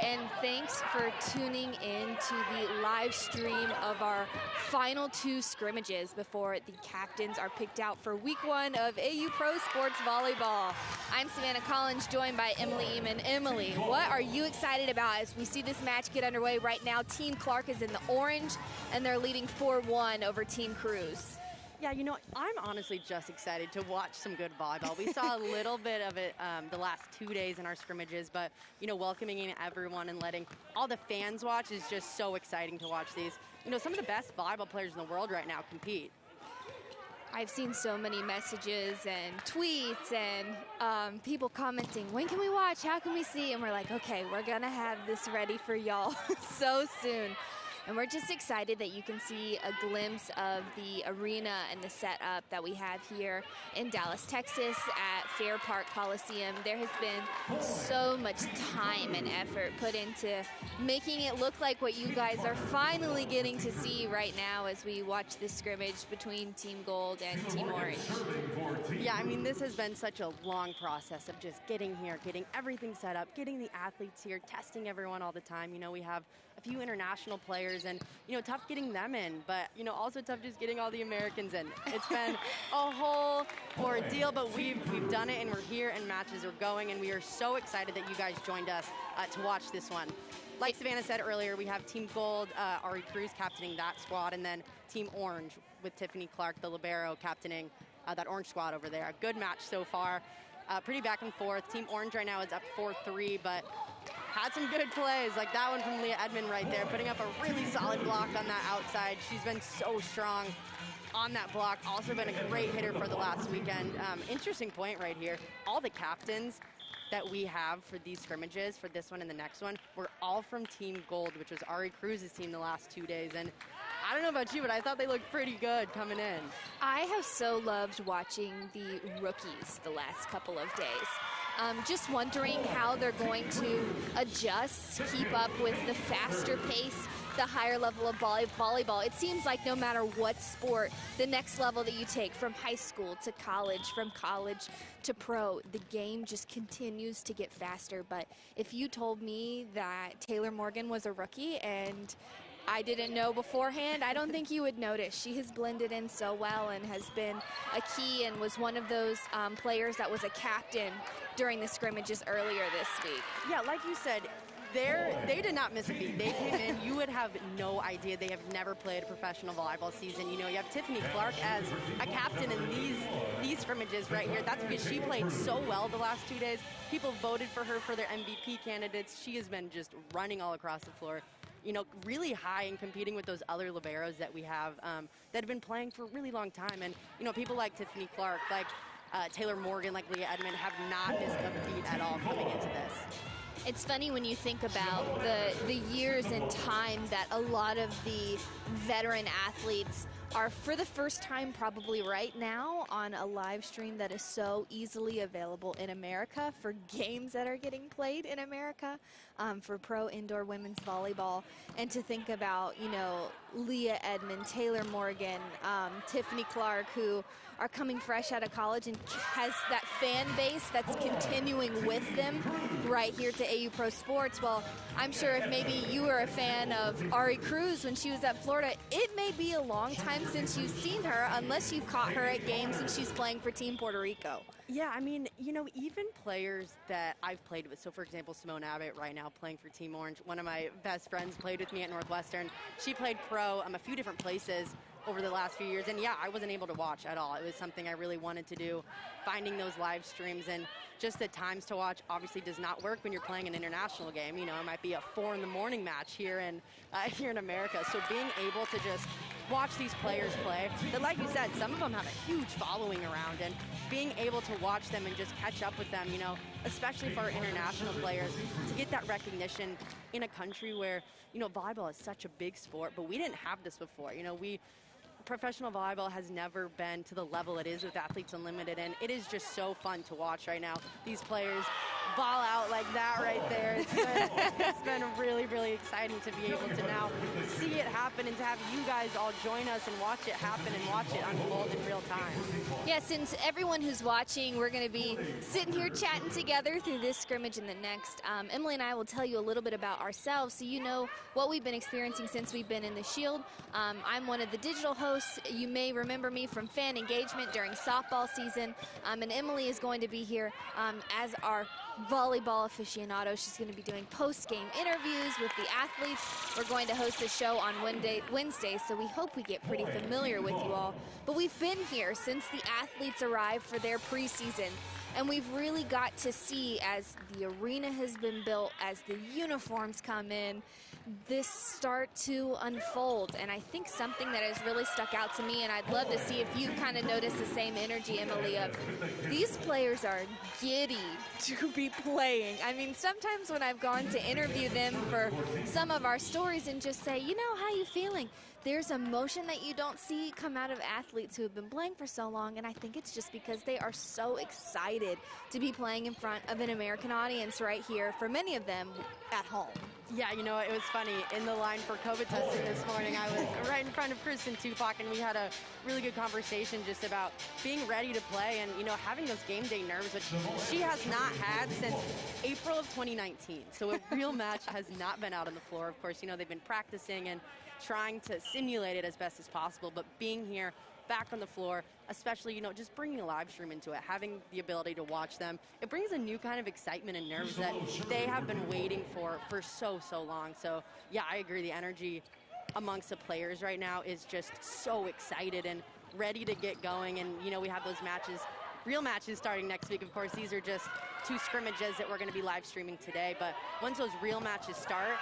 and thanks for tuning in to the live stream of our final 2 scrimmages before the captains are picked out for week 1 of AU Pro Sports Volleyball. I'm Savannah Collins, joined by Emily Eamon. Emily, what are you excited about as we see this match get underway right now? Team Clark is in the orange, and they're leading 4-1 over Team Cruz. Yeah, you know, I'm honestly just excited to watch some good volleyball. We saw a little bit of it the last 2 days in our scrimmages, but, you know, welcoming in everyone and letting all the fans watch is just so exciting to watch these. You know, some of the best volleyball players in the world right now compete. I've seen so many messages and tweets and people commenting, when can we watch? How can we see? And we're like, okay, we're going to have this ready for y'all so soon. And we're just excited that you can see a glimpse of the arena and the setup that we have here in Dallas, Texas at Fair Park Coliseum. There has been so much time and effort put into making it look like what you guys are finally getting to see right now as we watch this scrimmage between Team Gold and Team Orange. Yeah, I mean, this has been such a long process of just getting here, getting everything set up, getting the athletes here, testing everyone all the time. You know, we have a few international players and, you know, tough getting them in, but, you know, also tough just getting all the Americans in. It's been a whole ordeal, but we've done it and we're here and matches are going, and we are so excited that you guys joined us to watch this one. Like Savannah said earlier, we have Team Gold, Ari Cruz captaining that squad, and then Team Orange with Tiffany Clark, the libero, captaining that orange squad over there. A good match so far. Pretty back and forth. Team Orange right now is up 4-3, but had some good plays, like that one from Leah Edmond right there, putting up a really solid block on that outside. She's been so strong on that block. Also been a great hitter for the last weekend. Interesting point right here. All the captains that we have for these scrimmages, for this one and the next one, were all from Team Gold, which was Ari Cruz's team the last 2 days. And I don't know about you, but I thought they looked pretty good coming in. I have so loved watching the rookies the last couple of days. Just wondering how they're going to adjust, keep up with the faster pace, the higher level of volleyball. It seems like no matter what sport, the next level that you take from high school to college, from college to pro, the game just continues to get faster. But if you told me that Taylor Morgan was a rookie and I didn't know beforehand, I don't think you would notice. She has blended in so well and has been a key and was one of those players that was a captain during the scrimmages earlier this week. Yeah, like you said, they did not miss a beat. They came in, you would have no idea. They have never played a professional volleyball season. You know, you have Tiffany Clark as a captain in these scrimmages right here. That's because she played so well the last 2 days. People voted for her for their MVP candidates. She has been just running all across the floor. You know, really high and competing with those other liberos that we have that have been playing for a really long time. And, you know, people like Tiffany Clark, like Taylor Morgan, like Leah Edmond have not missed a beat at all coming into this. It's funny when you think about the years and time that a lot of the veteran athletes are for the first time probably right now on a live stream that is so easily available in America for games that are getting played in America for pro indoor women's volleyball. And to think about, you know, Leah Edmond, Taylor Morgan, Tiffany Clark, who are coming fresh out of college and has that fan base that's continuing with them right here to AU Pro Sports. Well, I'm sure if maybe you were a fan of Ari Cruz when she was at Florida, it may be a long time since you've seen her, unless you've caught her at games and she's playing for Team Puerto Rico. Yeah, I mean, you know, even players that I've played with, so for example, Simone Abbott right now playing for Team Orange, one of my best friends played with me at Northwestern. She played pro a few different places over the last few years, and yeah, I wasn't able to watch at all. It was something I really wanted to do, finding those live streams, and just the times to watch obviously does not work when you're playing an international game. You know, it might be a 4 in the morning match here in America. So being able to just watch these players play, that, like you said, some of them have a huge following around, and being able to watch them and just catch up with them, you know, especially for our international players, to get that recognition in a country where, you know, volleyball is such a big sport, but we didn't have this before. You know, professional volleyball has never been to the level it is with Athletes Unlimited, and it is just so fun to watch right now. These players ball out like that right there. It's been really, really exciting to be able to now see it happen and to have you guys all join us and watch it happen and watch it unfold in real time. Yeah, since everyone who's watching, we're going to be sitting here chatting together through this scrimmage and the next. Emily and I will tell you a little bit about ourselves so you know what we've been experiencing since we've been in the Shield. I'm one of the digital hosts. You may remember me from fan engagement during softball season. And Emily is going to be here as our volleyball aficionado. She's going to be doing post-game interviews with the athletes. We're going to host a show on Wednesday, so we hope we get pretty familiar with you all. But we've been here since the athletes arrived for their preseason, and we've really got to see, as the arena has been built, as the uniforms come in, this start to unfold. And I think something that has really stuck out to me, and I'd love to see if you've kind of noticed the same energy, Emily, of these players are giddy to be playing. I mean, sometimes when I've gone to interview them for some of our stories and just say, you know, how you feeling? There's emotion that you don't see come out of athletes who have been playing for so long, and I think it's just because they are so excited to be playing in front of an American audience right here, for many of them, at home. Yeah, you know, it was funny. In the line for COVID testing this morning, I was right in front of Kristen Tupac, and we had a really good conversation just about being ready to play and, you know, having those game day nerves, which she has not had since April of 2019. So a real match has not been out on the floor. Of course, you know, they've been practicing and trying to simulate it as best as possible, but being here back on the floor, especially, you know, just bringing a live stream into it, having the ability to watch them, it brings a new kind of excitement and nerves that they have been waiting for so long. So yeah, I agree, the energy amongst the players right now is just so excited and ready to get going. And you know, we have those matches, real matches, starting next week. Of course, these are just 2 scrimmages that we're going to be live streaming today, but once those real matches start,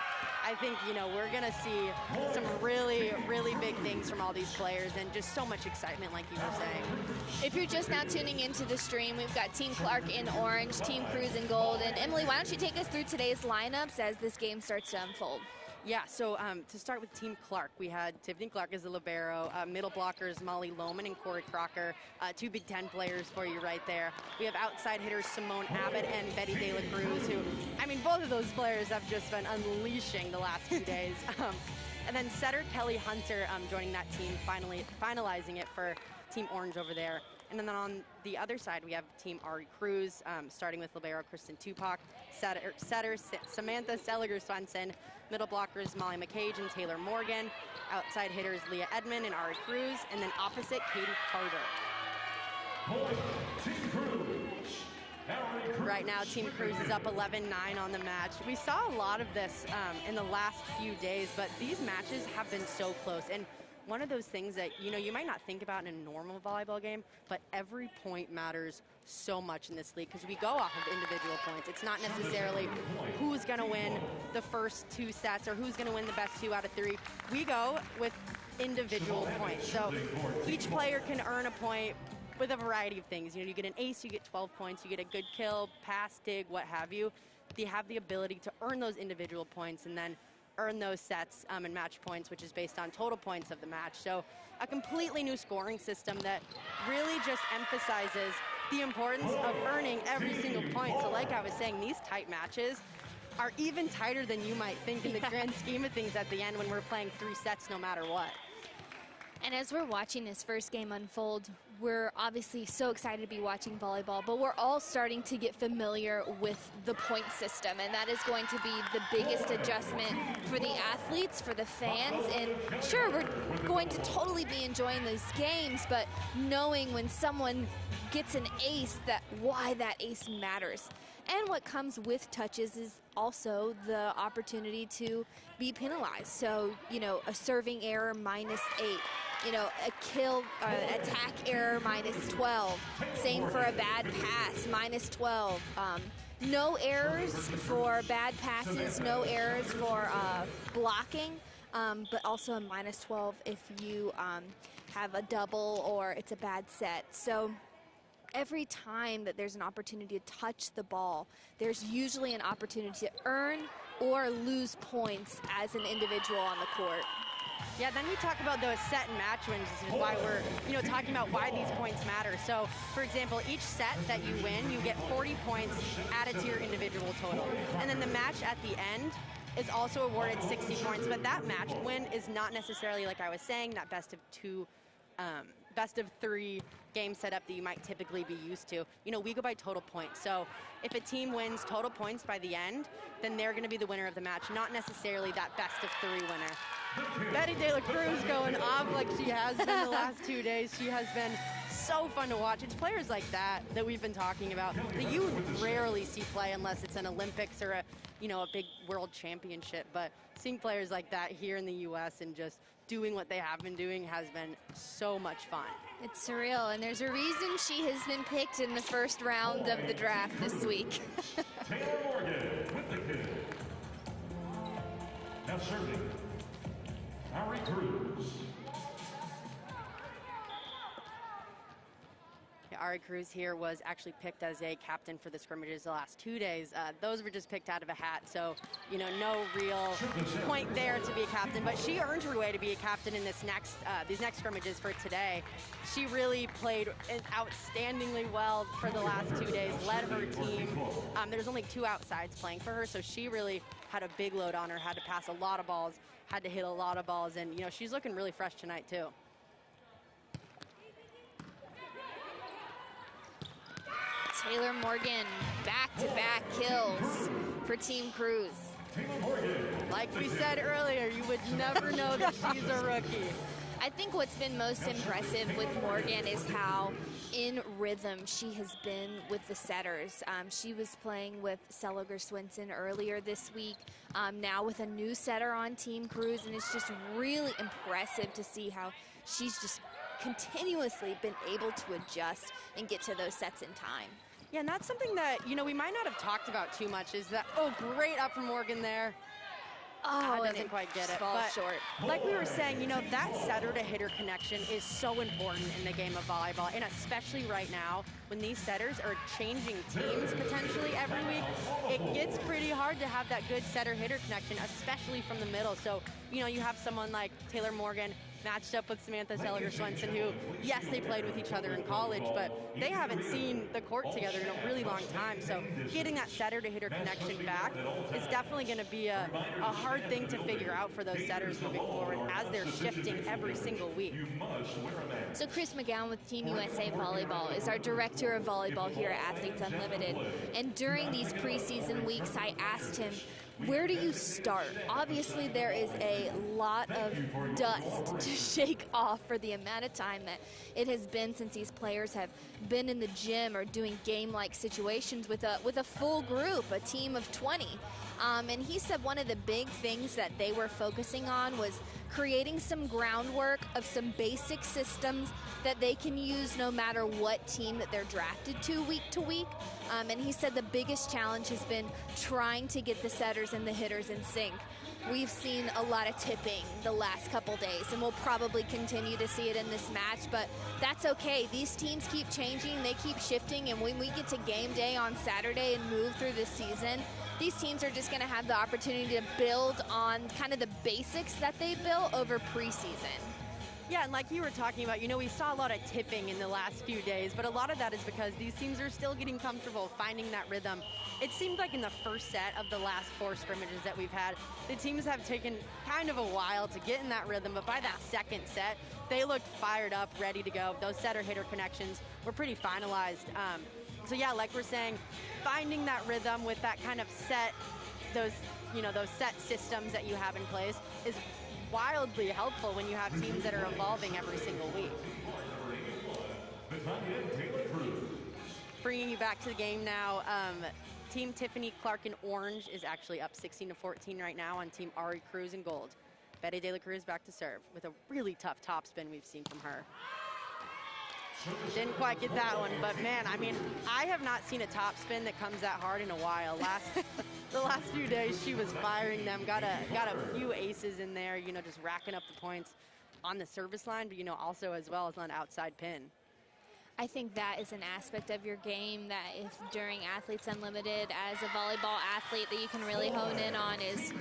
I think, you know, we're going to see some really, really big things from all these players and just so much excitement, like you were saying. If you're just now tuning into the stream, we've got Team Clark in orange, Team Cruz in gold. And Emily, why don't you take us through today's lineups as this game starts to unfold? Yeah, so to start with Team Clark, we had Tiffany Clark as the libero, middle blockers Molly Lohman and Cory Crocker, 2 Big Ten players for you right there. We have outside hitters Simone Abbott and Betty De La Cruz, who, I mean, both of those players have just been unleashing the last few days. And then setter Kelly Hunter joining that team, finalizing it for Team Orange over there. And then on the other side, we have Team Ari Cruz, starting with libero Kristen Tupac, setter Samantha Seliger-Swenson, middle blockers Molly McCage and Taylor Morgan, outside hitters Leah Edmond and Ari Cruz, and then opposite Katie Carter. Right now, Team Cruz is up 11-9 on the match. We saw a lot of this in the last few days, but these matches have been so close. And one of those things that, you know, you might not think about in a normal volleyball game, but every point matters so much in this league because we go off of individual points. It's not necessarily who's going to win the first 2 sets or who's going to win the best 2 out of 3. We go with individual points. So each player can earn a point with a variety of things. You know, you get an ace, you get 12 points, you get a good kill, pass, dig, what have you. They have the ability to earn those individual points and then earn those sets and match points, which is based on total points of the match. So a completely new scoring system that really just emphasizes the importance of earning every single point. So like I was saying, these tight matches are even tighter than you might think in the grand scheme of things at the end when we're playing 3 sets no matter what. And as we're watching this first game unfold, we're obviously so excited to be watching volleyball, but we're all starting to get familiar with the point system, and that is going to be the biggest adjustment for the athletes, for the fans. And sure, we're going to totally be enjoying these games, but knowing when someone gets an ace, why that ace matters. And what comes with touches is also the opportunity to be penalized. So, you know, a serving error -8. You know, a kill, attack error -12. Same for a bad pass, -12. No errors for bad passes, no errors for blocking, but also a -12 if you have a double or it's a bad set. So every time that there's an opportunity to touch the ball, there's usually an opportunity to earn or lose points as an individual on the court. Yeah, then we talk about those set and match wins. This is why we're, talking about why these points matter. So, for example, each set that you win, you get 40 points added to your individual total. And then the match at the end is also awarded 60 points. But that match win is not necessarily, like I was saying, that best of 3 game setup that you might typically be used to. We go by total points. So if a team wins total points by the end, then they're going to be the winner of the match, not necessarily that best of 3 winner. Betty De La Cruz going off like she has been the last 2 days. She has been so fun to watch. It's players like that we've been talking about that you rarely see play unless it's an Olympics or a big world championship. But seeing players like that here in the U.S. and just doing what they have been doing has been so much fun. It's surreal, and there's a reason she has been picked in the first round of the draft this week. Taylor Morgan with the kid. Now serving, Cory Cruz. Ari Cruz here was actually picked as a captain for the scrimmages the last 2 days. Those were just picked out of a hat, so no real point there to be a captain. But she earned her way to be a captain in these next scrimmages for today. She really played outstandingly well for the last 2 days, led her team. There's only 2 outsides playing for her, so she really had a big load on her, had to pass a lot of balls, had to hit a lot of balls, and she's looking really fresh tonight too. Taylor Morgan, back-to-back kills for Team Cruz. Like we said earlier, you would never know that she's a rookie. I think what's been most impressive with Morgan is how in rhythm she has been with the setters. She was playing with Seliger Swinson earlier this week, now with a new setter on Team Cruz, and it's just really impressive to see how she's just continuously been able to adjust and get to those sets in time. Yeah, and that's something that, we might not have talked about too much is that, great up from Morgan there. Doesn't quite get it. Falls short. Like we were saying, that setter to hitter connection is so important in the game of volleyball, and especially right now when these setters are changing teams potentially every week, it gets pretty hard to have that good setter hitter connection, especially from the middle. So, you have someone like Taylor Morgan matched up with Samantha Seliger Swinson, who, yes, they played with each other in college, but they haven't seen the court together in a really long time. So getting that setter to hitter connection back is definitely going to be a hard thing to figure out for those setters moving forward as they're shifting every single week. So Chris McGowan with Team USA Volleyball is our director of volleyball here at Athletes Unlimited. And during these preseason weeks, I asked him, where do you start? Obviously, there is a lot of dust to shake off for the amount of time that it has been since these players have been in the gym or doing game-like situations with a full group, a team of 20. And he said one of the big things that they were focusing on was creating some groundwork of some basic systems that they can use no matter what team that they're drafted to week. And he said the biggest challenge has been trying to get the setters and the hitters in sync. We've seen a lot of tipping the last couple days, and we'll probably continue to see it in this match, but that's okay. These teams keep changing, they keep shifting, and when we get to game day on Saturday and move through the season, these teams are just going to have the opportunity to build on kind of the basics that they built over preseason. Yeah, and like you were talking about, we saw a lot of tipping in the last few days, but a lot of that is because these teams are still getting comfortable finding that rhythm. It seemed like in the first set of the last 4 scrimmages that we've had, the teams have taken kind of a while to get in that rhythm, but by that second set, they looked fired up, ready to go. Those setter-hitter connections were pretty finalized. So yeah, like we're saying, finding that rhythm with that kind of set, those set systems that you have in place is wildly helpful when you have teams that are evolving every single week. Bringing you back to the game now, Team Tiffany Clark in orange is actually up 16-14 right now on Team Ari Cruz in gold. Betty De La Cruz back to serve with a really tough topspin we've seen from her. Didn't quite get that one, but man, I have not seen a topspin that comes that hard in a while. The last few days, she was firing them, got a few aces in there, just racking up the points on the service line, but also as well as on outside pin. I think that is an aspect of your game that if during Athletes Unlimited as a volleyball athlete that you can really hone in on is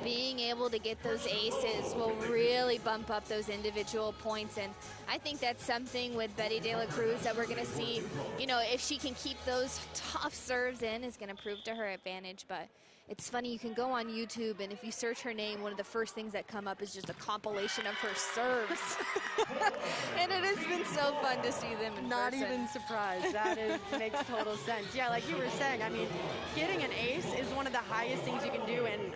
being able to get those aces will really bump up those individual points. And I think that's something with Betty De La Cruz that we're going to see, you know, if she can keep those tough serves in is going to prove to her advantage. But it's funny, you can go on YouTube, and if you search her name, one of the first things that come up is just a compilation of her serves. And it has been so fun to see them in Not person. even surprised. That makes total sense. Yeah, like you were saying, I mean, getting an ace is one of the highest things you can do in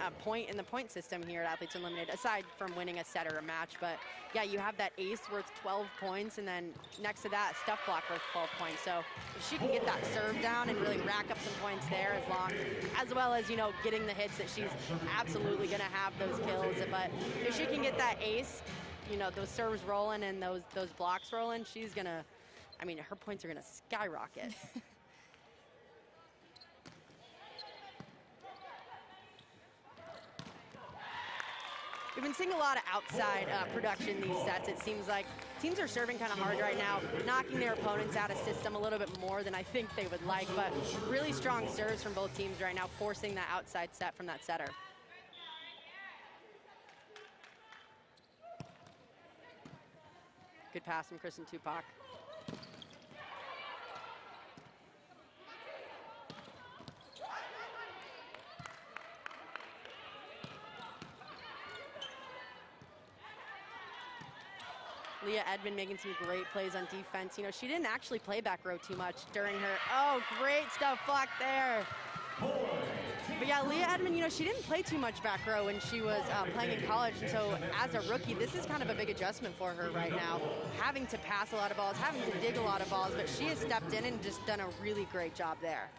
the point system here at Athletes Unlimited, aside from winning a set or a match. But yeah, you have that ace worth 12 points, and then next to that, stuff block worth 12 points. So if she can get that serve down and really rack up some points there, as well as, you know, getting the hits that she's absolutely going to have those kills. But if she can get that ace, you know, those serves rolling and those blocks rolling, she's going to, I mean, her points are going to skyrocket. We've been seeing a lot of outside production these sets. It seems like teams are serving kind of hard right now, knocking their opponents out of system a little bit more than I think they would like, but really strong serves from both teams right now, forcing that outside set from that setter. Good pass from Kristen Tupac. Leah Edmond making some great plays on defense. You know, she didn't actually play back row too much during her. Oh, great stuff blocked there. But yeah, Leah Edmond, you know, she didn't play too much back row when she was playing in college. And so as a rookie, this is kind of a big adjustment for her right now. Having to pass a lot of balls, having to dig a lot of balls, but she has stepped in and just done a really great job there.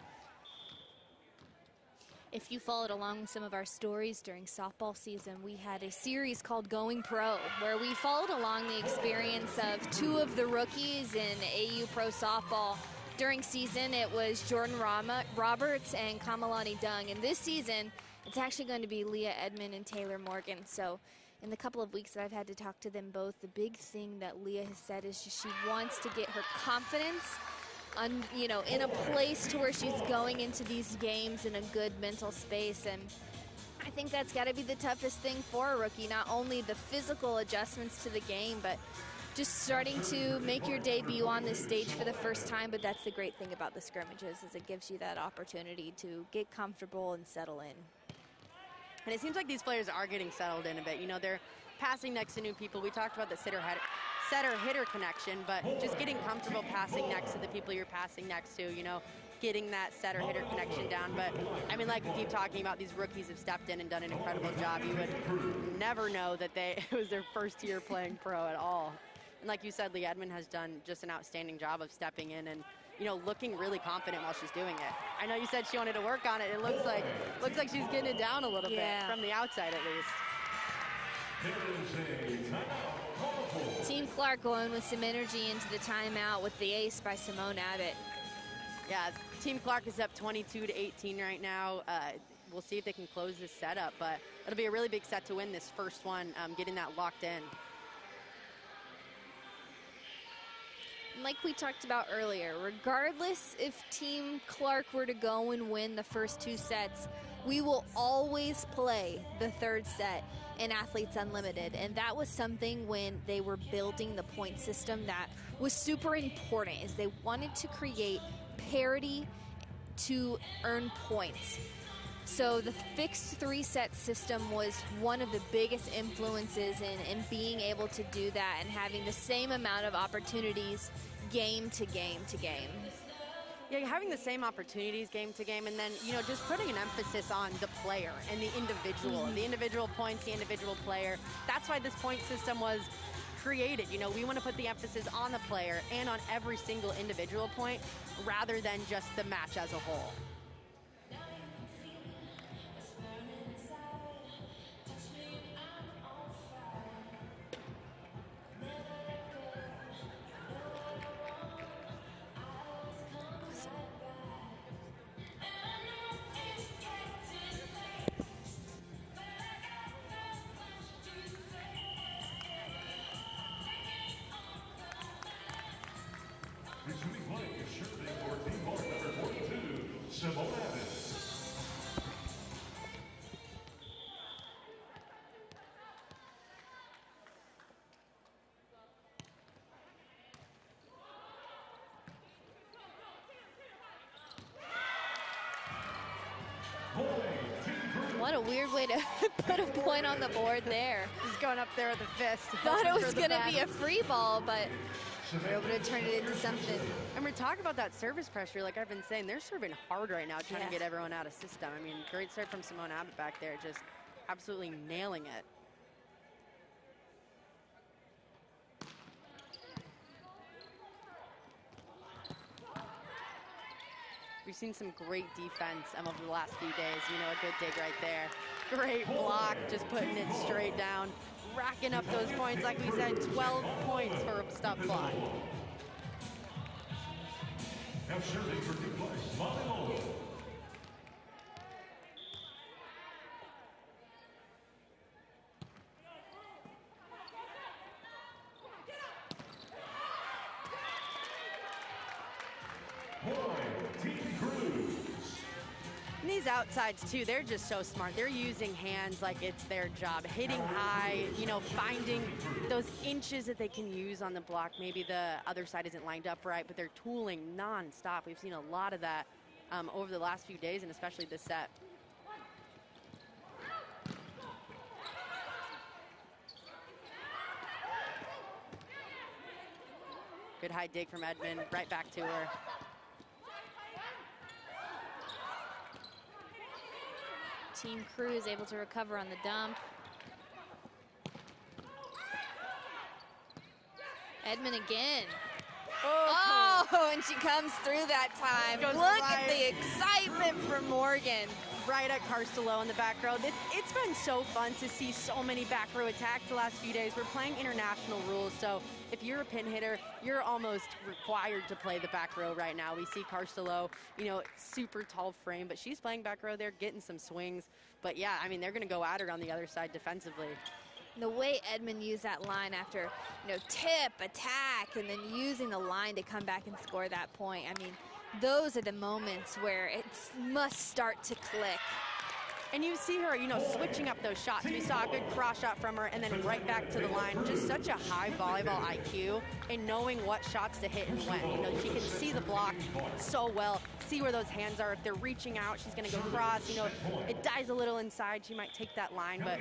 If you followed along with some of our stories during softball season, we had a series called Going Pro, where we followed along the experience of two of the rookies in AU Pro Softball. During season, it was Jordan Roberts and Kamalani Dung. And this season, it's actually going to be Leah Edmond and Taylor Morgan. So in the couple of weeks that I've had to talk to them both, the big thing that Leah has said is just she wants to get her confidence you know, in a place to where she's going into these games in a good mental space. And I think that's got to be the toughest thing for a rookie, not only the physical adjustments to the game, but just starting to make your debut on this stage for the first time. But that's the great thing about the scrimmages, is it gives you that opportunity to get comfortable and settle in. And it seems like these players are getting settled in a bit. You know, they're passing next to new people. We talked about the setter-hitter connection, but just getting comfortable passing next to the people you're passing next to, you know, getting that setter-hitter connection down. But, I mean, like we keep talking about, these rookies have stepped in and done an incredible job. You would never know that it was their first year playing pro at all. And like you said, Leah Edmond has done just an outstanding job of stepping in and, you know, looking really confident while she's doing it. I know you said she wanted to work on it. It looks like she's getting it down a little bit, from the outside at least. Team Clark going with some energy into the timeout with the ace by Simone Abbott. Yeah, Team Clark is up 22-18 right now. We'll see if they can close this set up, but it'll be a really big set to win this first one, getting that locked in. Like we talked about earlier, regardless if Team Clark were to go and win the first two sets, we will always play the third set in Athletes Unlimited. And that was something when they were building the point system that was super important, is they wanted to create parity to earn points. So the fixed three-set system was one of the biggest influences in being able to do that and having the same amount of opportunities game to game to game. Yeah, having the same opportunities game to game, and then, you know, just putting an emphasis on the player and the individual points, the individual player. That's why this point system was created. You know, we want to put the emphasis on the player and on every single individual point rather than just the match as a whole. Preseason Shooting for team ball number 42, Simone Evans. What a weird way to put a point on the board there. He's going up there with a fist. Thought it was going to be a free ball, but we're able to turn it into something. And we're talking about that service pressure, like I've been saying, they're serving hard right now, trying to get everyone out of system. I mean, great serve from Simone Abbott back there, just absolutely nailing it. We've seen some great defense over the last few days. You know, a good dig right there. Great block, just putting it straight down, racking up those points. Like we said, 12 points for a stop block. Now serving for new place, Volleyball. And these outsides too, they're just so smart. They're using hands like it's their job, hitting high, you know, finding those inches that they can use on the block. Maybe the other side isn't lined up right, but they're tooling nonstop. We've seen a lot of that over the last few days, and especially this set. Good high dig from Edmond, right back to her. Team Crew is able to recover on the dump. Edmond again. Oh, and she comes through that time. Look at the excitement from Morgan. Right at Carstelo in the back row. It's been so fun to see so many back row attacks the last few days. We're playing international rules, so if you're a pin hitter, you're almost required to play the back row right now. We see Carstelo, you know, super tall frame, but she's playing back row there, getting some swings. But yeah, I mean, they're going to go at her on the other side defensively. The way Edmond used that line after, you know, tip, attack, and then using the line to come back and score that point. I mean, those are the moments where it must start to click. And you see her, you know, switching up those shots. We saw a good cross shot from her and then right back to the line. Just such a high volleyball IQ and knowing what shots to hit and when. You know, she can see the block so well, see where those hands are. If they're reaching out, she's going to go cross. You know, it dies a little inside. She might take that line, but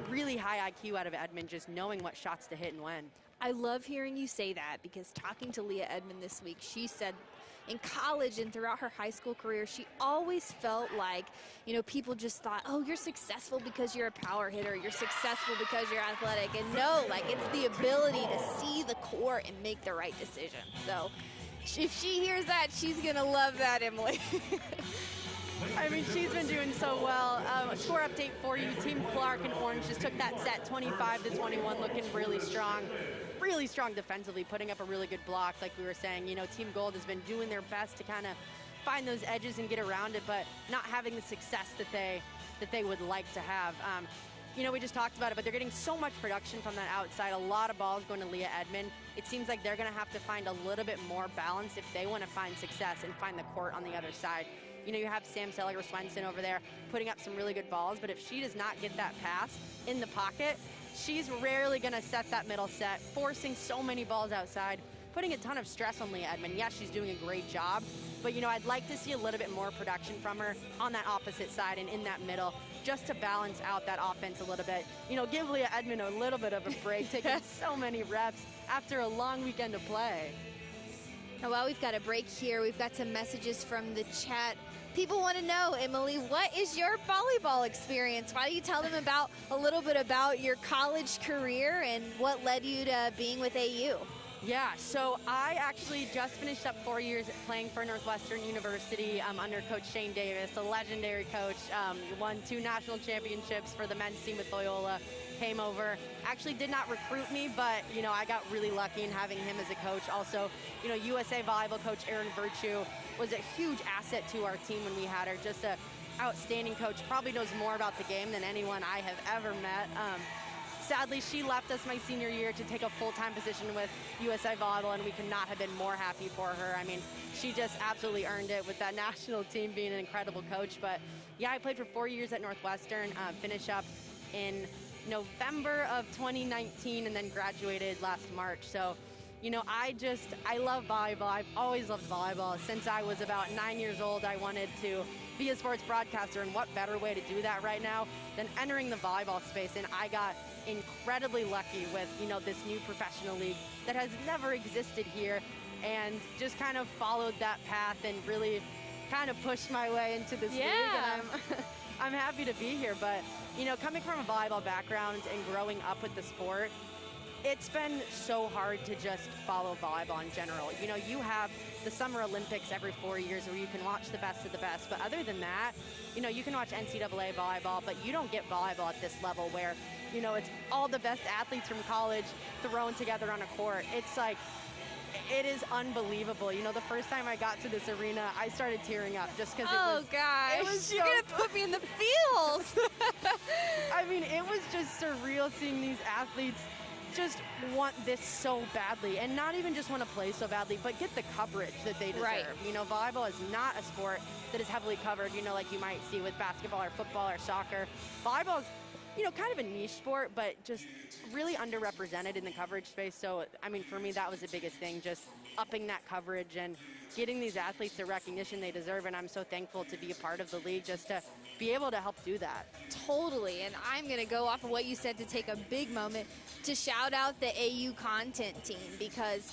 really high IQ out of Edmond, just knowing what shots to hit and when. I love hearing you say that because talking to Leah Edmond this week, she said in college and throughout her high school career, she always felt like, you know, people just thought, oh, you're successful because you're a power hitter. You're successful because you're athletic. And no, like, it's the ability to see the court and make the right decision. So if she hears that, she's going to love that, Emily. I mean, she's been doing so well. Score update for you. Team Clark and Orange just took that set 25-21, looking really strong. Really strong defensively, putting up a really good block, like we were saying. You know, Team Gold has been doing their best to kind of find those edges and get around it, but not having the success that they would like to have. You know, we just talked about it, but they're getting so much production from that outside. A lot of balls going to Leah Edmond. It seems like they're going to have to find a little bit more balance if they want to find success and find the court on the other side. You know, you have Sam Seliger-Swenson over there putting up some really good balls, but if she does not get that pass in the pocket, she's rarely going to set that middle set, forcing so many balls outside, putting a ton of stress on Leah Edmond. Yes, she's doing a great job, but, you know, I'd like to see a little bit more production from her on that opposite side and in that middle, just to balance out that offense a little bit. You know, give Leah Edmond a little bit of a break, taking so many reps after a long weekend of play. Oh, well, we've got a break here. We've got some messages from the chat. People want to know, Emily, what is your volleyball experience? Why don't you tell them about a little bit about your college career and what led you to being with AU? Yeah, so I actually just finished up 4 years playing for Northwestern University under Coach Shane Davis, a legendary coach. Won 2 national championships for the men's team with Loyola. Came over, actually did not recruit me, but, you know, I got really lucky in having him as a coach. Also, you know, USA volleyball coach Erin Virtue was a huge asset to our team when we had her. Just an outstanding coach, probably knows more about the game than anyone I have ever met. sadly, she left us my senior year to take a full-time position with USA Volleyball, and we could not have been more happy for her. I mean, she just absolutely earned it with that national team, being an incredible coach. But yeah, I played for 4 years at Northwestern, finish up in November of 2019, and then graduated last March. So, you know, I love volleyball. I've always loved volleyball. Since I was about 9 years old, I wanted to be a sports broadcaster, and what better way to do that right now than entering the volleyball space. And I got incredibly lucky with, this new professional league that has never existed here, and just kind of followed that path and really kind of pushed my way into this league. And I'm happy to be here. But, coming from a volleyball background and growing up with the sport, it's been so hard to just follow volleyball in general. You have the Summer Olympics every 4 years where you can watch the best of the best. But other than that, you can watch NCAA volleyball, but you don't get volleyball at this level where, it's all the best athletes from college thrown together on a court. It's like, it is unbelievable. The first time I got to this arena, I started tearing up just because it was you're going to put me in the feels. I mean, it was just surreal seeing these athletes just want this so badly, and not even just want to play so badly, but get the coverage that they deserve. Right. Volleyball is not a sport that is heavily covered, like you might see with basketball or football or soccer. Volleyball is, kind of a niche sport, but just really underrepresented in the coverage space. So, I mean, for me, that was the biggest thing, just upping that coverage and getting these athletes the recognition they deserve. And I'm so thankful to be a part of the league just to be able to help do that. Totally. And I'm going to go off of what you said to take a big moment to shout out the AU content team, because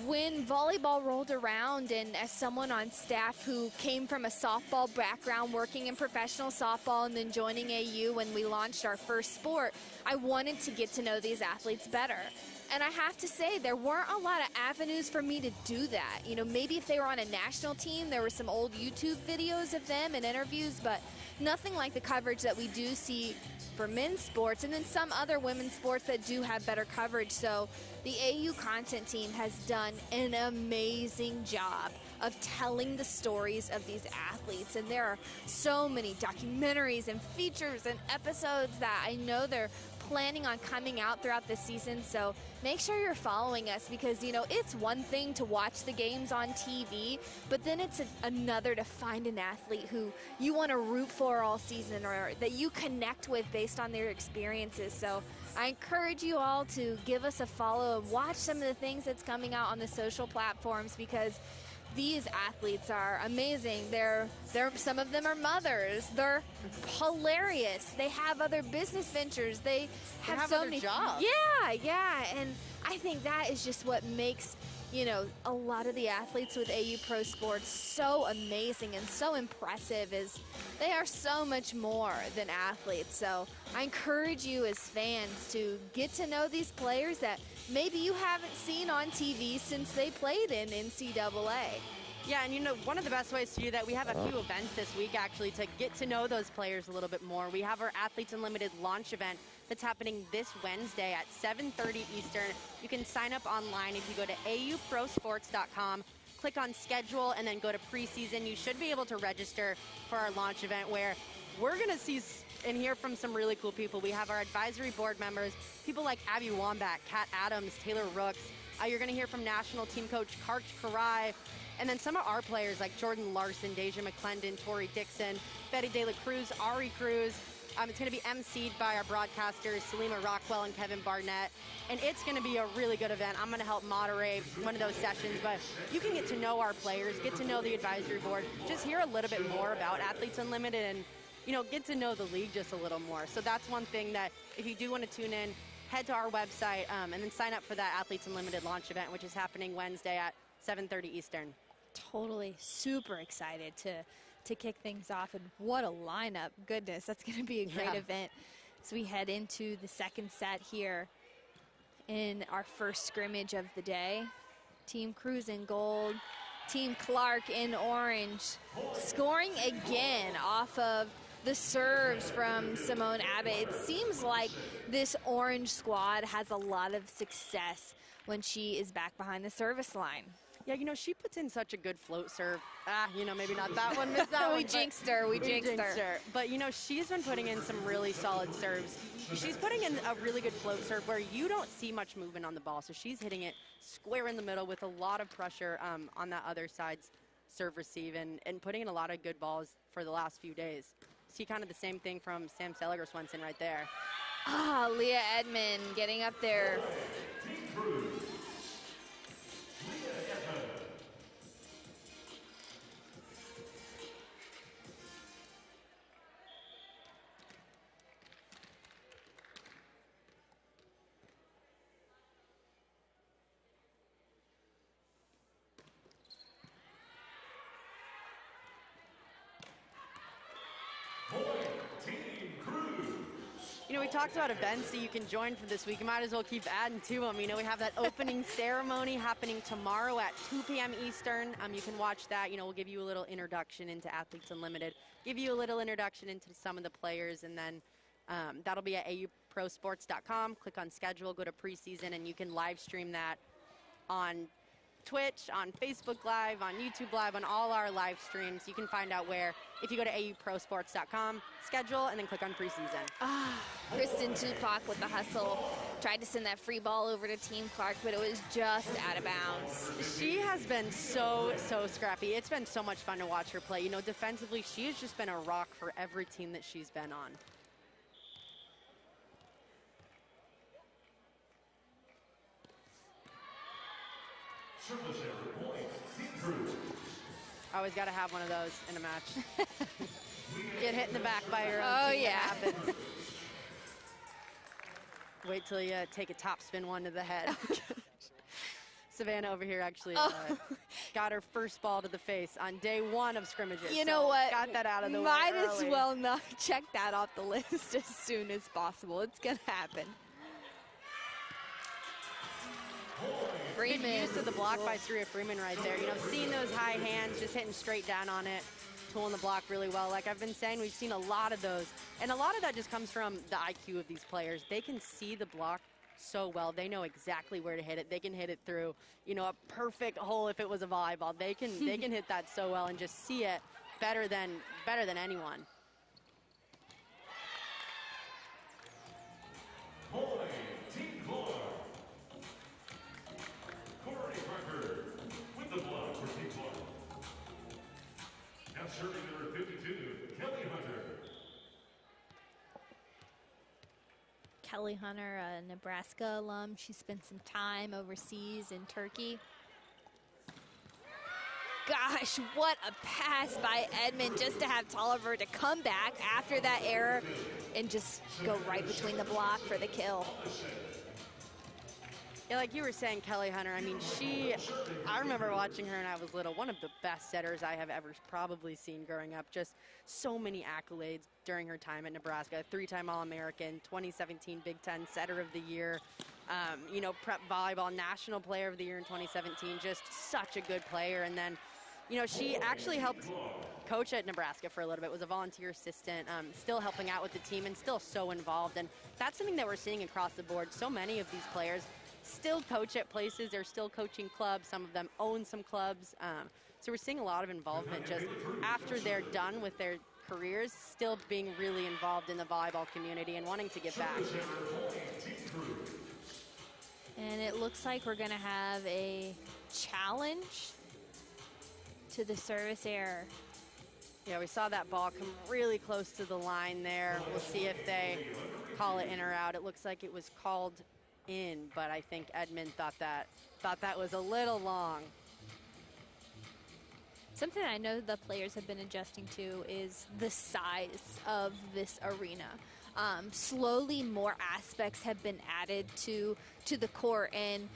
when volleyball rolled around, and as someone on staff who came from a softball background, working in professional softball and then joining AU when we launched our first sport, I wanted to get to know these athletes better. And I have to say, there weren't a lot of avenues for me to do that. Maybe if they were on a national team, there were some old YouTube videos of them and interviews, but nothing like the coverage that we do see for men's sports, and then some other women's sports that do have better coverage. So the AU content team has done an amazing job of telling the stories of these athletes, and there are so many documentaries and features and episodes that I know they're planning on coming out throughout the season. So make sure you're following us, because it's one thing to watch the games on TV, but then it's another to find an athlete who you want to root for all season, or that you connect with based on their experiences. So I encourage you all to give us a follow and watch some of the things that's coming out on the social platforms, because these athletes are amazing. They're some of them are mothers. They're hilarious. They have other business ventures. They have so many jobs. Yeah, and I think that is just what makes a lot of the athletes with AU Pro Sports so amazing and so impressive, is they are so much more than athletes. So I encourage you as fans to get to know these players that maybe you haven't seen on TV since they played in NCAA. Yeah, and one of the best ways to do that, we have a few events this week actually to get to know those players a little bit more. We have our Athletes Unlimited launch event that's happening this Wednesday at 7:30 Eastern. You can sign up online if you go to auprosports.com, click on schedule, and then go to preseason. You should be able to register for our launch event, where we're going to see and hear from some really cool people. We have our advisory board members, people like Abby Wambach, Kat Adams, Taylor Rooks. You're going to hear from national team coach Karch Karai, and then some of our players like Jordan Larson, Deja McClendon, Tori Dixon, Betty De La Cruz, Ari Cruz. It's going to be emceed by our broadcasters, Salima Rockwell and Kevin Barnett. And it's going to be a really good event. I'm going to help moderate one of those sessions. But you can get to know our players, get to know the advisory board, just hear a little bit more about Athletes Unlimited, and get to know the league just a little more. So that's one thing that if you do want to tune in, head to our website and then sign up for that Athletes Unlimited launch event, which is happening Wednesday at 7:30 Eastern. Totally super excited to kick things off, and what a lineup. Goodness, that's going to be a great event as we head into the second set here in our first scrimmage of the day. Team Cruz in gold, Team Clark in orange, scoring again off of the serves from Simone Abbott. It seems like this orange squad has a lot of success when she is back behind the service line. Yeah, you know, she puts in such a good float serve. You know, maybe not that one, missed that one. We jinxed her. We jinxed her. But, you know, she's been putting in some really solid serves. She's putting in a really good float serve where you don't see much movement on the ball. So she's hitting it square in the middle with a lot of pressure on that other side's serve receive and putting in a lot of good balls for the last few days. See kind of the same thing from Sam Seliger-Swenson right there. Ah, Leah Edmond getting up there. You know, we talked about events that you can join for this week. You might as well keep adding to them. You know, we have that opening ceremony happening tomorrow at 2 p.m. Eastern. You can watch that. You know, we'll give you a little introduction into Athletes Unlimited, give you a little introduction into some of the players, and then that'll be at auprosports.com. Click on schedule, go to preseason, and you can live stream that on Twitch, on Facebook Live, on YouTube Live, on all our live streams. You can find out where if you go to auprosports.com, schedule, and then click on preseason. Kristen Tupac with the hustle. Tried to send that free ball over to Team Clark, but it was just out of bounds. She has been so scrappy. It's been so much fun to watch her play. You know, defensively, she has just been a rock for every team that she's been on. Always got to have one of those in a match. Get hit in the back by your own team. Yeah. Happens. Wait till you take a topspin one to the head. Savannah over here actually got her first ball to the face on day 1 of scrimmages. You know what? Got that out of the way Might early. as well not check that off the list as soon as possible. It's going to happen. Freeman. Good use of the block by Surya Freeman right there. You know, seeing those high hands, just hitting straight down on it, tooling the block really well. Like I've been saying, we've seen a lot of those. And a lot of that just comes from the IQ of these players. They can see the block so well. They know exactly where to hit it. They can hit it through, you know, a perfect hole if it was a volleyball. They can hit that so well and just see it better than anyone. Cory Crocker with the block for Team Clark. Now serving number 52, Kelly Hunter. Kelly Hunter, a Nebraska alum. She spent some time overseas in Turkey. Gosh, what a pass by Edmond just to have Tolliver to come back after that error and just go right between the block for the kill. Yeah, like you were saying, Kelly Hunter, I mean, I remember watching her when I was little. One of the best setters I have ever probably seen growing up. Just so many accolades during her time at Nebraska. 3-time All-American, 2017 Big Ten Setter of the Year, you know, prep volleyball National Player of the Year in 2017. Just such a good player. And then, you know, she actually helped coach at Nebraska for a little bit, was a volunteer assistant, still helping out with the team and still so involved. And that's something that we're seeing across the board. So many of these players still coach at places. They're still coaching clubs. Some of them own some clubs. So we're seeing a lot of involvement just after they're done with their careers, still being really involved in the volleyball community and wanting to give back. And it looks like we're going to have a challenge to the service error. Yeah, we saw that ball come really close to the line there. We'll see if they call it in or out. It looks like it was called in, but I think Edmond thought that was a little long. Something I know the players have been adjusting to is the size of this arena. Slowly more aspects have been added to the court, and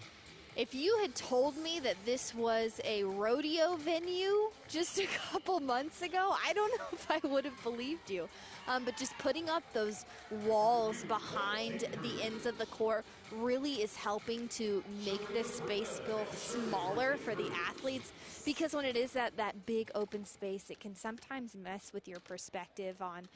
if you had told me that this was a rodeo venue just a couple months ago, I don't know if I would have believed you. But just putting up those walls behind the ends of the court really is helping to make this space feel smaller for the athletes, because when it is that big open space, it can sometimes mess with your perspective on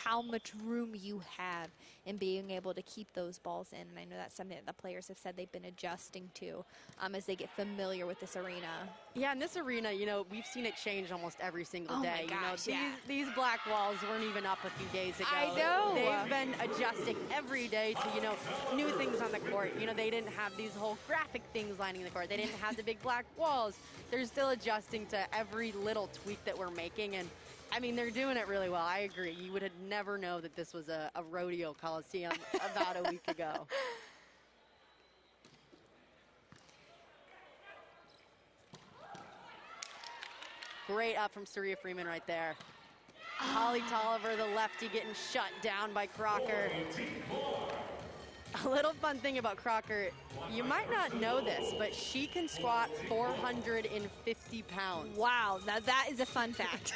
how much room you have in being able to keep those balls in. And I know that's something that the players have said they've been adjusting to as they get familiar with this arena. Yeah, in this arena, you know, we've seen it change almost every single day. My gosh, you know, these black walls weren't even up a few days ago. I know. They've been adjusting every day to, you know, new things on the court. You know, they didn't have these whole graphic things lining the court. They didn't have the big black walls. They're still adjusting to every little tweak that we're making. And I mean, they're doing it really well. I agree. You would have never know that this was a rodeo coliseum about a week ago. Great up from Surya Freeman right there. Holly Tolliver, the lefty, getting shut down by Crocker. A little fun thing about Crocker, you might not know this, but she can squat 450 pounds. Wow, now that is a fun fact.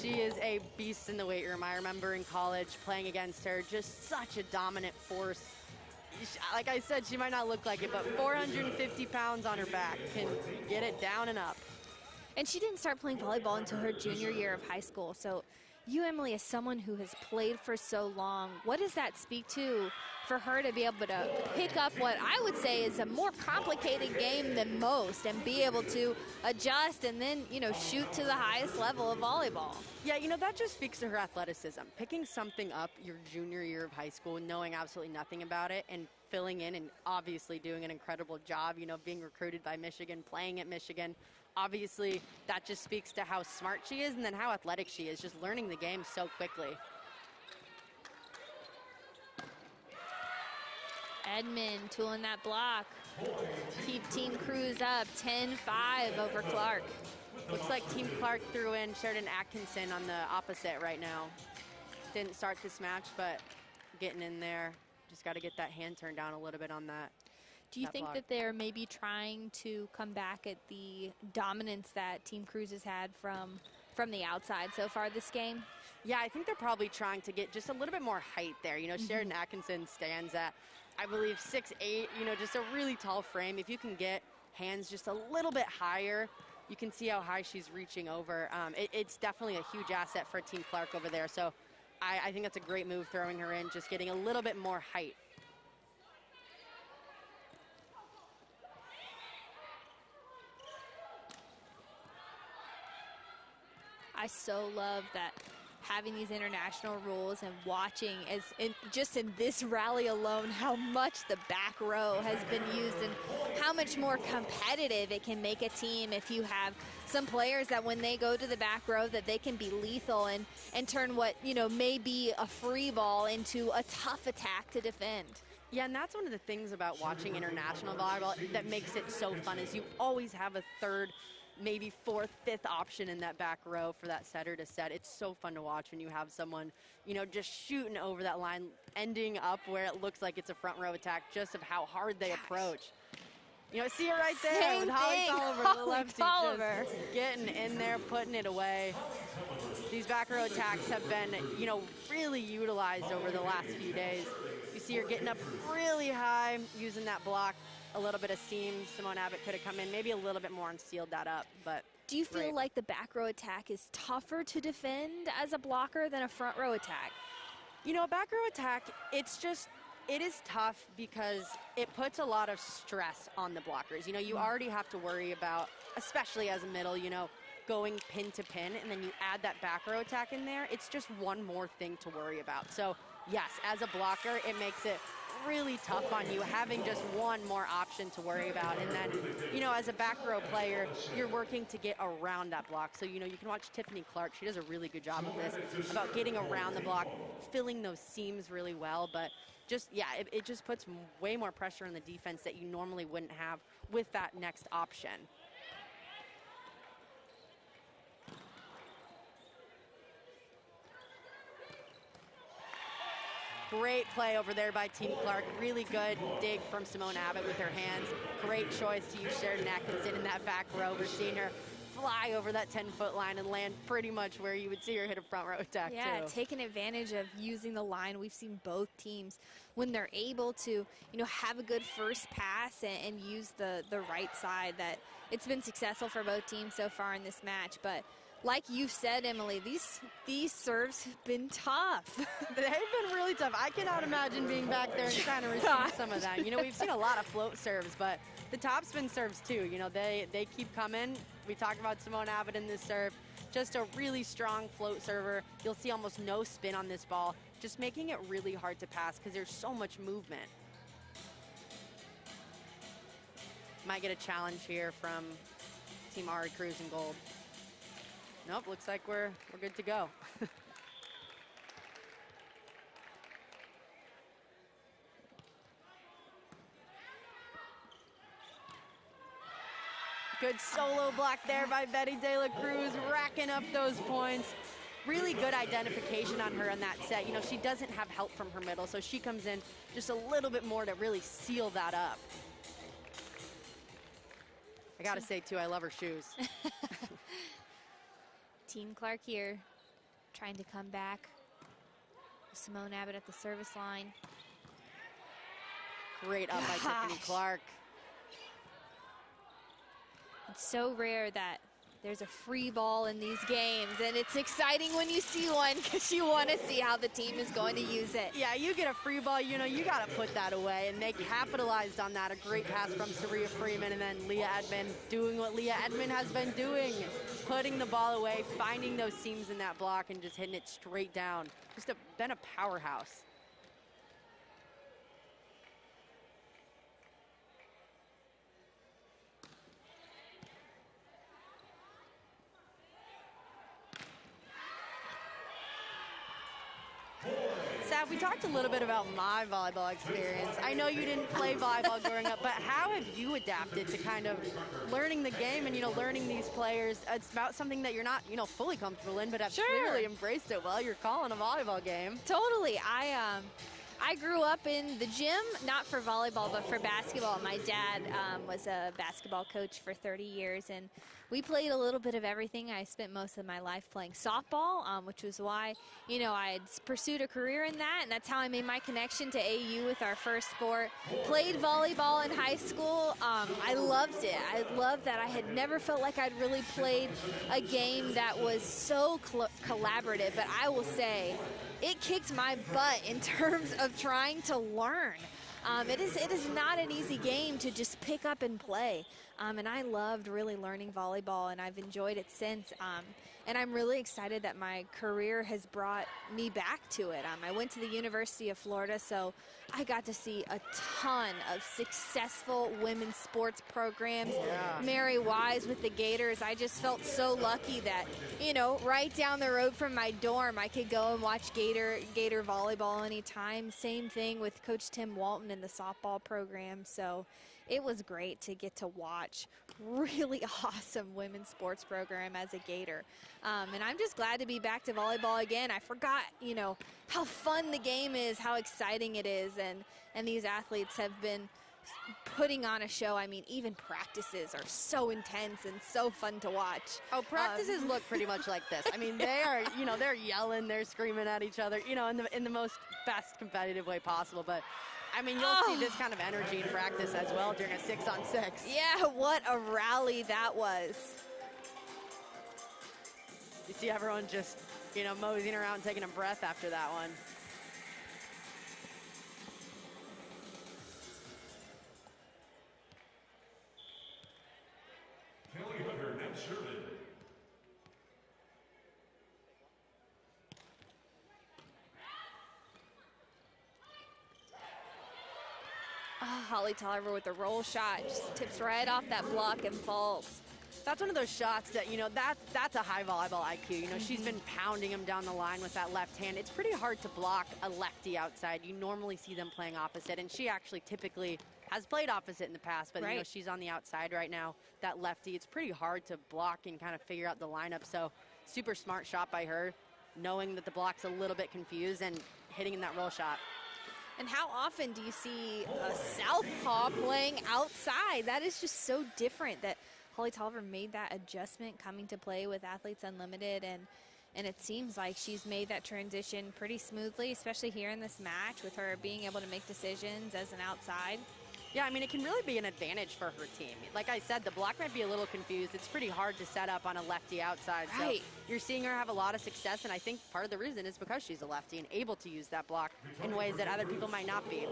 She is a beast in the weight room. I remember in college playing against her, just such a dominant force. Like I said, she might not look like it, but 450 pounds on her back can get it down and up. And she didn't start playing volleyball until her junior year of high school. So you, Emily, as someone who has played for so long, what does that speak to for her to be able to pick up what I would say is a more complicated game than most and be able to adjust and then, you know, shoot to the highest level of volleyball? Yeah, you know, that just speaks to her athleticism. Picking something up your junior year of high school, knowing absolutely nothing about it, and filling in and obviously doing an incredible job, you know, being recruited by Michigan, playing at Michigan. Obviously, that just speaks to how smart she is and then how athletic she is, just learning the game so quickly. Edmond tooling that block. Keep Team Cruz up 10-5 over Clark. Looks like Team Clark threw in Sheridan Atkinson on the opposite right now. Didn't start this match, but getting in there. Just got to get that hand turned down a little bit on that. Do you think block. that they're maybe trying to come back at the dominance that Team Cruz has had from the outside so far this game? Yeah, I think they're probably trying to get just a little bit more height there. You know, Sheridan Atkinson stands at, I believe, 6'8", you know, just a really tall frame. If you can get hands just a little bit higher, you can see how high she's reaching over. It's definitely a huge asset for Team Clark over there. So I think that's a great move, throwing her in, just getting a little bit more height. I so love that having these international rules and watching just in this rally alone how much the back row has been used and how much more competitive it can make a team if you have some players that when they go to the back row that they can be lethal and turn what, you know, may be a free ball into a tough attack to defend. Yeah, and that's one of the things about watching international volleyball that makes it so fun is you always have a third, maybe fourth, fifth option in that back row for that setter to set. It's so fun to watch when you have someone, you know, just shooting over that line, ending up where it looks like it's a front row attack just of how hard they approach. You know, see her right there Same with Holly thing. Tolliver, Holly the lefty, Tolliver. just getting in there, putting it away. These back row attacks have been, you know, really utilized over the last few days. You see her getting up really high, using that block. A little bit of seam. Simone Abbott could have come in maybe a little bit more and sealed that up. But do you feel like the back row attack is tougher to defend as a blocker than a front row attack? You know, a back row attack, it is tough because it puts a lot of stress on the blockers. You know, you already have to worry about, especially as a middle, you know, going pin to pin, and then you add that back row attack in there. It's just one more thing to worry about. So, yes, as a blocker, it makes it really tough on you, having just one more option to worry about. And then, you know, as a back row player, you're working to get around that block. So, you know, you can watch Tiffany Clark. She does a really good job of this, about getting around the block, filling those seams really well. But just, yeah, it just puts way more pressure on the defense that you normally wouldn't have with that next option. Great play over there by Team Clark. Really good dig from Simone Abbott with her hands. Great choice to use Sheridan Atkinson in that back row. We're seeing her fly over that 10-foot line and land pretty much where you would see her hit a front row attack, Yeah, too. taking advantage of using the line. We've seen both teams when they're able to, have a good first pass and use the right side, that it's been successful for both teams so far in this match. But like you said, Emily, these serves have been tough. They've been really tough. I cannot imagine being back there and trying to receive some of that. We've seen a lot of float serves, but the top spin serves too. They keep coming. We talked about Simone Abbott in this serve. Just a really strong float server. You'll see almost no spin on this ball, just making it really hard to pass because there's so much movement. Might get a challenge here from Team Ari Cruz in gold. Nope, looks like we're good to go. Good solo block there by Betty De La Cruz, racking up those points. Really good identification on her in that set. She doesn't have help from her middle, so she comes in just a little bit more to really seal that up. I gotta say, too, I love her shoes. Team Clark here, trying to come back. Simone Abbott at the service line. Great up by Tiffany Clark. It's so rare that there's a free ball in these games, and it's exciting when you see one because you want to see how the team is going to use it. Yeah, you get a free ball, you got to put that away, and they capitalized on that. A great pass from Saria Freeman, and then Leah Edmond doing what Leah Edmond has been doing, putting the ball away, finding those seams in that block, and just hitting it straight down. Just been a powerhouse. Sav, we talked a little bit about my volleyball experience. I know you didn't play volleyball growing up, but how have you adapted to kind of learning the game and, learning these players? It's about something that you're not, fully comfortable in, but have clearly embraced it well. You're calling a volleyball game. Totally. I grew up in the gym, not for volleyball, but for basketball. My dad was a basketball coach for 30 years, and we played a little bit of everything. I spent most of my life playing softball, which was why, I had pursued a career in that, and that's how I made my connection to AU with our first sport. Played volleyball in high school. I loved it. I loved that I had never felt like I'd really played a game that was so collaborative, but I will say, it kicked my butt in terms of trying to learn. It is not an easy game to just pick up and play. And I loved really learning volleyball, and I've enjoyed it since. And I'm really excited that my career has brought me back to it. I went to the University of Florida, so I got to see a ton of successful women's sports programs. Yeah. Mary Wise with the Gators. I just felt so lucky that, right down the road from my dorm, I could go and watch Gator volleyball anytime. Same thing with Coach Tim Walton in the softball program. So it was great to get to watch really awesome women's sports program as a Gator. And I'm just glad to be back to volleyball again. I forgot, how fun the game is, how exciting it is. And these athletes have been putting on a show. I mean, even practices are so intense and so fun to watch. Oh, practices look pretty much like this. I mean, they are, they're yelling, they're screaming at each other, in the most best competitive way possible. But I mean, you'll see this kind of energy in practice as well during a 6-on-6. Yeah, what a rally that was. You see everyone just, moseying around, taking a breath after that one. Kelly Hunter, Nat Sherman. Oh, Holly Tolliver with the roll shot, just tips right off that block and falls. That's one of those shots that, that's a high volleyball IQ. She's been pounding him down the line with that left hand. It's pretty hard to block a lefty outside. You normally see them playing opposite, and she actually typically has played opposite in the past, but, she's on the outside right now, that lefty. It's pretty hard to block and kind of figure out the lineup, so super smart shot by her, knowing that the block's a little bit confused and hitting in that roll shot. And how often do you see a southpaw playing outside? That is just so different that Holly Tolliver made that adjustment coming to play with Athletes Unlimited, and it seems like she's made that transition pretty smoothly, especially here in this match with her being able to make decisions as an outside. Yeah, I mean, it can really be an advantage for her team. Like I said, the block might be a little confused. It's pretty hard to set up on a lefty outside. Right. So you're seeing her have a lot of success, and I think part of the reason is because she's a lefty and able to use that block in ways that other people might not be.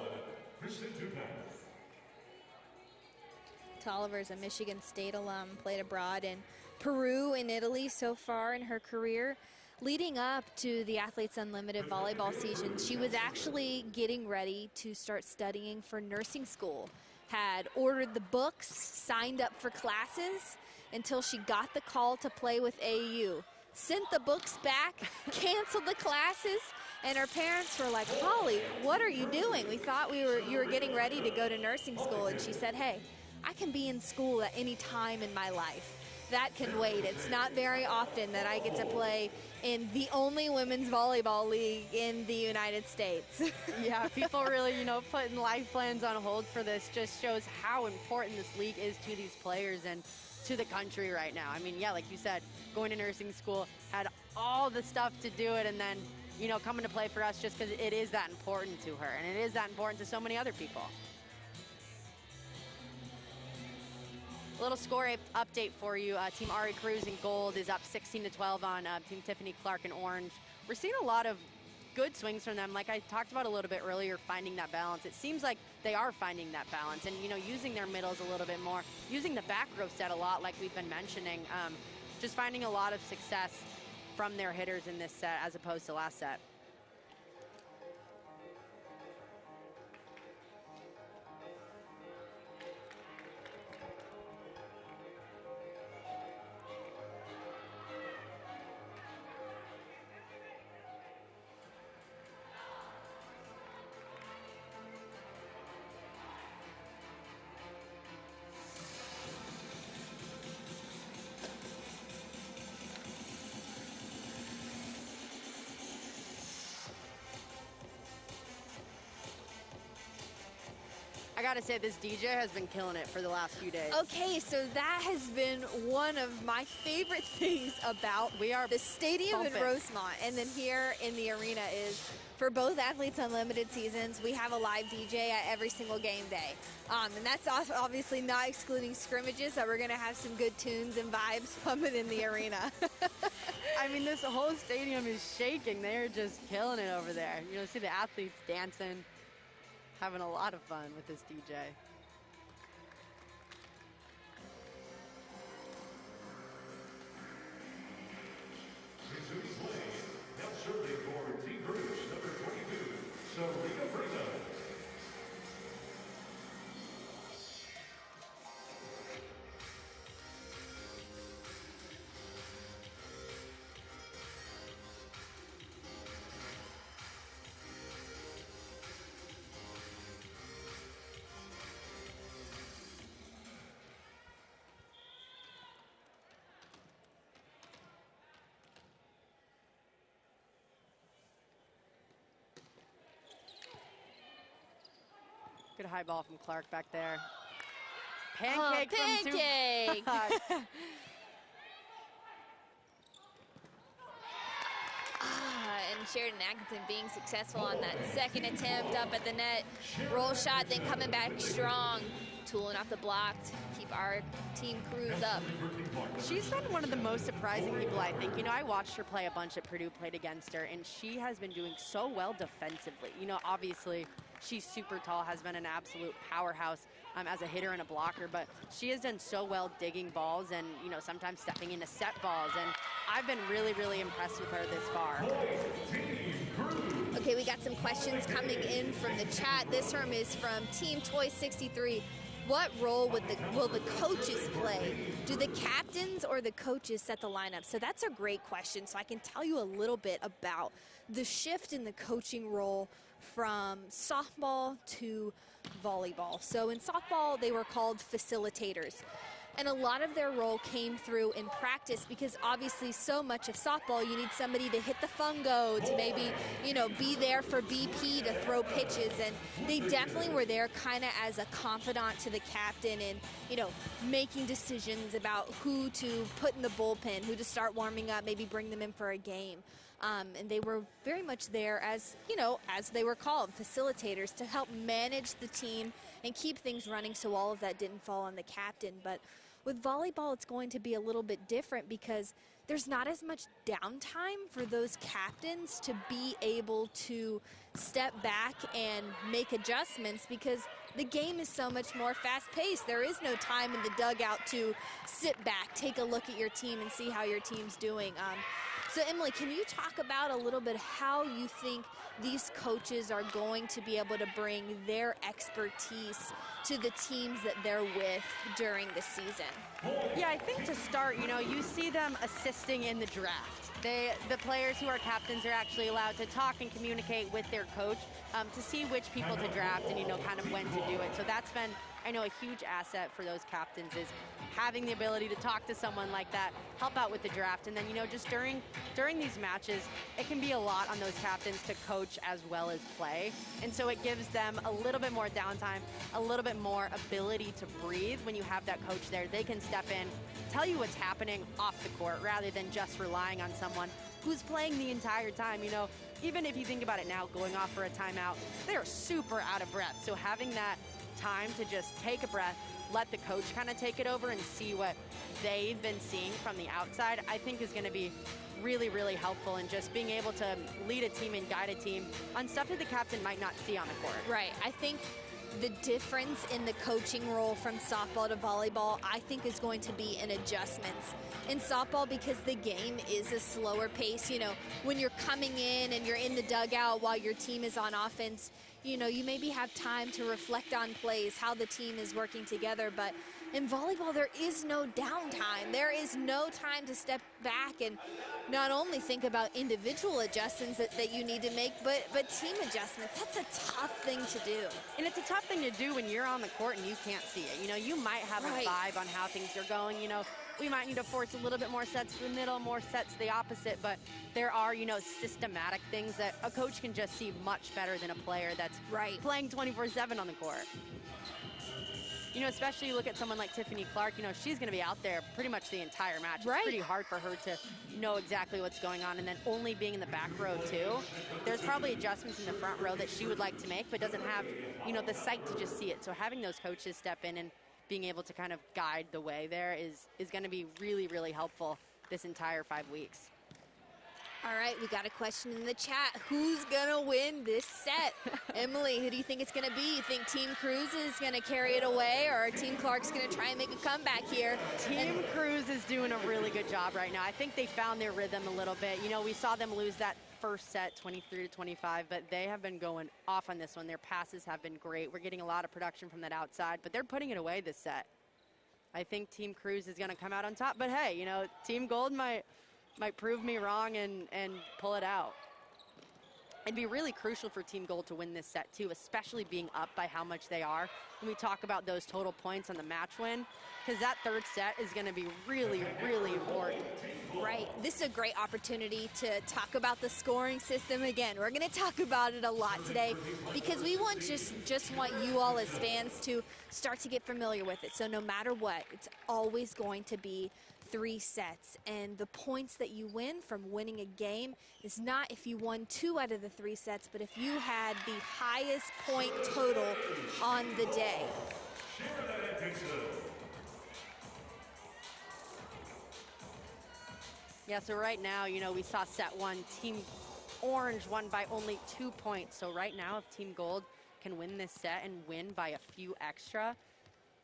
Tolliver's a Michigan State alum, played abroad in Peru and Italy so far in her career. Leading up to the Athletes Unlimited volleyball season, she was actually getting ready to start studying for nursing school. Had ordered the books, signed up for classes until she got the call to play with AU. Sent the books back, canceled the classes, and her parents were like, Holly, what are you doing? We thought you were getting ready to go to nursing school. And she said, hey, I can be in school at any time in my life. That can wait. It's not very often that I get to play in the only women's volleyball league in the United States. Yeah, people really, putting life plans on hold for this just shows how important this league is to these players and to the country right now. I mean, yeah, like you said, going to nursing school, had all the stuff to do it, and then, coming to play for us just because it is that important to her, and it is that important to so many other people. A little score update for you. Team Ari Cruz in gold is up 16-12 on Team Tiffany Clark in orange. We're seeing a lot of good swings from them. Like I talked about a little bit earlier, finding that balance. It seems like they are finding that balance and, using their middles a little bit more, using the back row set a lot like we've been mentioning. Just finding a lot of success from their hitters in this set as opposed to last set. I gotta say, this DJ has been killing it for the last few days. Okay, so that has been one of my favorite things about the stadium in Rosemont and then here in the arena is for both Athletes Unlimited seasons, we have a live DJ at every single game day. And that's obviously not excluding scrimmages, so we're gonna have some good tunes and vibes pumping in the arena. I mean, this whole stadium is shaking. They're just killing it over there. See the athletes dancing. Having a lot of fun with this DJ. Now serving for Team Bruce, number 22, Serena Brito. Good high ball from Clark back there. Pancake from Pancake! And Sheridan Atkinson being successful on that second attempt up at the net. Roll shot, then coming back strong. Tooling off the block to keep our team crews up. She's been one of the most surprising people, I think. I watched her play a bunch at Purdue, played against her, and she has been doing so well defensively. Obviously, she's super tall, has been an absolute powerhouse as a hitter and a blocker, but she has done so well digging balls and, sometimes stepping into set balls, and I've been really, really impressed with her this far. Okay, we got some questions coming in from the chat. This term is from Team Toy 63. What role will the coaches play? Do the captains or the coaches set the lineup? So that's a great question. So I can tell you a little bit about the shift in the coaching role from softball to volleyball. So in softball, they were called facilitators. And a lot of their role came through in practice because obviously so much of softball, you need somebody to hit the fungo, to maybe, you know, be there for BP to throw pitches. And they definitely were there kind of as a confidant to the captain and, you know, making decisions about who to put in the bullpen, who to start warming up, maybe bring them in for a game. And they were very much there as, you know, as they were called, facilitators to help manage the team and keep things running so all of that didn't fall on the captain. But with volleyball, it's going to be a little bit different because there's not as much downtime for those captains to be able to step back and make adjustments because the game is so much more fast-paced. There is no time in the dugout to sit back, take a look at your team, and see how your team's doing. So, Emily, can you talk about a little bit how you think these coaches are going to be able to bring their expertise to the teams that they're with during the season? Yeah, I think to start, you know, you see them assisting in the draft. The players who are captains are actually allowed to talk and communicate with their coach to see which people to draft and, you know, kind of when to do it. So that's been, I know, a huge asset for those captains is having the ability to talk to someone like that, help out with the draft. And then, you know, just during these matches, it can be a lot on those captains to coach as well as play. And so it gives them a little bit more downtime, a little bit more ability to breathe when you have that coach there. They can step in, tell you what's happening off the court rather than just relying on someone who's playing the entire time. You know, even if you think about it now, going off for a timeout, they're super out of breath. So having that time to just take a breath, let the coach kind of take it over and see what they've been seeing from the outside, I think is going to be really, really helpful in just being able to lead a team and guide a team on stuff that the captain might not see on the court. Right. I think the difference in the coaching role from softball to volleyball, I think, is going to be in adjustments. In softball, because the game is a slower pace, you know, when you're coming in and you're in the dugout while your team is on offense, you know, you maybe have time to reflect on plays, how the team is working together. But in volleyball, there is no downtime. There is no time to step back and not only think about individual adjustments that you need to make, but team adjustments. That's a tough thing to do. And it's a tough thing to do when you're on the court and you can't see it. You know, you might have a vibe on how things are going. You know, we might need to force a little bit more sets to the middle, more sets the opposite, but there are, you know, systematic things that a coach can just see much better than a player that's playing 24/7 on the court. You know, especially you look at someone like Tiffany Clark, you know, she's going to be out there pretty much the entire match. It's pretty hard for her to know exactly what's going on, and then only being in the back row too. There's probably adjustments in the front row that she would like to make, but doesn't have, you know, the sight to just see it. So having those coaches step in and being able to kind of guide the way there is going to be really, really helpful this entire 5 weeks. All right, we got a question in the chat. Who's going to win this set? Emily, who do you think it's going to be? You think Team Cruz is going to carry it away, or Team Clark's going to try and make a comeback here? Team Cruz is doing a really good job right now. I think they found their rhythm a little bit. You know, we saw them lose that first set 23-25, but they have been going off on this one. Their passes have been great. We're getting a lot of production from that outside, but they're putting it away this set. I think Team Cruz is going to come out on top, but hey, you know, Team Gold might prove me wrong and pull it out. It'd be really crucial for Team Gold to win this set too, especially being up by how much they are when we talk about those total points on the match win, because that third set is going to be really, really important. Right. This is a great opportunity to talk about the scoring system again. We're going to talk about it a lot today because we want just want you all as fans to start to get familiar with it. So no matter what, it's always going to be 3 sets, and the points that you win from winning a game is not if you won 2 out of the 3 sets, but if you had the highest point total on the day. Yeah, so right now, you know, we saw set 1, Team Orange won by only 2 points. So right now, if Team Gold can win this set and win by a few extra,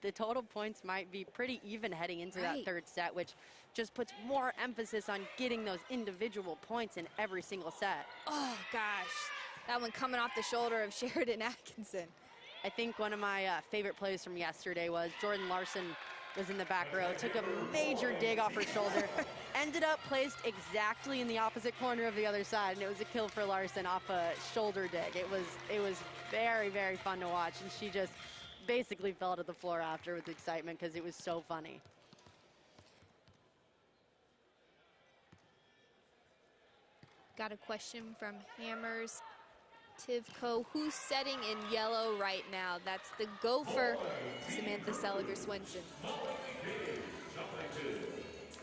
the total points might be pretty even heading into that third set, which just puts more emphasis on getting those individual points in every single set. Oh, gosh. That one coming off the shoulder of Sheridan Atkinson. I think one of my favorite plays from yesterday was Jordan Larson was in the back row, took a major dig off her shoulder, ended up placed exactly in the opposite corner of the other side, and it was a kill for Larson off a shoulder dig. It was very, very fun to watch, and she just basically fell to the floor after with excitement because it was so funny. Got a question from Hammers Tivco. Who's setting in yellow right now? That's the Gopher, Samantha Seliger-Swinson.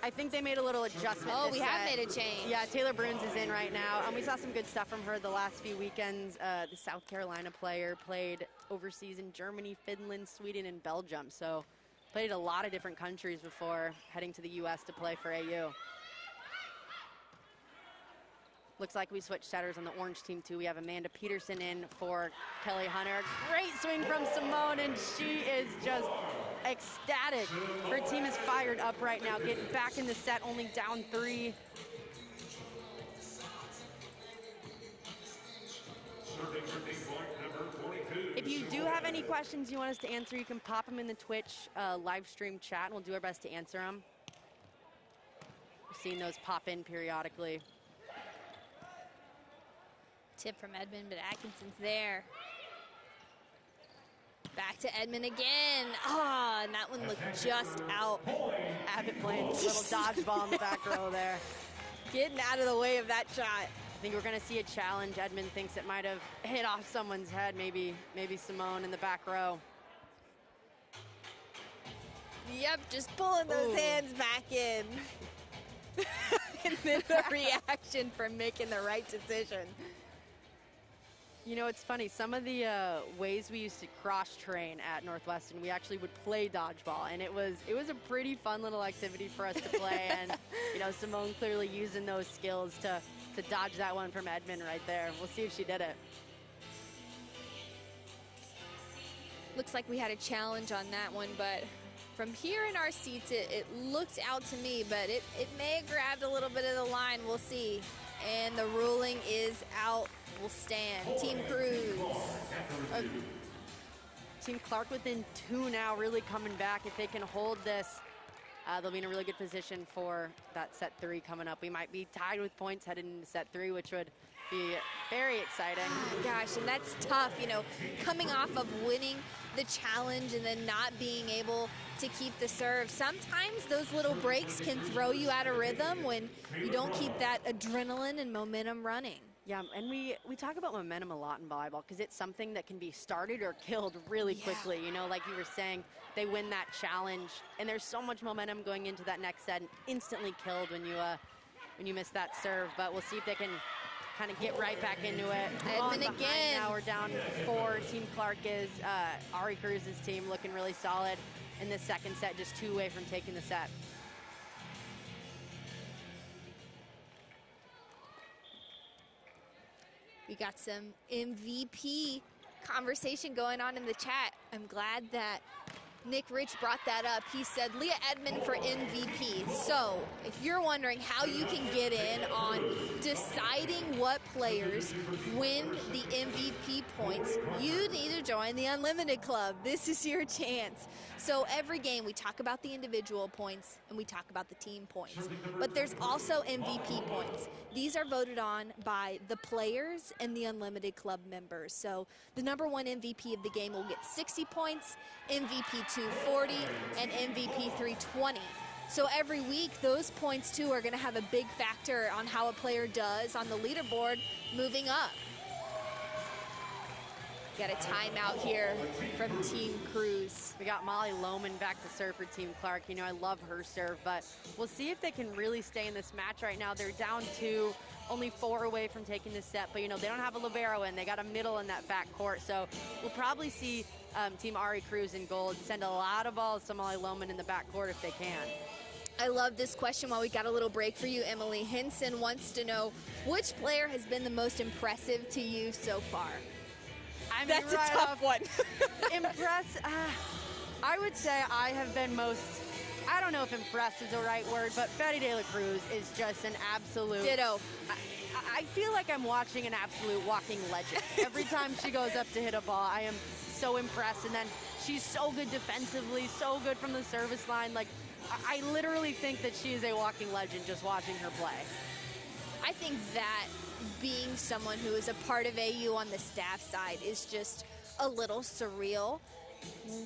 I think they made a little adjustment. Oh, this we have set. made a change. Yeah, Taylor Bruns is in right now. And we saw some good stuff from her the last few weekends. The South Carolina player played overseas in Germany, Finland, Sweden, and Belgium. So played a lot of different countries before heading to the U.S. to play for AU. Looks like we switched setters on the orange team too. We have Amanda Peterson in for Kelly Hunter. Great swing from Simone, and she is just ecstatic. Her team is fired up right now, getting back in the set, only down 3. If you do have any questions you want us to answer, you can pop them in the Twitch live stream chat, and we'll do our best to answer them. We're seeing those pop in periodically. Tip from Edmond, but Atkinson's there. Back to Edmond again. Ah, and that one looked just out. Abbott playing a little dodgeball in the back row there. Getting out of the way of that shot. I think we're going to see a challenge. Edmond thinks it might have hit off someone's head, maybe Simone in the back row. Yep, just pulling those hands back in. And then the reaction for making the right decision. You know, it's funny, some of the ways we used to cross-train at Northwestern, we actually would play dodgeball, and it was a pretty fun little activity for us to play, and, you know, Simone clearly using those skills to dodge that one from Edmond right there. We'll see if she did it. Looks like we had a challenge on that one, but from here in our seats, it looked out to me, but it may have grabbed a little bit of the line. We'll see. And the ruling is out. Will stand. Team Cruz. Team Clark within 2 now, really coming back. If they can hold this, they'll be in a really good position for that set 3 coming up. We might be tied with points headed into set 3, which would be very exciting. Gosh, and that's tough, you know, coming off of winning the challenge and then not being able to keep the serve. Sometimes those little breaks can throw you out of rhythm when you don't keep that adrenaline and momentum running. Yeah, and we talk about momentum a lot in volleyball because it's something that can be started or killed really quickly. You know, like you were saying, they win that challenge, and there's so much momentum going into that next set, and instantly killed when you miss that serve. But we'll see if they can kind of get right back into it. Edmond again. Now we're down 4. Team Clark is Ari Cruz's team looking really solid in the second set, just 2 away from taking the set. We got some MVP conversation going on in the chat. I'm glad that Nick Rich brought that up. He said Leah Edmond for MVP. So if you're wondering how you can get in on deciding what players win the MVP points, you need to join the Unlimited Club. This is your chance. So every game we talk about the individual points and we talk about the team points. But there's also MVP points. These are voted on by the players and the Unlimited Club members. So the #1 MVP of the game will get 60 points, MVP 240, and MVP 320. So every week, those points too are going to have a big factor on how a player does on the leaderboard moving up. Got a timeout here from Team Cruz. We got Molly Lohman back to serve for Team Clark. You know, I love her serve, but we'll see if they can really stay in this match right now. They're down 2, only 4 away from taking this set, but, you know, they don't have a libero in. They got a middle in that back court, so we'll probably see Team Ari Cruz in gold send a lot of balls to Molly Lohman in the back court if they can. I love this question while we got a little break for you. Emily Henson wants to know, which player has been the most impressive to you so far? I mean, that's right a tough one. I would say I have been most, I don't know if impressed is the right word, but Betty De La Cruz is just an absolute. Ditto. I feel like I'm watching an absolute walking legend. Every time she goes up to hit a ball, I am so impressed. And then she's so good defensively, so good from the service line. Like, I literally think that she is a walking legend just watching her play. I think that being someone who is a part of AU on the staff side is just a little surreal.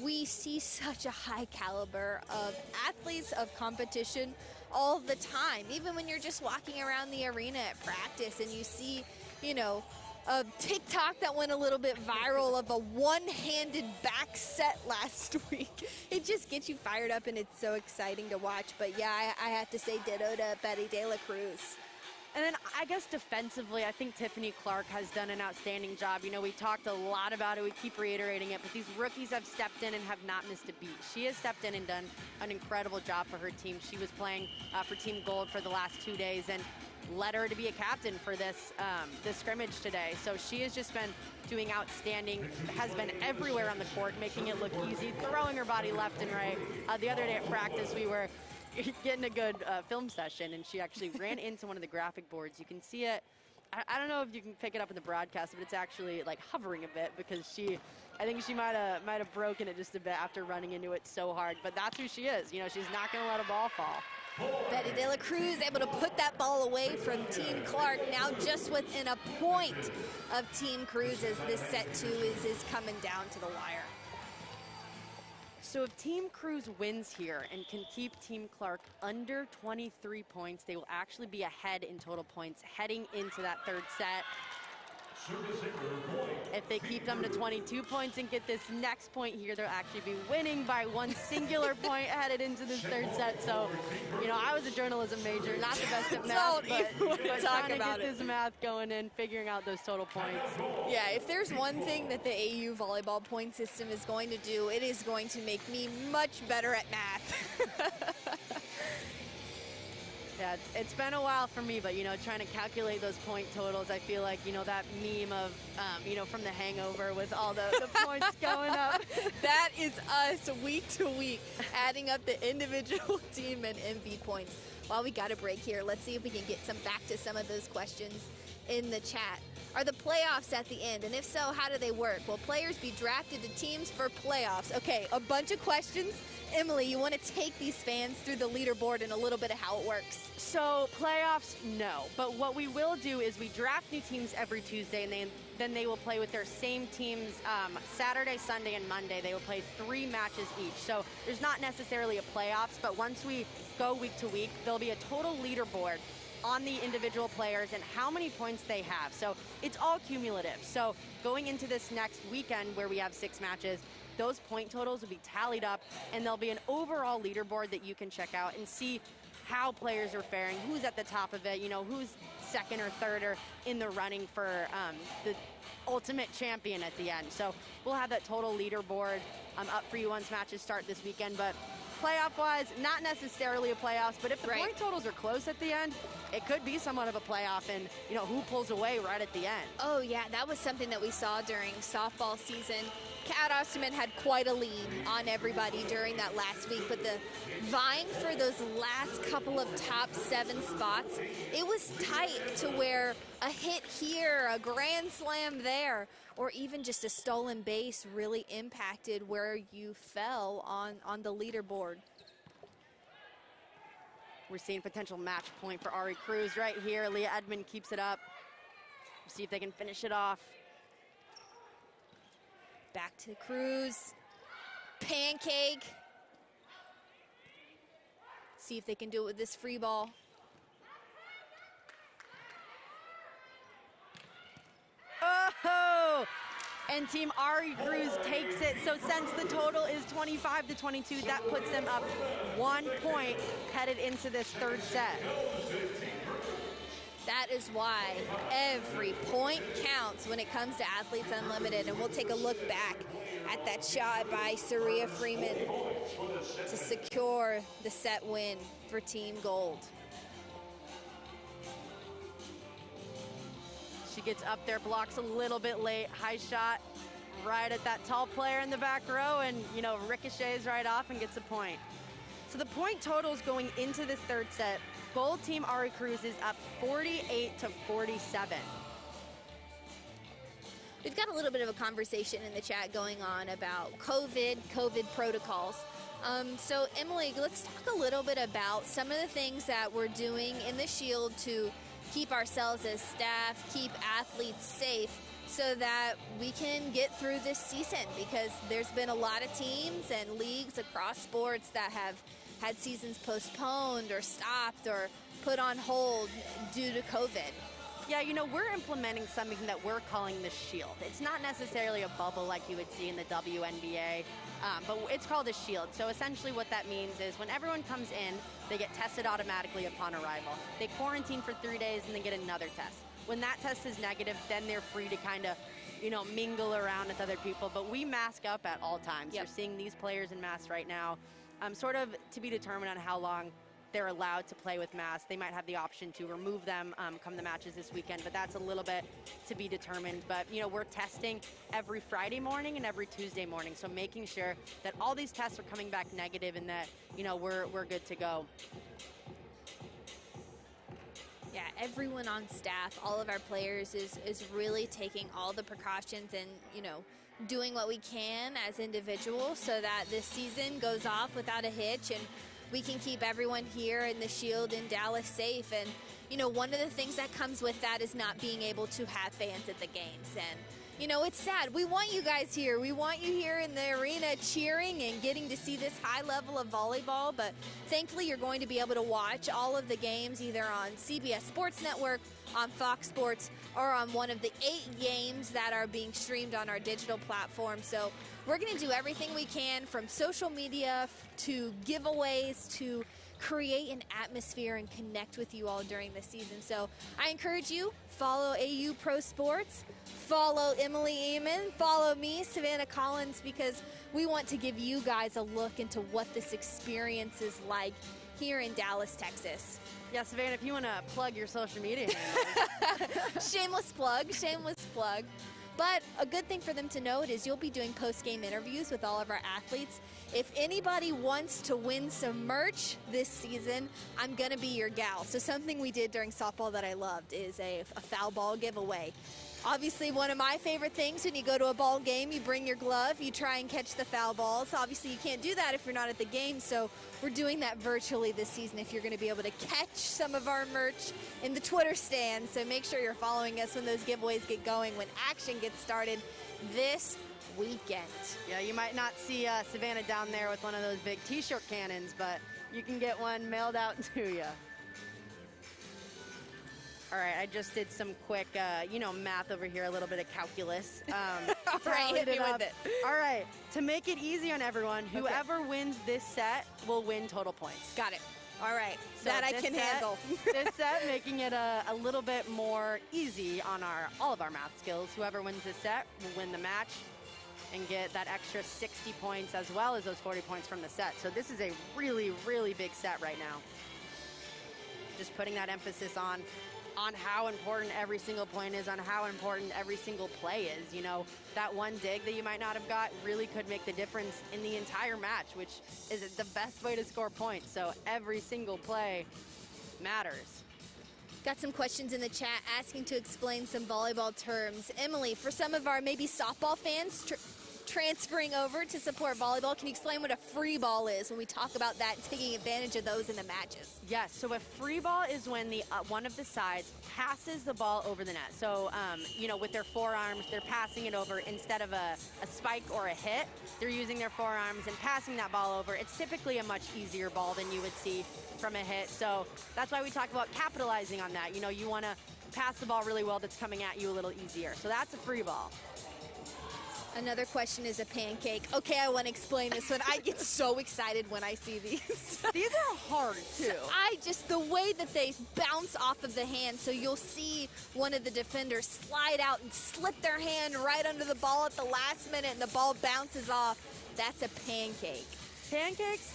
we see such a high caliber of athletes, of competition all the time. Even when you're just walking around the arena at practice and you see, you know, a TikTok that went a little bit viral of a one-handed back set last week. It just gets you fired up, and it's so exciting to watch. But yeah, I have to say ditto to Betty De La Cruz. And then I guess defensively, I think Tiffany Clark has done an outstanding job. You know, we talked a lot about it. We keep reiterating it, but these rookies have stepped in and have not missed a beat. She has stepped in and done an incredible job for her team. She was playing for Team Gold for the last 2 days and led her to be a captain for this scrimmage today. So she has just been doing outstanding, has been everywhere on the court, making it look easy, throwing her body left and right. The other day at practice, we were getting a good film session, and she actually ran into one of the graphic boards. You can see it. I don't know if you can pick it up in the broadcast, but it's actually like hovering a bit because I think she might have broken it just a bit after running into it so hard. But that's who she is. You know, she's not going to let a ball fall. Betty De La Cruz able to put that ball away from Team Clark, now just within a point of Team Cruz as this set 2 is coming down to the wire. So if Team Cruz wins here and can keep Team Clark under 23 points, they will actually be ahead in total points heading into that third set. If they keep them to 22 points and get this next point here, they'll actually be winning by one singular point headed into this third set. So, you know, I was a journalism major, not the best at math, but trying to get this math going and figuring out those total points. Yeah, if there's one thing that the AU volleyball point system is going to do, it is going to make me much better at math. Yeah, it's been a while for me, but, you know, trying to calculate those point totals, I feel like, you know, that meme of, you know, from The Hangover with all the points going up. That is us week to week, adding up the individual team and MV points. While we got a break here, let's see if we can get back to some of those questions in the chat. Are the playoffs at the end? And if so, how do they work? Will players be drafted to teams for playoffs? Okay, a bunch of questions. Emily, you want to take these fans through the leaderboard and a little bit of how it works? So playoffs, no. But what we will do is we draft new teams every Tuesday, and then they will play with their same teams Saturday, Sunday, and Monday. They will play 3 matches each. So there's not necessarily a playoffs, but once we go week to week, there'll be a total leaderboard on the individual players and how many points they have. So it's all cumulative. So going into this next weekend where we have 6 matches, those point totals will be tallied up, and there'll be an overall leaderboard that you can check out and see how players are faring, who's at the top of it, you know, who's second or third or in the running for the ultimate champion at the end. So we'll have that total leaderboard up for you once matches start this weekend. But playoff-wise, not necessarily a playoffs, but if the point totals are close at the end, it could be somewhat of a playoff, and, you know, who pulls away right at the end. Oh, yeah, that was something that we saw during softball season. Kat Osterman had quite a lead on everybody during that last week, but the vying for those last couple of top 7 spots, it was tight to where a hit here, a grand slam there, or even just a stolen base really impacted where you fell on the leaderboard. We're seeing potential match point for Ari Cruz right here. Leah Edmond keeps it up. See if they can finish it off. Back to Cruz. Pancake. See if they can do it with this free ball. Oh! And Team Ari Cruz takes it. So since the total is 25-22, that puts them up 1 point headed into this third set. That is why every point counts when it comes to Athletes Unlimited. And we'll take a look back at that shot by Saria Freeman to secure the set win for Team Gold. She gets up there, blocks a little bit late, high shot right at that tall player in the back row, and, you know, ricochets right off and gets a point. So the point totals going into this third set, Gold Team Ari Cruz is up 48-47. We've got a little bit of a conversation in the chat going on about COVID protocols. So Emily, let's talk a little bit about some of the things that we're doing in the Shield to keep ourselves as staff, keep athletes safe. so that we can get through this season, because there's been a lot of teams and leagues across sports that have had seasons postponed or stopped or put on hold due to COVID. Yeah, you know, we're implementing something that we're calling the shield. It's not necessarily a bubble like you would see in the WNBA, but it's called a shield. So essentially what that means is when everyone comes in, they get tested automatically upon arrival. They quarantine for 3 days and then get another test. When that test is negative, then they're free to kind of, you know, mingle around with other people. But we mask up at all times. Yep. You're seeing these players in masks right now, sort of to be determined on how long they're allowed to play with masks. They might have the option to remove them come the matches this weekend, but that's a little bit to be determined. But, you know, we're testing every Friday morning and every Tuesday morning, so making sure that all these tests are coming back negative and that, you know, we're good to go. Yeah, everyone on staff, all of our players is really taking all the precautions and, you know, doing what we can as individuals so that this season goes off without a hitch and we can keep everyone here in the Shield in Dallas safe. And, you know, one of the things that comes with that is not being able to have fans at the games. And, you know, it's sad. We want you guys here. We want you here in the arena cheering and getting to see this high level of volleyball. But thankfully, you're going to be able to watch all of the games either on CBS Sports Network, on Fox Sports, or on one of the 8 games that are being streamed on our digital platform. So we're going to do everything we can, from social media to giveaways to create an atmosphere and connect with you all during the season. So I encourage you, follow AU Pro Sports, follow Emily Eamon, follow me, Savannah Collins, because we want to give you guys a look into what this experience is like here in Dallas, Texas. Yeah, Savannah, if you want to plug your social media Shameless plug, shameless plug. But a good thing for them to note is you'll be doing post-game interviews with all of our athletes. If anybody wants to win some merch this season, I'm going to be your gal. So something we did during softball that I loved is a foul ball giveaway. Obviously, one of my favorite things when you go to a ball game, you bring your glove, you try and catch the foul balls. Obviously, you can't do that if you're not at the game, so we're doing that virtually this season if you're going to be able to catch some of our merch in the Twitter stand. So make sure you're following us when those giveaways get going, when action gets started this weekend. Yeah, you might not see Savannah down there with one of those big T-shirt cannons, but you can get one mailed out to you. All right, I just did some quick, you know, math over here, a little bit of calculus. All right, hit me with it. All right, to make it easy on everyone, whoever wins this set will win total points. Got it. All right, So that I can handle. This set, making it a little bit more easy on all of our math skills. Whoever wins this set will win the match and get that extra 60 points as well as those 40 points from the set. So this is a really, really big set right now. Just putting that emphasis on how important every single point is, on how important every single play is. You know, that one dig that you might not have got really could make the difference in the entire match, which is the best way to score points. So every single play matters. Got some questions in the chat asking to explain some volleyball terms. Emily, for some of our maybe softball fans transferring over to support volleyball, can you explain what a free ball is when we talk about that, taking advantage of those in the matches? Yes, so a free ball is when the one of the sides passes the ball over the net. So, you know, with their forearms, they're passing it over instead of a spike or a hit. They're using their forearms and passing that ball over. It's typically a much easier ball than you would see from a hit. So that's why we talk about capitalizing on that. You know, you want to pass the ball really well that's coming at you a little easier. So that's a free ball. Another question is a pancake. Okay, I want to explain this one. I get so excited when I see these. These are hard, too. The way that they bounce off of the hand, so you'll see one of the defenders slide out and slip their hand right under the ball at the last minute, and the ball bounces off. That's a pancake. Pancakes,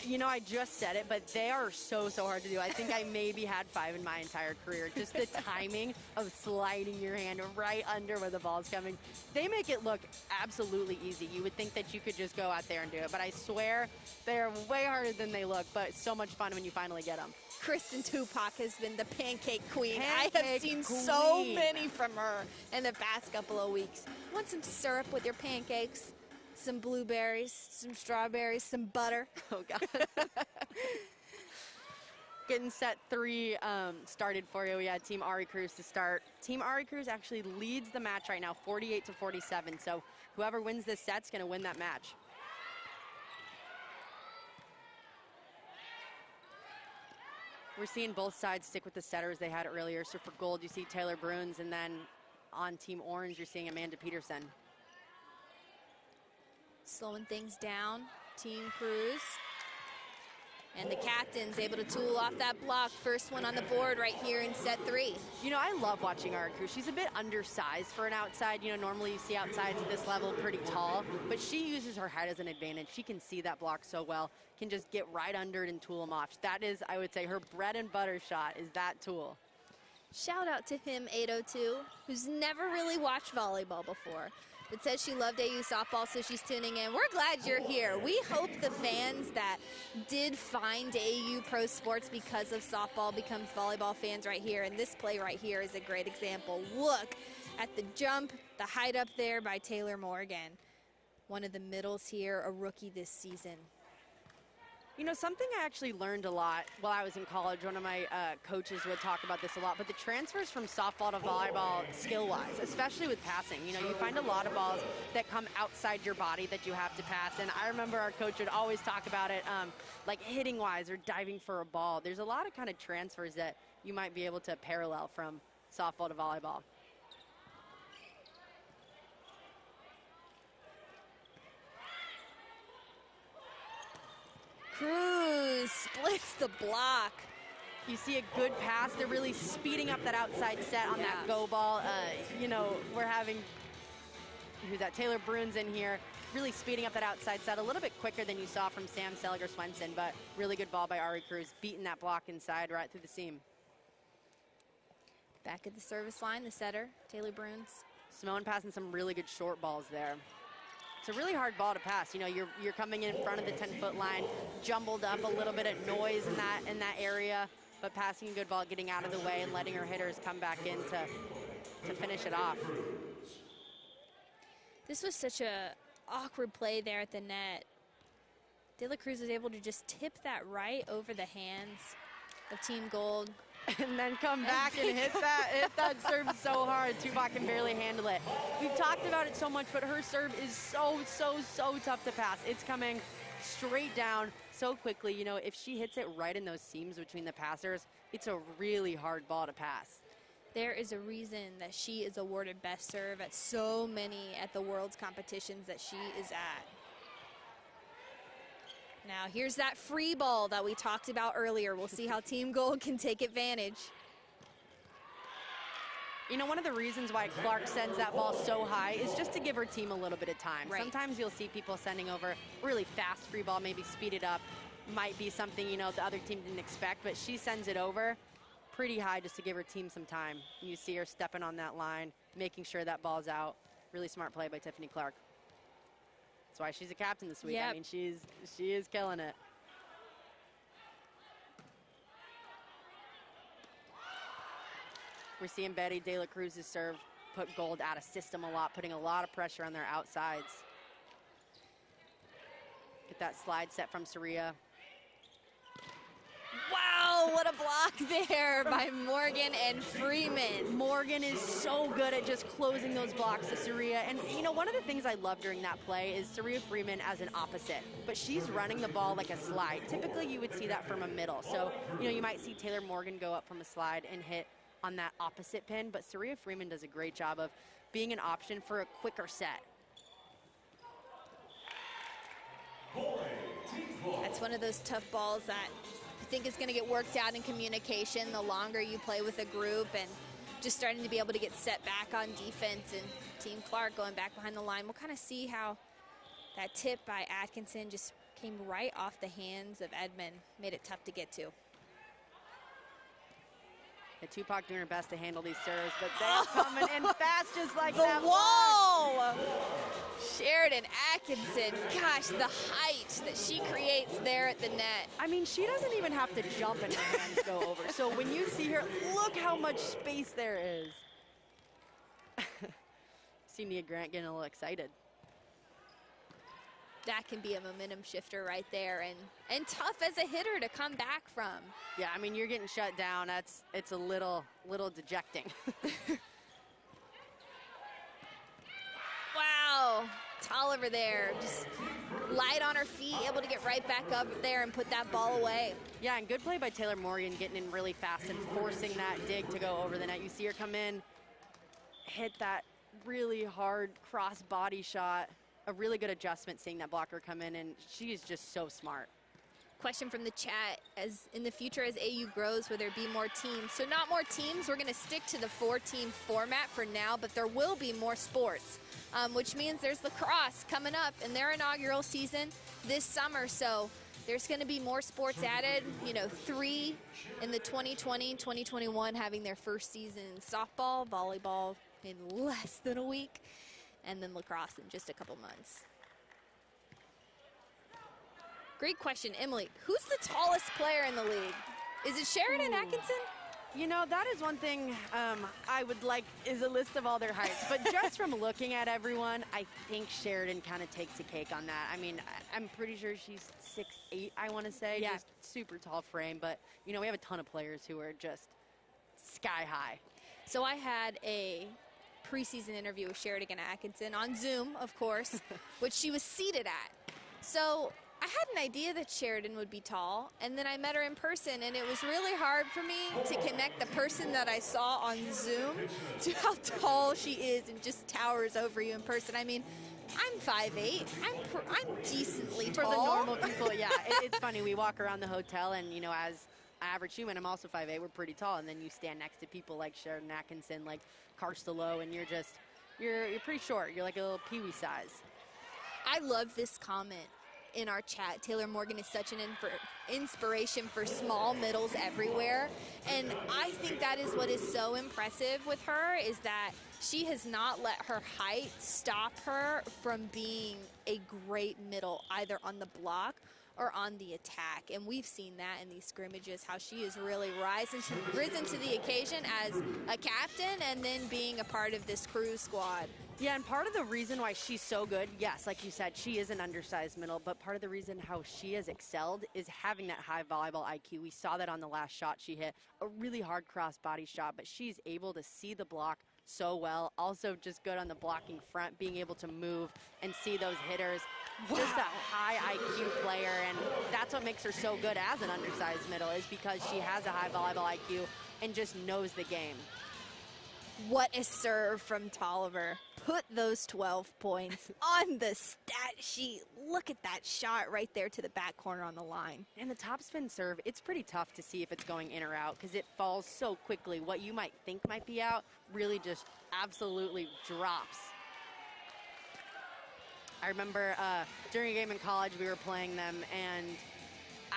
you know, I just said it, but they are so hard to do. I think I maybe had 5 in my entire career. Just the timing of sliding your hand right under where the ball's coming. They make it look absolutely easy. You would think that you could just go out there and do it, but I swear they're way harder than they look, but so much fun when you finally get them. Kristen Tupac has been the pancake queen. Pancake I have seen so many from her in the past couple of weeks. Want some syrup with your pancakes? Some blueberries, some strawberries, some butter. Oh, God. getting set 3 started for you. We had Team Ari Cruz to start. Team Ari Cruz actually leads the match right now, 48-47. So whoever wins this set's going to win that match. We're seeing both sides stick with the setters they had earlier. So for gold, you see Taylor Bruns, and then on Team Orange, you're seeing Amanda Peterson. Slowing things down, Team Cruz. And the captain's able to tool off that block. First one on the board right here in set 3. You know, I love watching Ari Cruz. She's a bit undersized for an outside. You know, normally you see outsides at this level pretty tall, but she uses her height as an advantage. She can see that block so well, can just get right under it and tool them off. That is, I would say, her bread and butter shot is that tool. Shout out to him, 802, who's never really watched volleyball before, but says she loved AU softball, so she's tuning in. We're glad you're here. We hope the fans that did find AU Pro Sports because of softball becomes volleyball fans right here, and this play right here is a great example. Look at the jump, the height up there by Taylor Morgan. One of the middles here, a rookie this season. You know, something I actually learned a lot while I was in college, one of my coaches would talk about this a lot, but the transfers from softball to volleyball skill-wise, especially with passing. You know, you find a lot of balls that come outside your body that you have to pass, and I remember our coach would always talk about it like hitting-wise or diving for a ball. There's a lot of kind of transfers that you might be able to parallel from softball to volleyball. Cruz splits the block. You see a good pass. They're really speeding up that outside set on that go ball. You know, we're having, who's that, Taylor Bruns in here, really speeding up that outside set a little bit quicker than you saw from Sam Seliger-Swenson, but really good ball by Ari Cruz, beating that block inside right through the seam. Back at the service line, the setter, Taylor Bruns. Simone passing some really good short balls there. It's a really hard ball to pass. You know, you're coming in front of the 10-foot line, jumbled up, a little bit of noise in that area, but passing a good ball, getting out of the way, and letting her hitters come back in to finish it off. This was such a awkward play there at the net. De La Cruz was able to just tip that right over the hands of Team Gold. And then come back and hit that serve so hard. Tupac can barely handle it. We've talked about it so much, but her serve is so tough to pass. It's coming straight down so quickly. You know, if she hits it right in those seams between the passers, it's a really hard ball to pass. There is a reason that she is awarded best serve at so many at the world's competitions that she is at. Now here's that free ball that we talked about earlier. We'll see how Team Gold can take advantage. You know, one of the reasons why Clark sends that ball so high is just to give her team a little bit of time. Right. Sometimes you'll see people sending over really fast free ball, maybe speed it up. Might be something, you know, the other team didn't expect, but she sends it over pretty high just to give her team some time. And you see her stepping on that line, making sure that ball's out. Really smart play by Tiffany Clark. That's why she's a captain this week. Yep. I mean, she is killing it. We're seeing Betty De La Cruz's serve put Gold out of system a lot, putting a lot of pressure on their outsides. Get that slide set from Saria. Wow, what a block there by Morgan and Freeman. Morgan is so good at just closing those blocks to Saria. And, you know, one of the things I love during that play is Saria Freeman as an opposite. But she's running the ball like a slide. Typically, you would see that from a middle. So, you know, you might see Taylor Morgan go up from a slide and hit on that opposite pin. But Saria Freeman does a great job of being an option for a quicker set. That's one of those tough balls that I think is going to get worked out in communication the longer you play with a group, and just starting to be able to get set back on defense. And Team Clark going back behind the line. We'll kind of see how that tip by Atkinson just came right off the hands of Edmond, made it tough to get to. And Tupac doing her best to handle these serves, but they're coming in fast just like The that. wall! Sheridan Atkinson, gosh, the height that she creates there at the net. I mean, she doesn't even have to jump and her hands go over. So when you see her, look how much space there is. See Nia Grant getting a little excited. That can be a momentum shifter right there, and tough as a hitter to come back from. Yeah, I mean, you're getting shut down. It's a little dejecting. Wow, Tolliver there, just light on her feet, able to get right back up there and put that ball away. Yeah, and good play by Taylor Morgan, getting in really fast and forcing that dig to go over the net. You see her come in, hit that really hard cross body shot. A really good adjustment seeing that blocker come in, and she is just so smart. Question from the chat, as in the future as AU grows, will there be more teams? So not more teams, we're gonna stick to the 4-team format for now, but there will be more sports, which means there's lacrosse coming up in their inaugural season this summer. So there's gonna be more sports added, 3 in the 2020-2021 having their first season, softball, volleyball in less than a week, and then lacrosse in just a couple months. Great question, Emily. Who's the tallest player in the league? Is it Sheridan Atkinson? You know, that is one thing I would like is a list of all their heights. But just from looking at everyone, I think Sheridan kind of takes a cake on that. I mean, I'm pretty sure she's 6'8", I want to say. Yeah. Just super tall frame. But, we have a ton of players who are just sky high. So I had a preseason interview with Sheridan Atkinson on Zoom, of course, which she was seated at. So I had an idea that Sheridan would be tall, and then I met her in person, and it was really hard for me to connect the person that I saw on Zoom to how tall she is and just towers over you in person. I mean, I'm 5'8". I'm decently tall. For the normal people, yeah. It's funny. We walk around the hotel, and, as average human, I'm also 5'8". We're pretty tall, and then you stand next to people like Sheridan Atkinson, like Carstelo, and you're pretty short. You're like a little peewee size. I love this comment in our chat. Taylor Morgan is such an inspiration for small middles everywhere, and I think that is what is so impressive with her, is that she has not let her height stop her from being a great middle, either on the block or on the attack. And we've seen that in these scrimmages, how she has really risen to the occasion as a captain and then being a part of this cruise squad. Yeah, and part of the reason why she's so good, yes, like you said, she is an undersized middle, but part of the reason how she has excelled is having that high volleyball IQ. We saw that on the last shot she hit, a really hard cross body shot, but she's able to see the block so well. Also just good on the blocking front, being able to move and see those hitters. Wow. Just a high IQ player, and that's what makes her so good as an undersized middle, is because she has a high volleyball IQ and just knows the game. What a serve from Tolliver. Put those 12 points on the stat sheet. Look at that shot right there to the back corner on the line. And the topspin serve, it's pretty tough to see if it's going in or out because it falls so quickly. What you might think might be out really just absolutely drops. I remember during a game in college we were playing them, and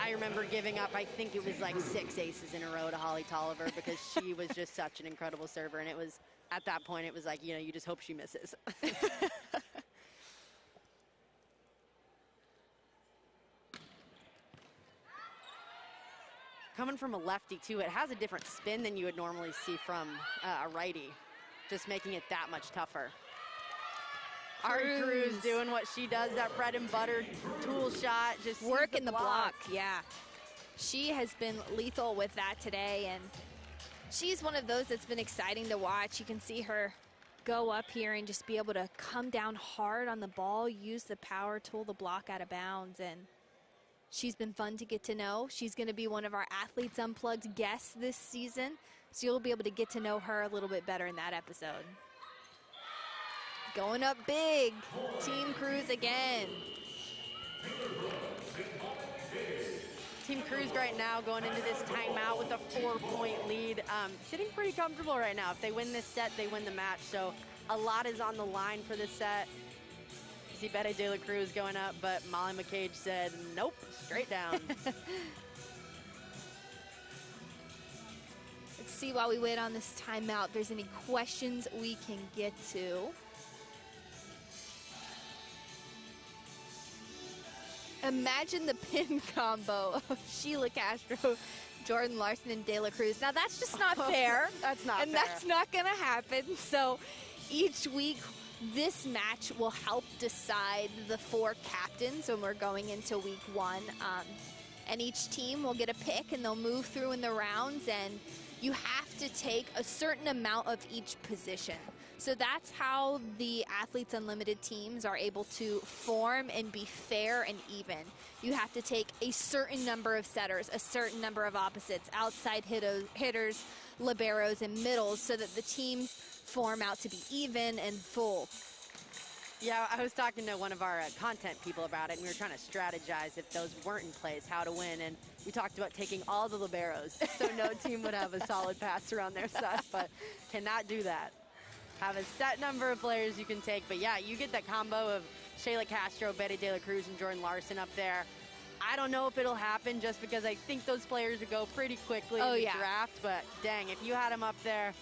I remember giving up, I think it was like 6 aces in a row to Holly Tolliver because she was just such an incredible server. And it was, at that point, it was like, you just hope she misses. Coming from a lefty, too, it has a different spin than you would normally see from a righty, just making it that much tougher. Ari Cruz doing what she does, that bread and butter tool shot. Just working the block, yeah. She has been lethal with that today, and she's one of those that's been exciting to watch. You can see her go up here and just be able to come down hard on the ball, use the power tool, the block out of bounds, and she's been fun to get to know. She's going to be one of our Athletes Unplugged guests this season, so you'll be able to get to know her a little bit better in that episode. Going up big, Team Cruz again. Team Cruz right now going into this timeout with a 4-point lead. Sitting pretty comfortable right now. If they win this set, they win the match. So a lot is on the line for this set. You see Bette De La Cruz going up, but Molly McCage said, nope, straight down. Let's see while we wait on this timeout if there's any questions we can get to. Imagine the pin combo of Sheila Castro, Jordan Larson, and De La Cruz. Now, that's just not fair. That's not and fair. That's not going to happen. So each week this match will help decide the 4 captains when we're going into week 1. And each team will get a pick and they'll move through in the rounds, and you have to take a certain amount of each position. So that's how the Athletes Unlimited teams are able to form and be fair and even. You have to take a certain number of setters, a certain number of opposites, outside hitters, liberos, and middles, so that the teams form out to be even and full. Yeah, I was talking to one of our content people about it, and we were trying to strategize if those weren't in place, how to win. And we talked about taking all the liberos, so no team would have a solid pass around their side, but cannot do that. Have a set number of players you can take, but yeah, you get that combo of Shayla Castro, Betty De La Cruz, and Jordan Larson up there. I don't know if it'll happen just because I think those players would go pretty quickly in the draft, but dang, if you had them up there,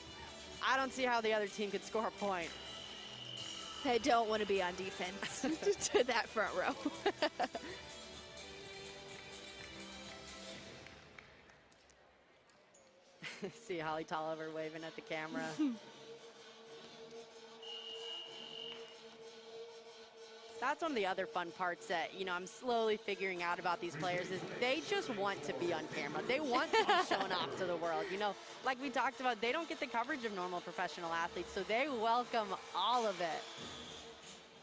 I don't see how the other team could score a point. I don't want to be on defense to that front row. See Holly Tolliver waving at the camera. That's one of the other fun parts that, you know, I'm slowly figuring out about these players is they just want to be on camera. They want to be shown off to the world. You know, like we talked about, they don't get the coverage of normal professional athletes, so they welcome all of it.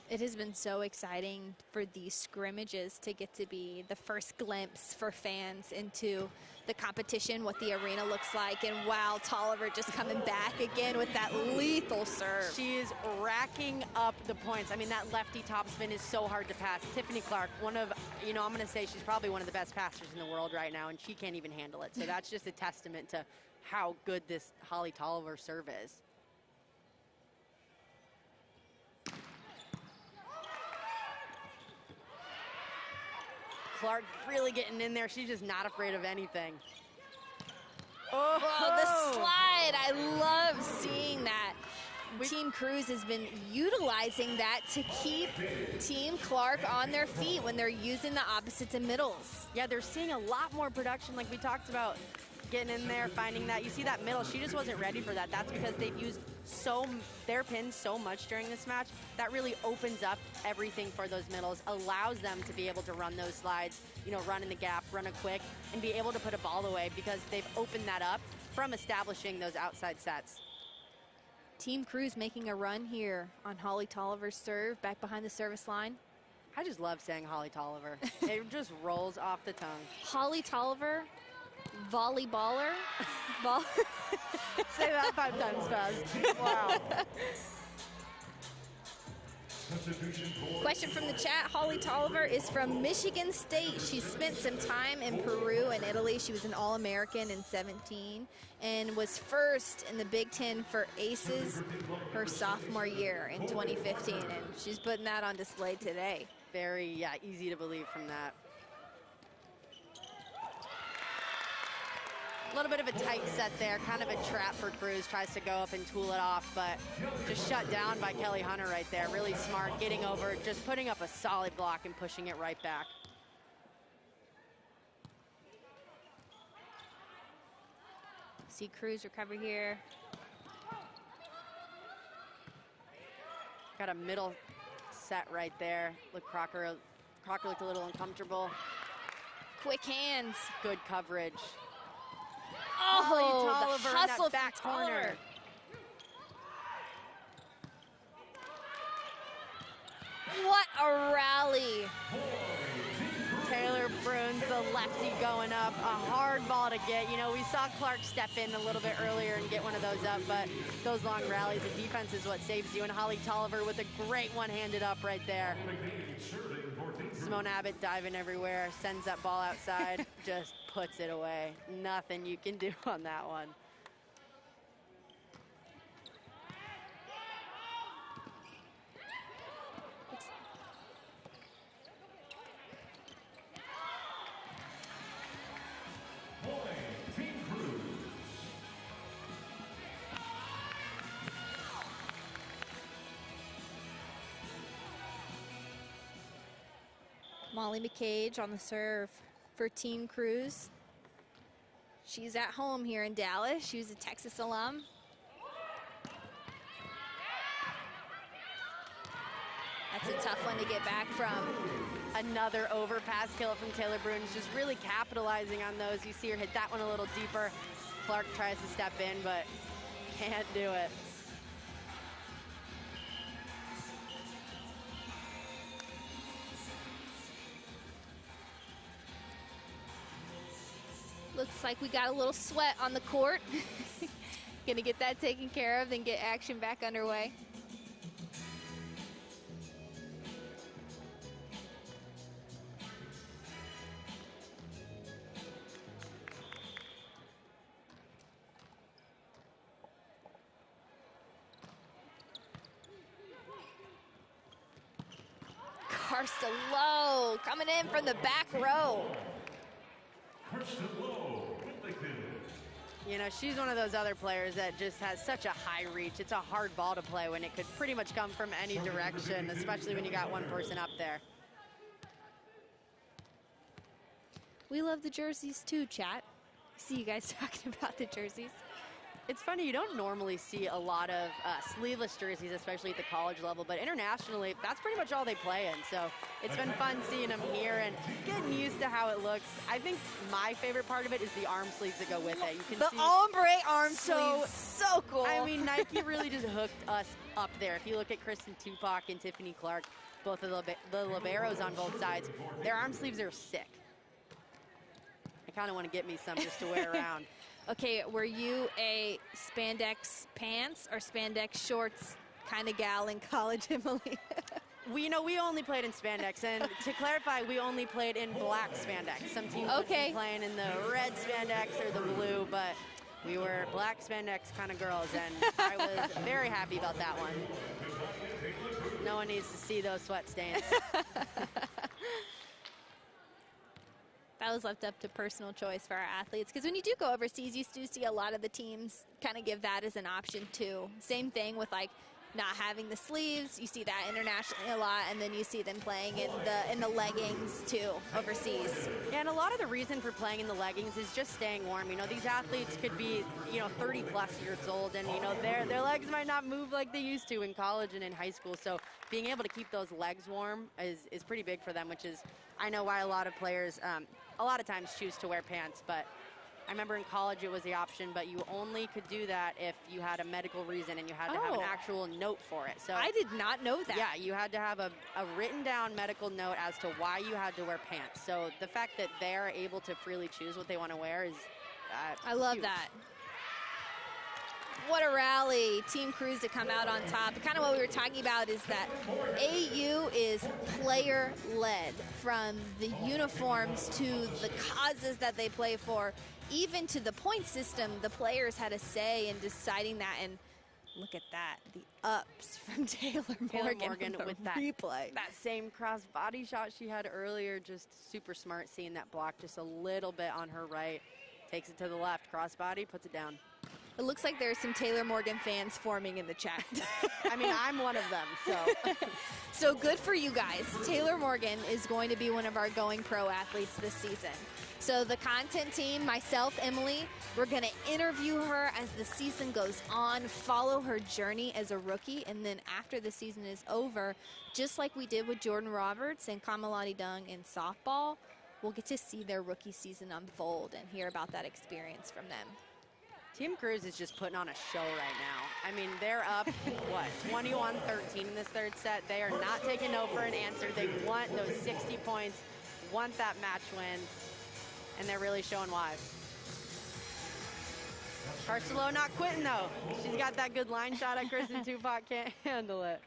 It has been so exciting for these scrimmages to get to be the first glimpse for fans into the competition, what the arena looks like. And wow, Tolliver just coming back again with that lethal serve. She is racking up the points. I mean, that lefty topspin is so hard to pass. Tiffany Clark, one of, you know, I'm going to say she's probably one of the best passers in the world right now, and she can't even handle it. So that's just a testament to how good this Holly Tolliver serve is. Clark really getting in there. She's just not afraid of anything. Oh, the slide. I love seeing that. Team Cruz has been utilizing that to keep Team Clark on their feet when they're using the opposites and middles. Yeah, they're seeing a lot more production like we talked about. Getting in there, finding that. You see that middle, she just wasn't ready for that. That's because they've used their pins so much during this match. That really opens up everything for those middles, allows them to be able to run those slides, you know, run in the gap, run a quick, and be able to put a ball away because they've opened that up from establishing those outside sets. Team Cruz making a run here on Holly Tolliver's serve, back behind the service line. I just love saying Holly Tolliver. It just rolls off the tongue. Holly Tolliver, volleyballer. Say that 5 times fast. Wow. Question from the chat. Holly Tolliver is from Michigan State. She spent some time in Peru and Italy. She was an All-American in 17 and was first in the Big Ten for aces her sophomore year in 2015. And she's putting that on display today. Very, easy to believe from that. A little bit of a tight set there, kind of a trap for Cruz, tries to go up and tool it off, but just shut down by Kelly Hunter right there. Really smart, getting over, just putting up a solid block and pushing it right back. See Cruz recover here. Got a middle set right there. Look, Crocker looked a little uncomfortable. Quick hands. Good coverage. Oh, Tolliver the hustle in that back corner. What a rally. Taylor Bruns, the lefty going up. A hard ball to get. You know, we saw Clark step in a little bit earlier and get one of those up, but those long rallies, the defense is what saves you. And Holly Tolliver with a great one-handed up right there. Simone Abbott diving everywhere, sends that ball outside, just puts it away. Nothing you can do on that one. Molly McCage on the serve for Team Cruz. She's at home here in Dallas. She was a Texas alum. That's a tough one to get back from. Another overpass kill from Taylor Bruins, just really capitalizing on those. You see her hit that one a little deeper. Clark tries to step in, but can't do it. Looks like we got a little sweat on the court. Gonna get that taken care of, then get action back underway. Karsta Lowe coming in from the back row. You know, she's one of those other players that just has such a high reach. It's a hard ball to play when it could pretty much come from any direction, especially when you got one person up there. We love the jerseys too, chat. See you guys talking about the jerseys. It's funny, you don't normally see a lot of sleeveless jerseys, especially at the college level, but internationally, that's pretty much all they play in. So it's been fun seeing them here and getting used to how it looks. I think my favorite part of it is the arm sleeves that go with it. You can the see ombre arm sleeves, so cool. I mean, Nike really just hooked us up there. If you look at Kristen Tupac and Tiffany Clark, both of the liberos on both sides, their arm sleeves are sick. I kind of want to get me some just to wear around. Okay, were you a spandex pants or spandex shorts kind of gal in college, Emily? We only played in spandex, and to clarify, we only played in black spandex. Some teams would be playing in the red spandex or the blue, but we were black spandex kind of girls, and I was very happy about that one. No one needs to see those sweat stains. That was left up to personal choice for our athletes, because when you do go overseas, you do see a lot of the teams kind of give that as an option too. Same thing with like not having the sleeves. You see that internationally a lot, and then you see them playing in the leggings too overseas. Yeah, and a lot of the reason for playing in the leggings is just staying warm. You know, these athletes could be 30 plus years old, and their legs might not move like they used to in college and in high school. So being able to keep those legs warm is pretty big for them, which is, I know why a lot of players a lot of times choose to wear pants. But I remember in college it was the option, but you only could do that if you had a medical reason and you had to have an actual note for it. So I did not know that. Yeah, you had to have a written down medical note as to why you had to wear pants. So the fact that they're able to freely choose what they want to wear is I love huge. that. What a rally. Team Cruz to come out on top. Kind of what we were talking about is that AU is player-led, from the uniforms to the causes that they play for, even to the point system. The players had a say in deciding that, and look at that, the ups from Taylor Morgan with that replay. That same cross body shot she had earlier, just super smart, seeing that block just a little bit on her right. Takes it to the left, cross body, puts it down. It looks like there's some Taylor Morgan fans forming in the chat. I mean, I'm one of them, so. So good for you guys. Taylor Morgan is going to be one of our going pro athletes this season. So the content team, myself, Emily, we're going to interview her as the season goes on, follow her journey as a rookie, and then after the season is over, just like we did with Jordan Roberts and Kamalani Dung in softball, we'll get to see their rookie season unfold and hear about that experience from them. Team Cruz is just putting on a show right now. I mean, they're up, 21-13 in this third set. They are not taking no for an answer. They want those 60 points, want that match win, and they're really showing why. Carcelo not quitting, though. She's got that good line shot at Kristen Tupac, can't handle it.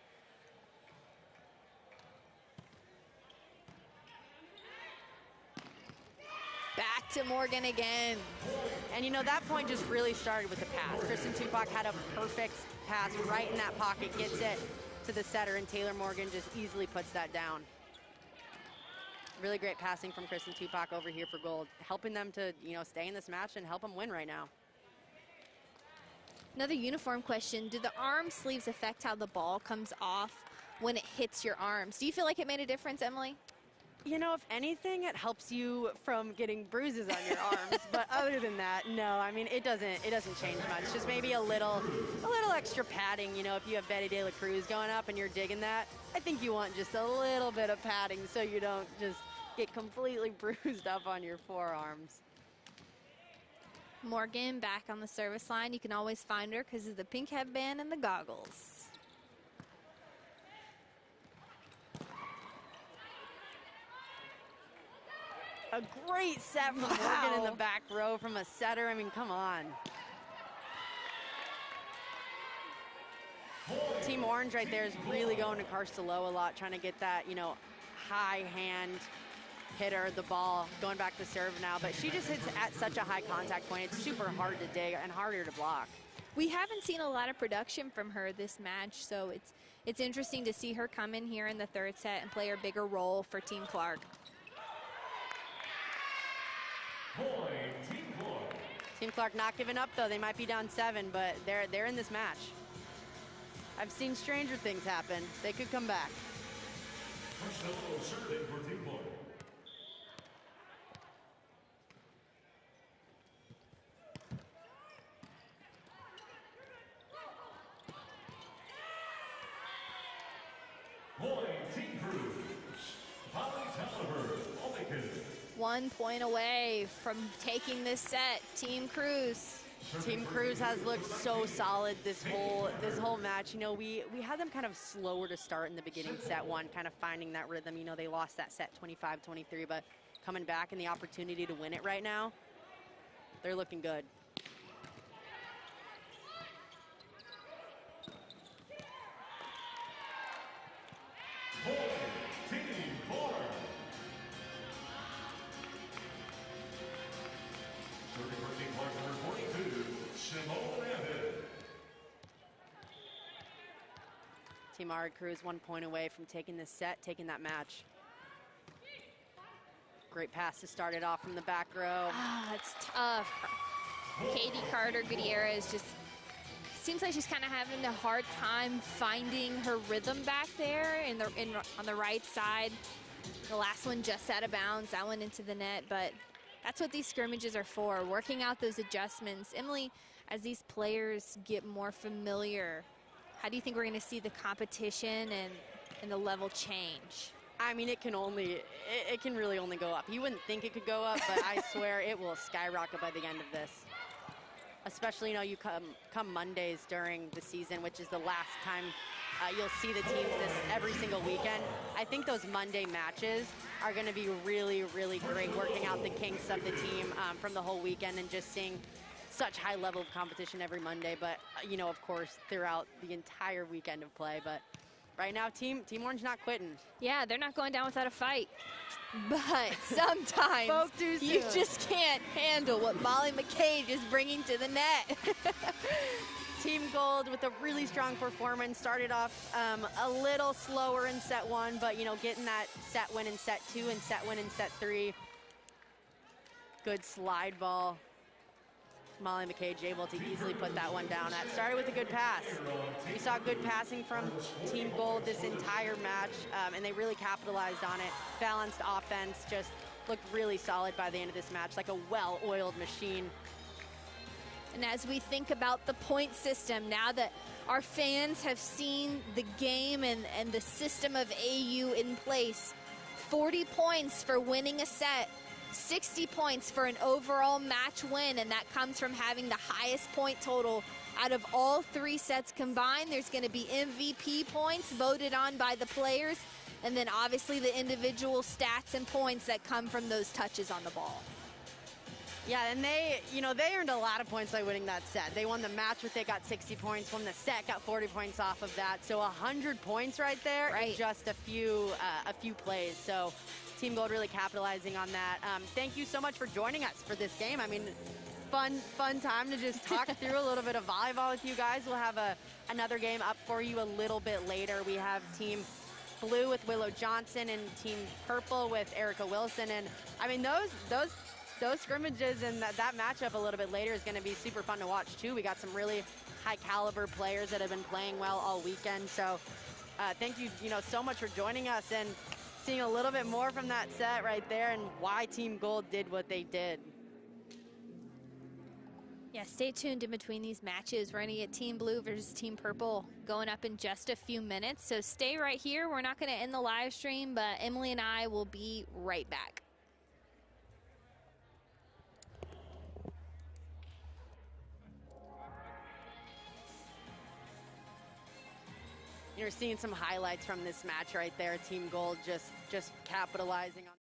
Back to Morgan again. And that point just really started with the pass. Kristen Tupac had a perfect pass right in that pocket, gets it to the setter, and Taylor Morgan just easily puts that down. Really great passing from Kristen Tupac over here for gold, helping them to, stay in this match and help them win right now. Another uniform question. Do the arm sleeves affect how the ball comes off when it hits your arms? Do you feel like it made a difference, Emily? You know, if anything, it helps you from getting bruises on your arms. But other than that, no. I mean, it doesn't change much. Just maybe a little extra padding. You know, if you have Betty De La Cruz going up and you're digging that, I think you want just a little bit of padding so you don't just get completely bruised up on your forearms. Morgan back on the service line. You can always find her because of the pink headband and the goggles. A great set from Morgan in the back row from a setter. I mean, come on. Team Orange right there is really going to Carstolo a lot, trying to get that, you know, high hand hitter, the ball, going back to serve now. But she just hits at such a high contact point. It's super hard to dig and harder to block. We haven't seen a lot of production from her this match, so it's interesting to see her come in here in the third set and play a bigger role for Team Clark. Team Clark not giving up though. They might be down 7, but they're in this match. I've seen stranger things happen. They could come back. Team Cruz, 1 point away from taking this set. Team Cruz. Team Cruz has looked so solid this whole match. You know, we had them kind of slower to start in the beginning, set 1, kind of finding that rhythm. You know, they lost that set 25-23, but coming back and the opportunity to win it right now, they're looking good. Team Ari Cruz 1 point away from taking this set, taking that match. Great pass to start it off from the back row. It's tough. Katie Carter Gutierrez just seems like she's kind of having a hard time finding her rhythm back there on the right side. The last one just out of bounds, that one into the net, but that's what these scrimmages are for, working out those adjustments. Emily, as these players get more familiar, how do you think we're going to see the competition and the level change? I mean, it can really only go up. You wouldn't think it could go up, but I swear it will skyrocket by the end of this. Especially, you know, you come Mondays during the season, which is the last time you'll see the teams every single weekend. I think those Monday matches are going to be really, really great, working out the kinks of the team from the whole weekend and just seeing such high level of competition every Monday, but you know, of course, throughout the entire weekend of play. But right now, Team Orange not quitting. Yeah, they're not going down without a fight. But sometimes you just can't handle what Molly McCage is bringing to the net. Team Gold with a really strong performance. Started off a little slower in set 1, but you know, getting that set win in set 2 and set win in set 3. Good slide ball. Molly McCage able to easily put that one down. That started with a good pass. We saw good passing from Team Gold this entire match, and they really capitalized on it. Balanced offense, just looked really solid by the end of this match, like a well-oiled machine. And as we think about the point system, now that our fans have seen the game and the system of AU in place, 40 points for winning a set, 60 points for an overall match win, and that comes from having the highest point total out of all 3 sets combined. There's going to be MVP points voted on by the players, and then obviously the individual stats and points that come from those touches on the ball. Yeah, and they earned a lot of points by winning that set. They won the match, but they got 60 points. Won the set, got 40 points off of that. So 100 points right there in just a few plays. So Team Gold really capitalizing on that. Thank you so much for joining us for this game. I mean, fun time to just talk through a little bit of volleyball with you guys. We'll have another game up for you a little bit later. We have Team Blue with Willow Johnson and Team Purple with Erica Wilson. And I mean, those scrimmages and that matchup a little bit later is going to be super fun to watch too. We got some really high caliber players that have been playing well all weekend. So thank you, so much for joining us, and seeing a little bit more from that set right there and why Team Gold did what they did. Yeah, stay tuned in between these matches. We're going to get Team Blue versus Team Purple going up in just a few minutes. So stay right here. We're not going to end the live stream, but Emily and I will be right back. You're seeing some highlights from this match right there. Team Gold just capitalizing on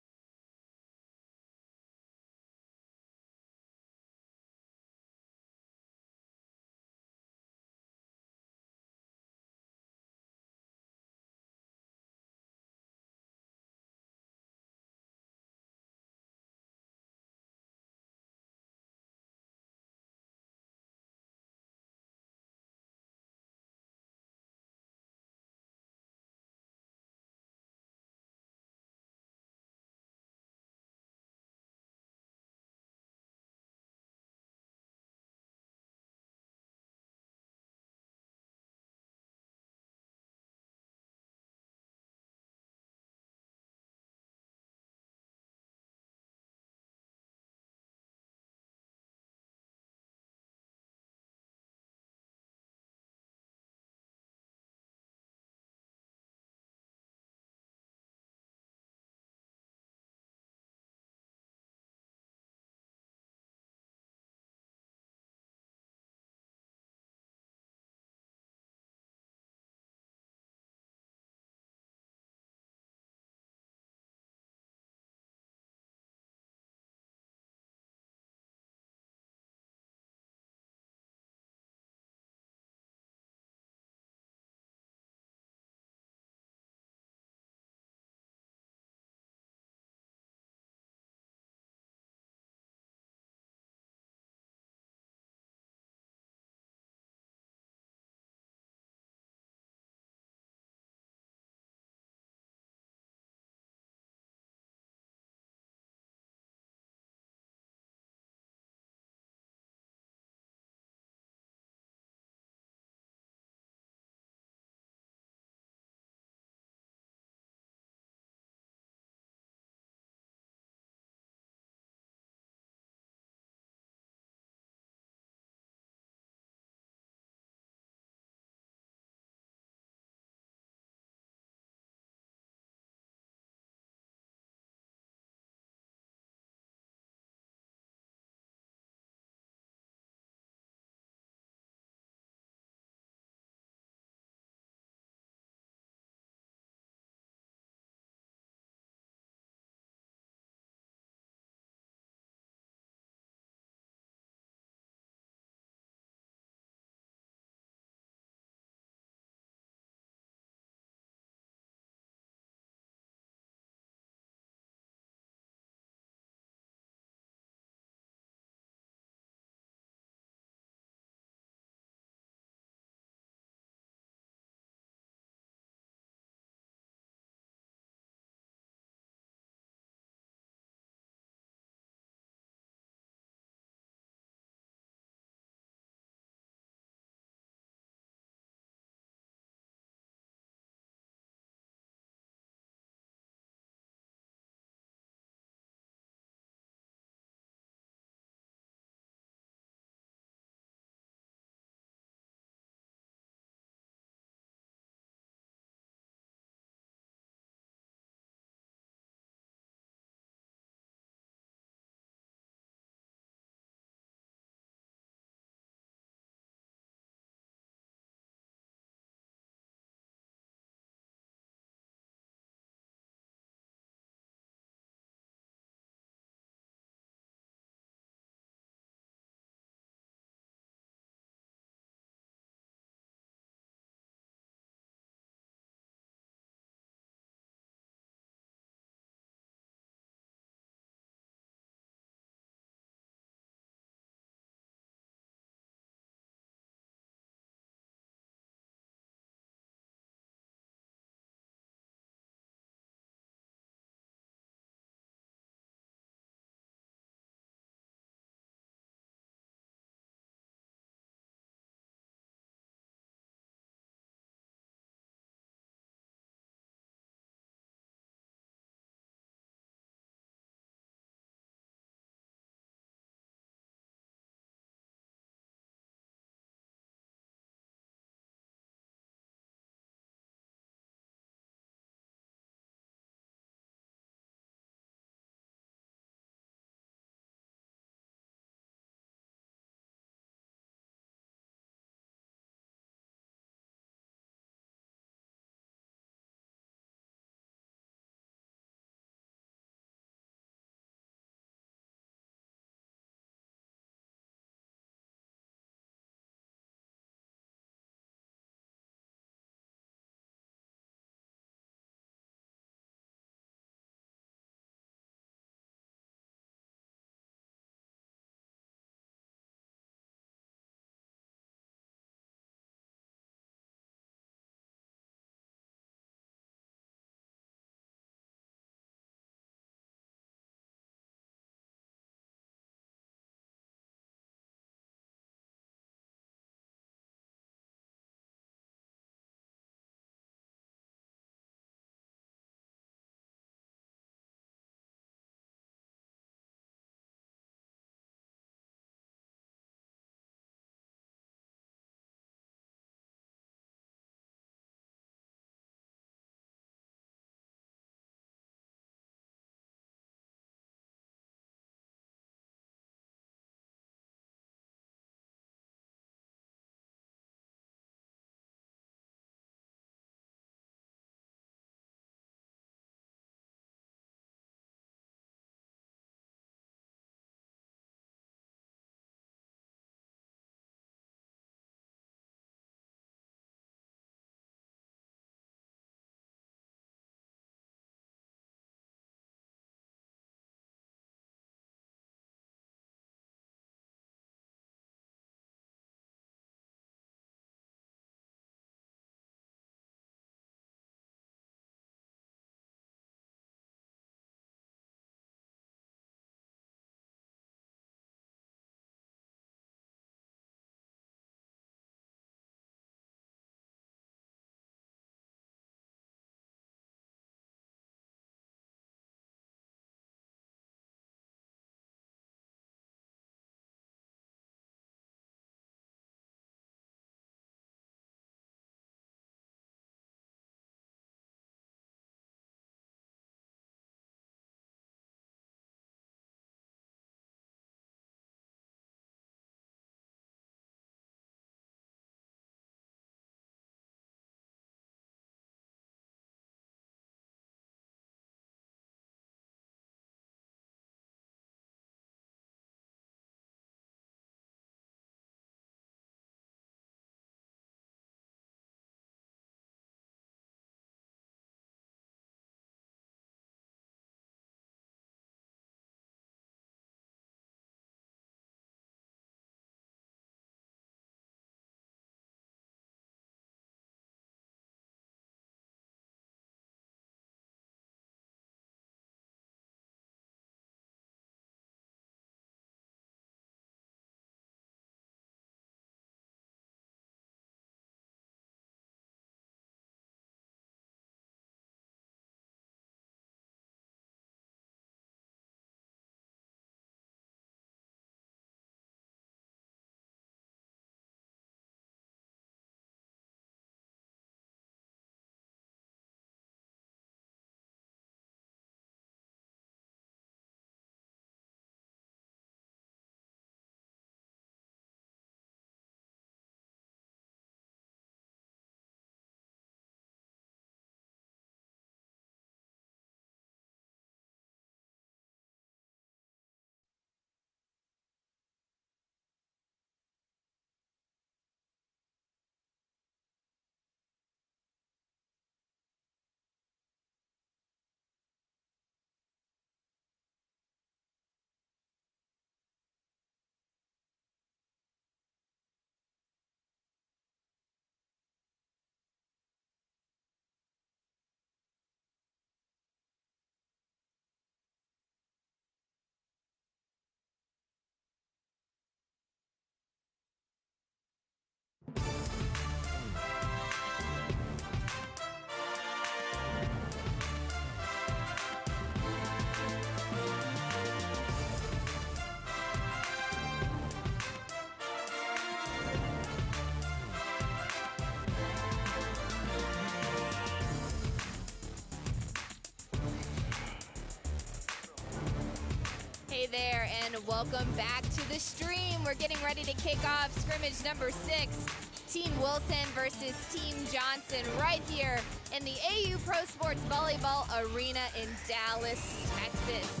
there, and welcome back to the stream. We're getting ready to kick off scrimmage number 6, Team Wilson versus Team Johnson, right here in the AU Pro Sports Volleyball Arena in Dallas, Texas.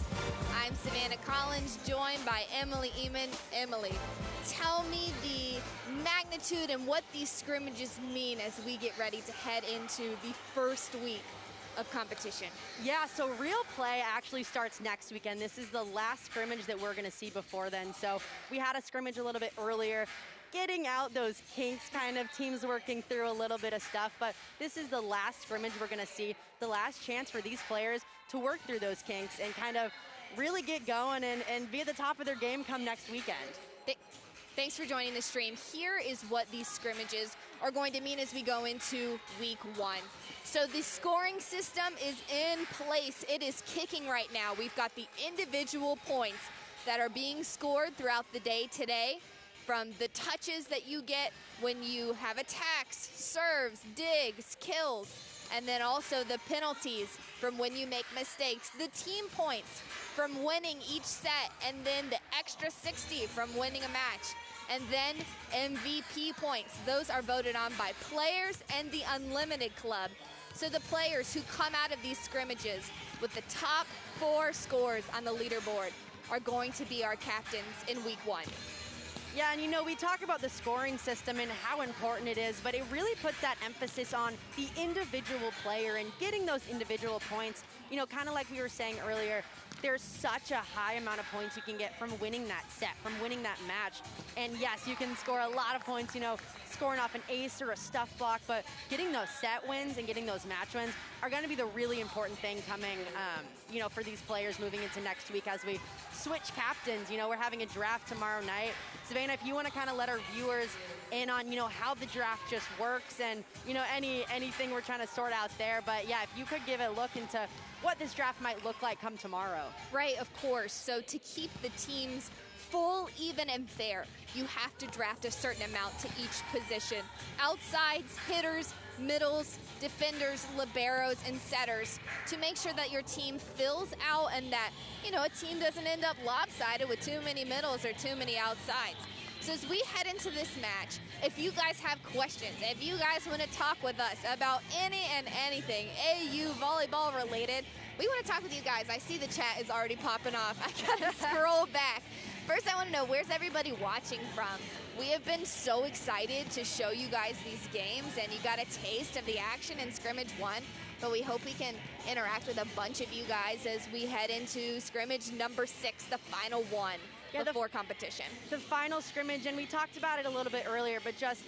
I'm Savannah Collins, joined by Emily Eamon. Emily, tell me the magnitude and what these scrimmages mean as we get ready to head into the first week of competition. Yeah, so real play actually starts next weekend. This is the last scrimmage that we're gonna see before then. So we had a scrimmage a little bit earlier, getting out those kinks, kind of teams working through a little bit of stuff, but this is the last scrimmage we're gonna see, the last chance for these players to work through those kinks and kind of really get going and be at the top of their game come next weekend. Thanks for joining the stream. Here is what these scrimmages are going to mean as we go into week 1. So the scoring system is in place. It is kicking right now. We've got the individual points that are being scored throughout the day today, from the touches that you get when you have attacks, serves, digs, kills, and then also the penalties from when you make mistakes, the team points from winning each set, and then the extra 60 from winning a match, and then MVP points. Those are voted on by players and the Unlimited Club. So the players who come out of these scrimmages with the top 4 scores on the leaderboard are going to be our captains in week 1. Yeah, and you know, we talk about the scoring system and how important it is, but it really puts that emphasis on the individual player and getting those individual points. You know, kind of like we were saying earlier, there's such a high amount of points you can get from winning that set, from winning that match. And yes, you can score a lot of points, you know, scoring off an ace or a stuff block, but getting those set wins and getting those match wins are going to be the really important thing coming, you know, for these players moving into next week as we switch captains. You know, we're having a draft tomorrow night. Savannah, if you want to kind of let our viewers in on, you know, how the draft just works and, you know, anything we're trying to sort out there. But yeah, if you could give a look into what this draft might look like come tomorrow. Right, of course. So to keep the teams full, even, and fair, you have to draft a certain amount to each position. Outsides, hitters, middles, defenders, liberos, and setters, to make sure that your team fills out and that, you know, a team doesn't end up lopsided with too many middles or too many outsides. So as we head into this match, if you guys have questions, if you guys want to talk with us about any and anything AU volleyball related, we want to talk with you guys. I see the chat is already popping off. I gotta scroll back. First, I want to know, where's everybody watching from? We have been so excited to show you guys these games, and you got a taste of the action in Scrimmage 1, but we hope we can interact with a bunch of you guys as we head into Scrimmage number 6, the final one. Yeah, before competition. The final scrimmage, and we talked about it a little bit earlier, but just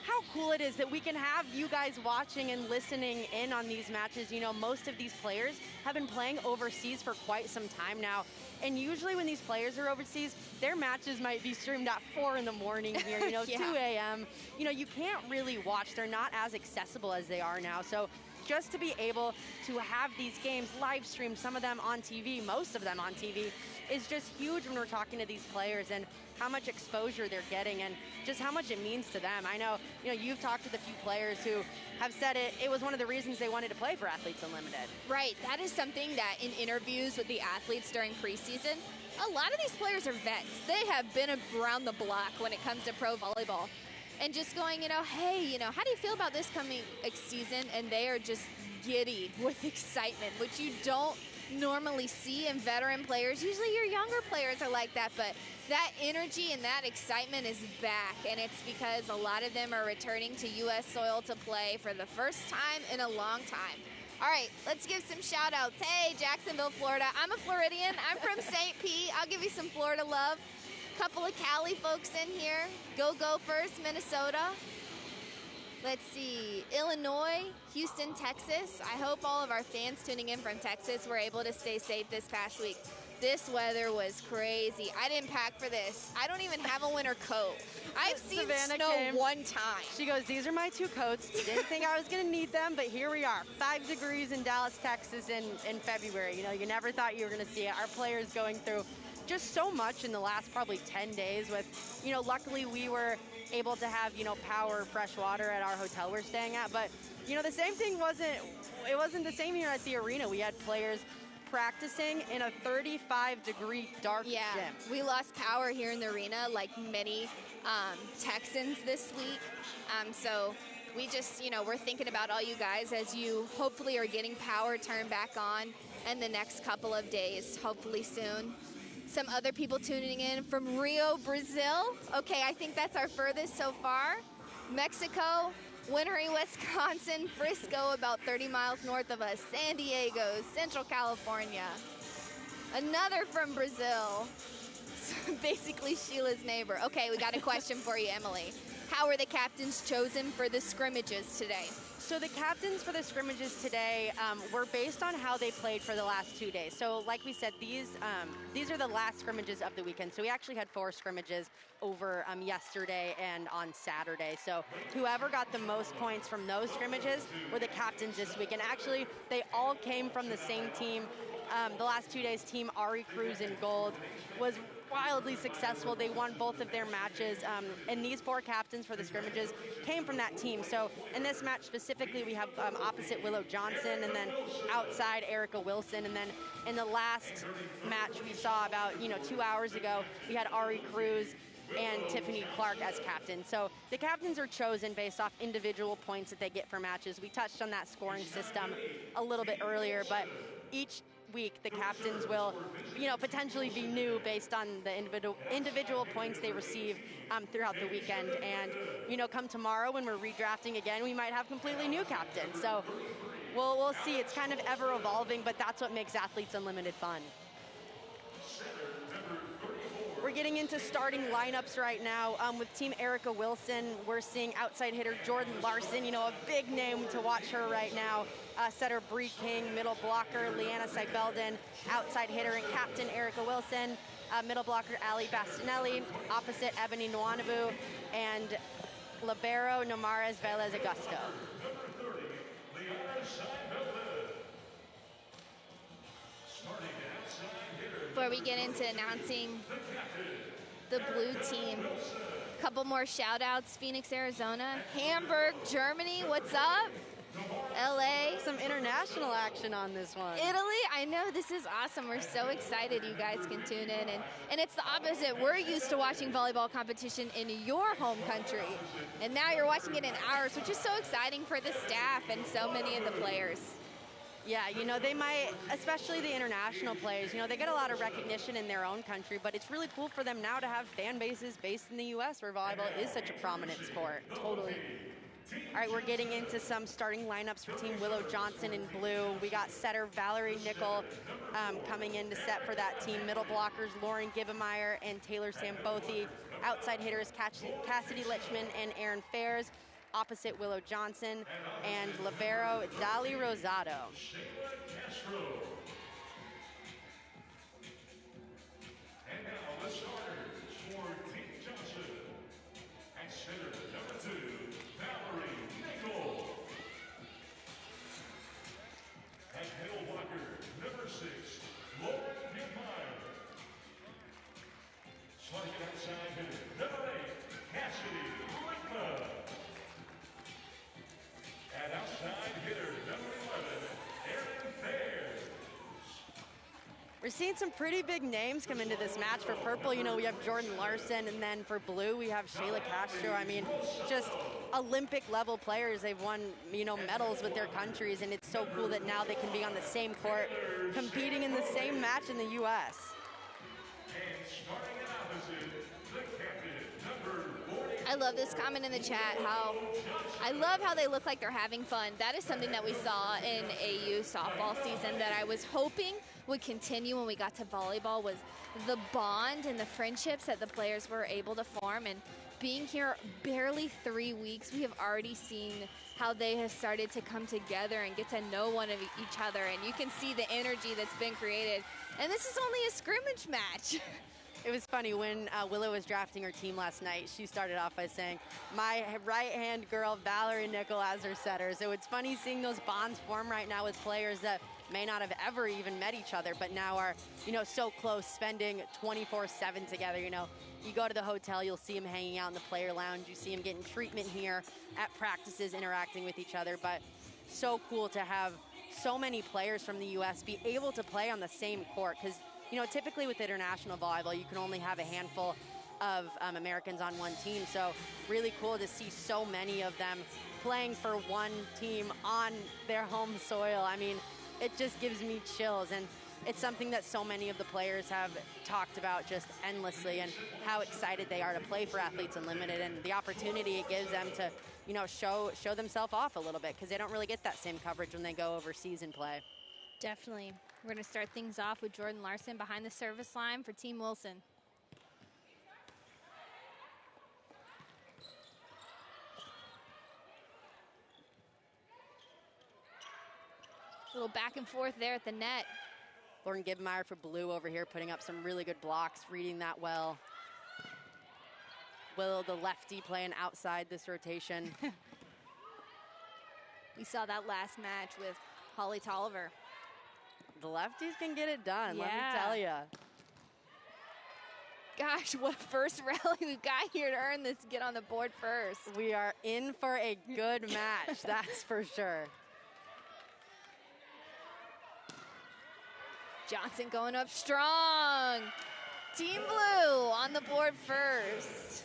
how cool it is that we can have you guys watching and listening in on these matches. You know, most of these players have been playing overseas for quite some time now. And usually when these players are overseas, their matches might be streamed at 4 in the morning here, you know, yeah. 2 a.m. You know, you can't really watch. They're not as accessible as they are now. So just to be able to have these games live streamed, some of them on TV, most of them on TV, is just huge when we're talking to these players and how much exposure they're getting and just how much it means to them. I know, you know, you've talked with a few players who have said it was one of the reasons they wanted to play for Athletes Unlimited. Right, that is something that in interviews with the athletes during preseason, a lot of these players are vets. They have been around the block when it comes to pro volleyball. And just going, you know, hey, you know, how do you feel about this coming season? And they are just giddy with excitement, which you don't normally see in veteran players. Usually your younger players are like that, but that energy and that excitement is back, and it's because a lot of them are returning to U.S. soil to play for the first time in a long time. All right, let's give some shout outs. Hey, Jacksonville, Florida. I'm a Floridian. I'm from St. Pete. I'll give you some Florida love. Couple of Cali folks in here. Go Gophers, Minnesota. Let's see, Illinois, Houston, Texas. I hope all of our fans tuning in from Texas were able to stay safe this past week. This weather was crazy. I didn't pack for this. I don't even have a winter coat. I've seen Savannah snow came. one time. She goes, these are my 2 coats. Didn't think I was going to need them, but here we are. 5 degrees in Dallas, Texas in February. You know, you never thought you were going to see it. Our players going through just so much in the last probably 10 days with, you know, luckily we were able to have, you know, power, fresh water at our hotel we're staying at. But, you know, the same thing wasn't the same here at the arena. We had players practicing in a 35-degree dark Yeah, gym. we lost power here in the arena like many Texans this week. So we just, we're thinking about all you guys as you hopefully are getting power turned back on in the next couple of days, hopefully soon. Some other people tuning in from Rio, Brazil. Okay, I think that's our furthest so far. Mexico, wintry Wisconsin, Frisco, about 30 miles north of us, San Diego, Central California. Another from Brazil, basically Sheila's neighbor. Okay, we got a question for you, Emily. How were the captains chosen for the scrimmages today? So the captains for the scrimmages today were based on how they played for the last 2 days. So like we said, these are the last scrimmages of the weekend. So we actually had 4 scrimmages over yesterday and on Saturday. So whoever got the most points from those scrimmages were the captains this week. And actually, they all came from the same team. The last 2 days, Team Ari Cruz in gold was wildly successful. They won both of their matches, and these 4 captains for the scrimmages came from that team. So in this match specifically, we have opposite Willow Johnson, and then outside Erica Wilson, and then in the last match we saw about 2 hours ago, we had Ari Cruz and Tiffany Clark as captains. So the captains are chosen based off individual points that they get for matches. We touched on that scoring system a little bit earlier, but each week the captains will potentially be new based on the individual points they receive throughout the weekend. And come tomorrow when we're redrafting again, we might have completely new captains. So we'll see. It's kind of ever evolving, but that's what makes Athletes Unlimited fun. We're getting into starting lineups right now. With Team Erica Wilson, we're seeing outside hitter Jordan Larson, a big name to watch her right now. Setter Bree King, middle blocker Leanna Seibeldon, outside hitter and captain Erica Wilson, middle blocker Ali Bastinelli, opposite Ebony Nwanabu, and libero Nomares Velez Augusto. Before we get into announcing the blue team, a couple more shout outs. Phoenix, Arizona, Hamburg, Germany, what's up? LA. Some international action on this one. Italy, I know, this is awesome. We're so excited you guys can tune in. And it's the opposite. We're used to watching volleyball competition in your home country. And now you're watching it in ours, which is so exciting for the staff and so many of the players. Yeah, they might, especially the international players, they get a lot of recognition in their own country, but it's really cool for them now to have fan bases based in the U.S. where volleyball is such a prominent sport. Totally. All right, we're getting into some starting lineups for Team Willow Johnson in blue. We got setter Valerie Nickel coming in to set for that team. Middle blockers Lauren Gibbemeyer and Taylor Sambothi. Outside hitters Cassidy Litchman and Aaron Fairs. Opposite Willow Johnson, and libero Dali Rosado. And now the starters for Team Johnson. At center, number 2, Valerie Nickel. At middle blocker, number 6, Lauren Gibbemeyer. Sliding outside hitter, number 8, Cassidy Litchman. And outside hitter, number 11, Aaron Fairs. We're seeing some pretty big names come into this match. For purple, we have Jordan Larson, and then for blue, we have Shayla Castro. I mean, just Olympic-level players. They've won, medals with their countries, and it's so cool that now they can be on the same court, competing in the same match in the U.S. And starting it opposite, the captain, number 40. I love this comment in the chat, I love how they look like they're having fun. That is something that we saw in AU softball season that I was hoping would continue when we got to volleyball, was the bond and the friendships that the players were able to form. And being here barely 3 weeks, we have already seen how they have started to come together and get to know one of each other. And you can see the energy that's been created. And this is only a scrimmage match. It was funny when Willow was drafting her team last night. She started off by saying, "My right-hand girl, Valerie Nickel, as her setter." So it's funny seeing those bonds form right now with players that may not have ever even met each other, but now are, so close, spending 24/7 together. You go to the hotel, you'll see them hanging out in the player lounge. You see them getting treatment here at practices, interacting with each other. But so cool to have so many players from the U.S. be able to play on the same court, because, you know, typically with international volleyball, you can only have a handful of Americans on one team. So really cool to see so many of them playing for one team on their home soil. I mean, it just gives me chills, and it's something that so many of the players have talked about just endlessly, and how excited they are to play for Athletes Unlimited, and the opportunity it gives them to, you know, show themselves off a little bit, because they don't really get that same coverage when they go overseas and play. Definitely. We're going to start things off with Jordan Larson behind the service line for Team Wilson. A little back and forth there at the net. Lauren Gibmeyer for blue over here, putting up some really good blocks, reading that well. Willow, the lefty, playing outside this rotation. We saw that last match with Holly Tolliver. The lefties can get it done, Yeah. let me tell you. Gosh, what a first rally we've got here to earn this, get on the board first. We are in for a good match, that's for sure. Johnson going up strong. Team Blue on the board first.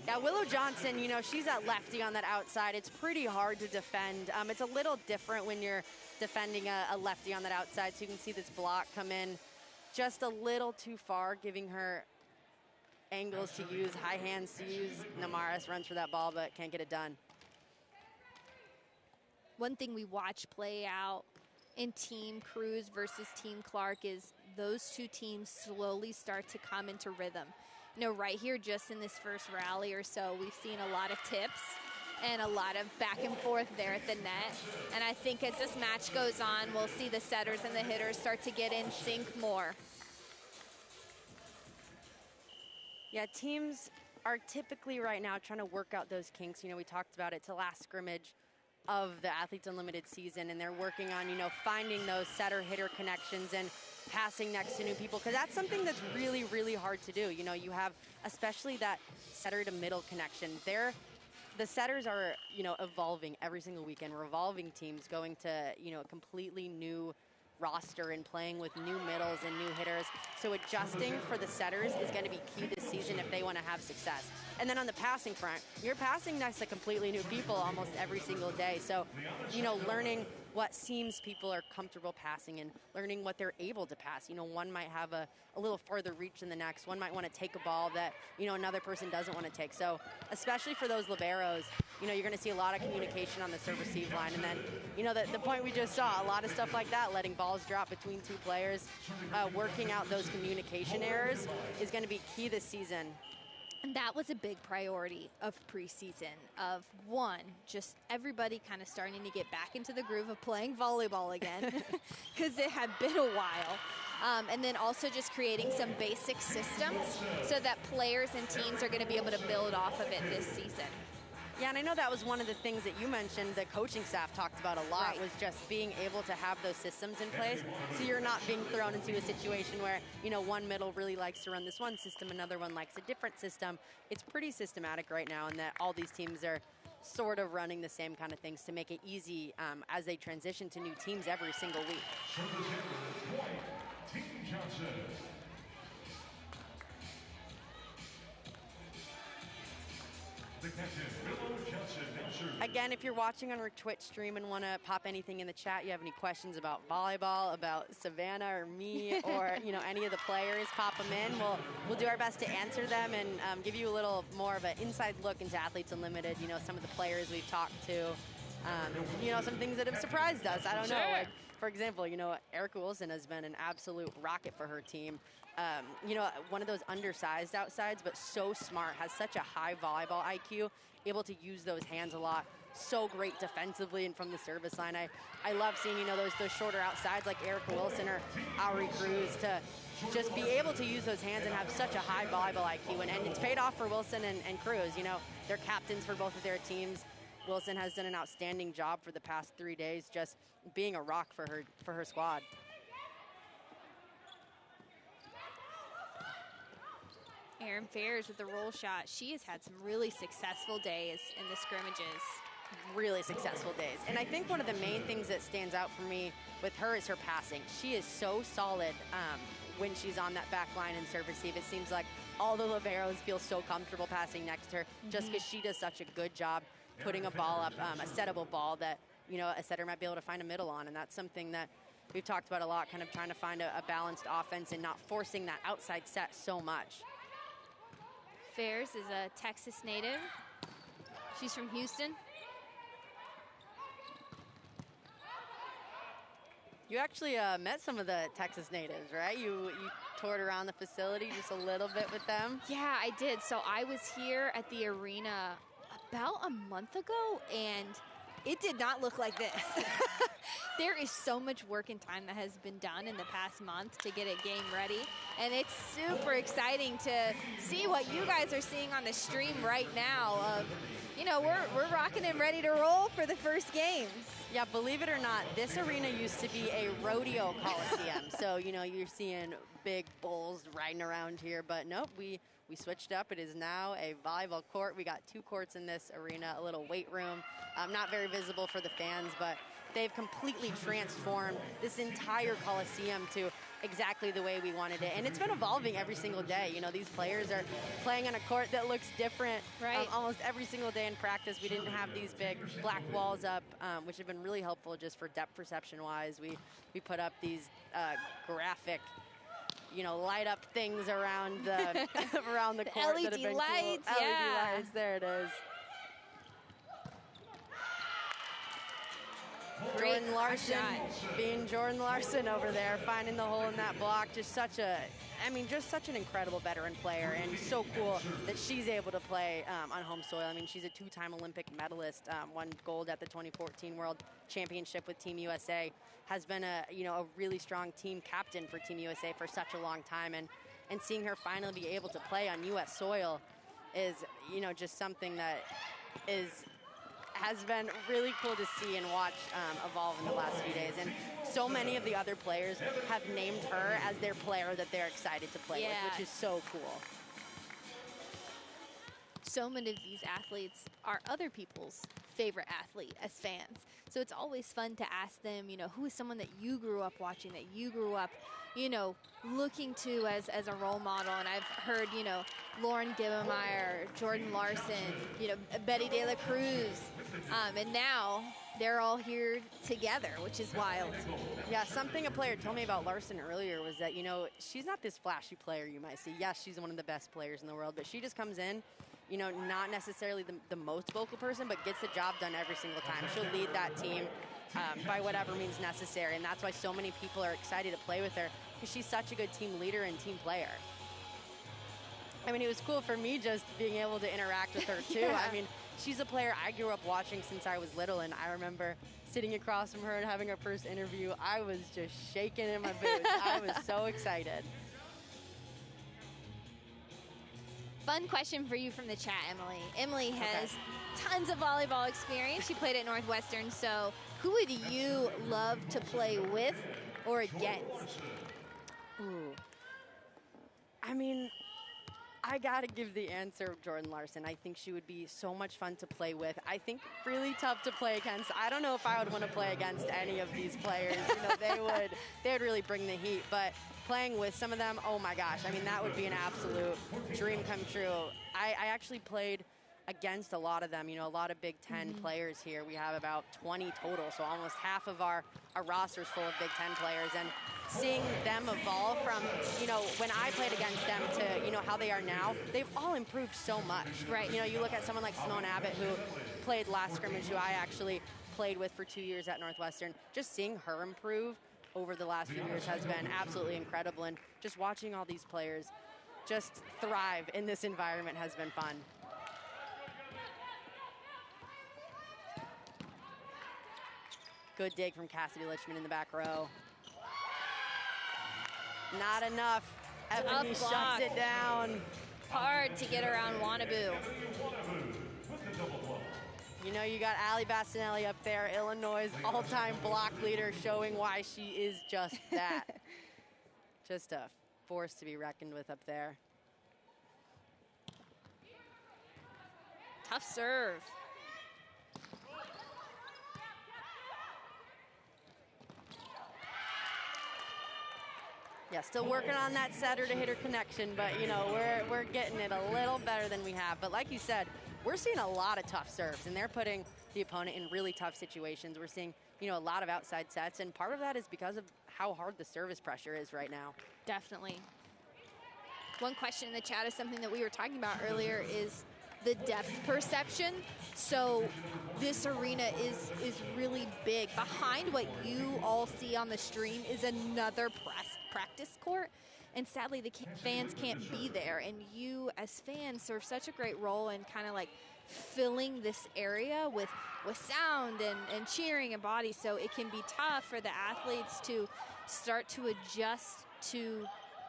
Yeah, Willow Johnson, you know, she's at lefty on that outside. It's pretty hard to defend. It's a little different when you're defending a lefty on that outside. So you can see this block come in just a little too far, giving her angles to use, high hands to use. Namaris runs for that ball, but can't get it done. One thing we watch play out in Team Cruz versus Team Clark is those two teams slowly start to come into rhythm. You know, right here, just in this first rally or so, we've seen a lot of tips and a lot of back and forth there at the net. And I think as this match goes on, we'll see the setters and the hitters start to get in sync more. Yeah, teams are typically right now trying to work out those kinks. You know, we talked about it to last scrimmage of the Athletes Unlimited season, and they're working on, you know, finding those setter-hitter connections and passing next to new people, because that's something that's really, really hard to do. You know, you have especially that setter-to-middle connection. The setters are, you know, evolving every single weekend, revolving teams, going to, you know, a completely new roster and playing with new middles and new hitters. So adjusting for the setters is going to be key this season if they want to have success. And then on the passing front, you're passing next to completely new people almost every single day. So, you know, learning what seems people are comfortable passing and learning what they're able to pass. You know, one might have a little further reach than the next. One might want to take a ball that, you know, another person doesn't want to take. So especially for those liberos, you know, you're going to see a lot of communication on the serve-receive line. And then, you know, the point we just saw, a lot of stuff like that, letting balls drop between two players, working out those communication errors is going to be key this season. And that was a big priority of preseason, of one, just everybody kind of starting to get back into the groove of playing volleyball again, because it had been a while. And then also just creating some basic systems so that players and teams are going to be able to build off of it this season. Yeah, and I know that was one of the things that you mentioned the coaching staff talked about a lot, was just being able to have those systems in place so you're not being thrown into a situation where, you know, one middle really likes to run this one system, another one likes a different system. It's pretty systematic right now, and that all these teams are sort of running the same kind of things to make it easy as they transition to new teams every single week. Team Johnson. The captain, Willow Johnson. Again, if you're watching on our Twitch stream and want to pop anything in the chat, you have any questions about volleyball, about Savannah or me, or, you know, any of the players, pop them in. We'll do our best to answer them and give you a little more of an inside look into Athletes Unlimited. You know, some of the players we've talked to. You know, some things that have surprised us. I don't know. Like, for example, you know, Erica Wilson has been an absolute rocket for her team. You know, one of those undersized outsides, but so smart, has such a high volleyball IQ, able to use those hands a lot. So great defensively and from the service line. I love seeing, you know, those shorter outsides like Erica Wilson or Aubrey Cruz to just be able to use those hands and have such a high volleyball IQ. And it's paid off for Wilson and Cruz. You know, they're captains for both of their teams. Wilson has done an outstanding job for the past 3 days, just being a rock for her squad. Erin Fairs with the roll shot. She has had some really successful days in the scrimmages. really successful days. And I think one of the main things that stands out for me with her is her passing. She is so solid when she's on that back line and serve receive. It seems like all the liberos feel so comfortable passing next to her just because she does such a good job putting a ball up, a settable ball that, you know, a setter might be able to find a middle on. And that's something that we've talked about a lot, kind of trying to find a balanced offense and not forcing that outside set so much. Fairs is a Texas native. She's from Houston. You actually met some of the Texas natives, right? You toured around the facility just a little bit with them. Yeah, I did. So I was here at the arena about a month ago, and it did not look like this. There is so much work and time that has been done in the past month to get it game ready, and it's super exciting to see what you guys are seeing on the stream right now of, you know, we're rocking and ready to roll for the first games. Yeah, believe it or not, this arena used to be a rodeo coliseum. So, you know, you're seeing big bulls riding around here, but nope, we switched up. It is now a volleyball court. We got 2 courts in this arena, a little weight room. Not very visible for the fans, but they've completely transformed this entire coliseum to exactly the way we wanted it. And it's been evolving every single day. You know, these players are playing on a court that looks different almost every single day in practice. We didn't have these big black walls up, which have been really helpful just for depth perception wise. We put up these graphic, you know, light up things around the around the court. LED that have been lights, cool. yeah. LED lights, there it is. Jordan Larson being Jordan Larson over there, finding the hole in that block. Just such an incredible veteran player, and so cool that she's able to play on home soil. I mean, she's a 2-time Olympic medalist, won gold at the 2014 World Championship with Team USA, has been a really strong team captain for Team USA for such a long time, and seeing her finally be able to play on U.S. soil is, you know, just something that has been really cool to see and watch evolve in the last few days. And so many of the other players have named her as their player that they're excited to play with, which is so cool. So many of these athletes are other people's favorite athlete as fans. So it's always fun to ask them, you know, who is someone that you grew up watching, that you grew up, you know, looking to as a role model. And I've heard, you know, Lauren Gibbemeyer, Jordan Larson, you know, Betty De La Cruz, and now they're all here together, which is wild. Yeah, something a player told me about Larson earlier was that, you know, she's not this flashy player you might see. Yes, she's one of the best players in the world, but she just comes in, you know, not necessarily the most vocal person, but gets the job done every single time. She'll lead that team by whatever means necessary, and that's why so many people are excited to play with her, because she's such a good team leader and team player. I mean, it was cool for me just being able to interact with her, too. Yeah. I mean, she's a player I grew up watching since I was little, and I remember sitting across from her and having our first interview. I was just shaking in my boots. I was so excited. Fun question for you from the chat, Emily. Emily has tons of volleyball experience. She played at Northwestern, so who would you love to play with or against? Ooh. I mean, I gotta give the answer of Jordan Larson. I think she would be so much fun to play with. I think really tough to play against. I don't know if I would want to play against any of these players. You know, they would really bring the heat. But playing with some of them, oh my gosh, I mean, that would be an absolute dream come true. I actually played against a lot of them, you know, a lot of Big Ten players here. We have about 20 total, so almost half of our roster's full of Big Ten players. And seeing them evolve from, you know, when I played against them to, you know, how they are now, they've all improved so much. Right. You know, you look at someone like Simone Abbott, who played last scrimmage, who I actually played with for 2 years at Northwestern. Just seeing her improve over the last few years has been absolutely incredible. And just watching all these players just thrive in this environment has been fun. Good dig from Cassidy Lichman in the back row. Not enough. Ebony shuts it down. Hard to get around Wannabe. You know, you got Allie Bastinelli up there, Illinois' all-time block leader, showing why she is just that. Just a force to be reckoned with up there. Tough serve. Yeah, still working on that setter to hitter connection, but you know, we're getting it a little better than we have. But like you said, we're seeing a lot of tough serves, and they're putting the opponent in really tough situations. We're seeing, you know, a lot of outside sets, and part of that is because of how hard the service pressure is right now. Definitely. One question in the chat is something that we were talking about earlier is the depth perception. So this arena is really big. Behind what you all see on the stream is another practice court. And sadly, the fans can't be there. And you, as fans, serve such a great role in kind of like filling this area with sound and cheering and body. So it can be tough for the athletes to start to adjust to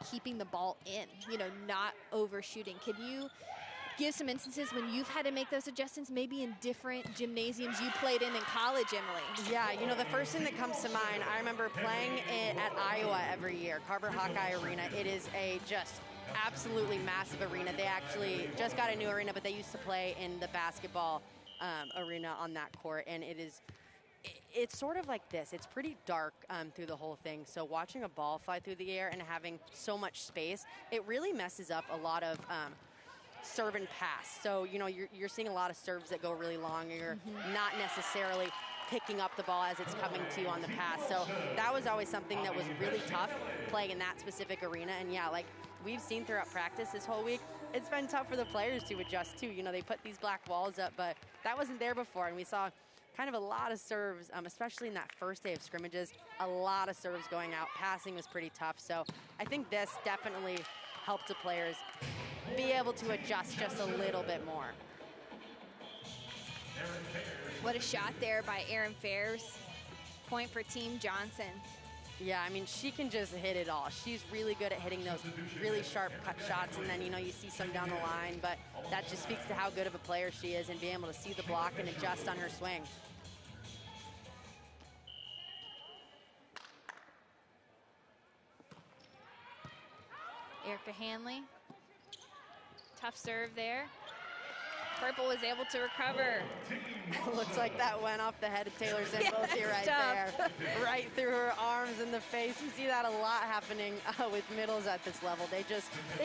keeping the ball in, you know, not overshooting. Can you give some instances when you've had to make those adjustments, maybe in different gymnasiums you played in college, Emily? Yeah, you know, the first thing that comes to mind, I remember playing at Iowa every year, Carver Hawkeye Arena. It is a just absolutely massive arena. They actually just got a new arena, but they used to play in the basketball arena on that court, and it's sort of like this. It's pretty dark through the whole thing, so watching a ball fly through the air and having so much space, it really messes up a lot of serve and pass. So, you know, you're seeing a lot of serves that go really long, and you're not necessarily picking up the ball as it's coming to you on the pass. So that was always something that was really tough playing in that specific arena. And yeah, like we've seen throughout practice this whole week, it's been tough for the players to adjust too. You know, they put these black walls up, but that wasn't there before. And we saw kind of a lot of serves, especially in that first day of scrimmages, a lot of serves going out. Passing was pretty tough. So I think this definitely helped the players be able to adjust just a little bit more. What a shot there by Erin Fairs. Point for Team Johnson. Yeah, I mean, she can just hit it all. She's really good at hitting those really sharp cut shots, and then, you know, you see some down the line, but that just speaks to how good of a player she is and being able to see the block and adjust on her swing. Erica Hanley. Tough serve there. Purple was able to recover. Looks like that went off the head of Taylor Zimbosi right tough. there. Right through her arms and the face. You see that a lot happening with middles at this level. They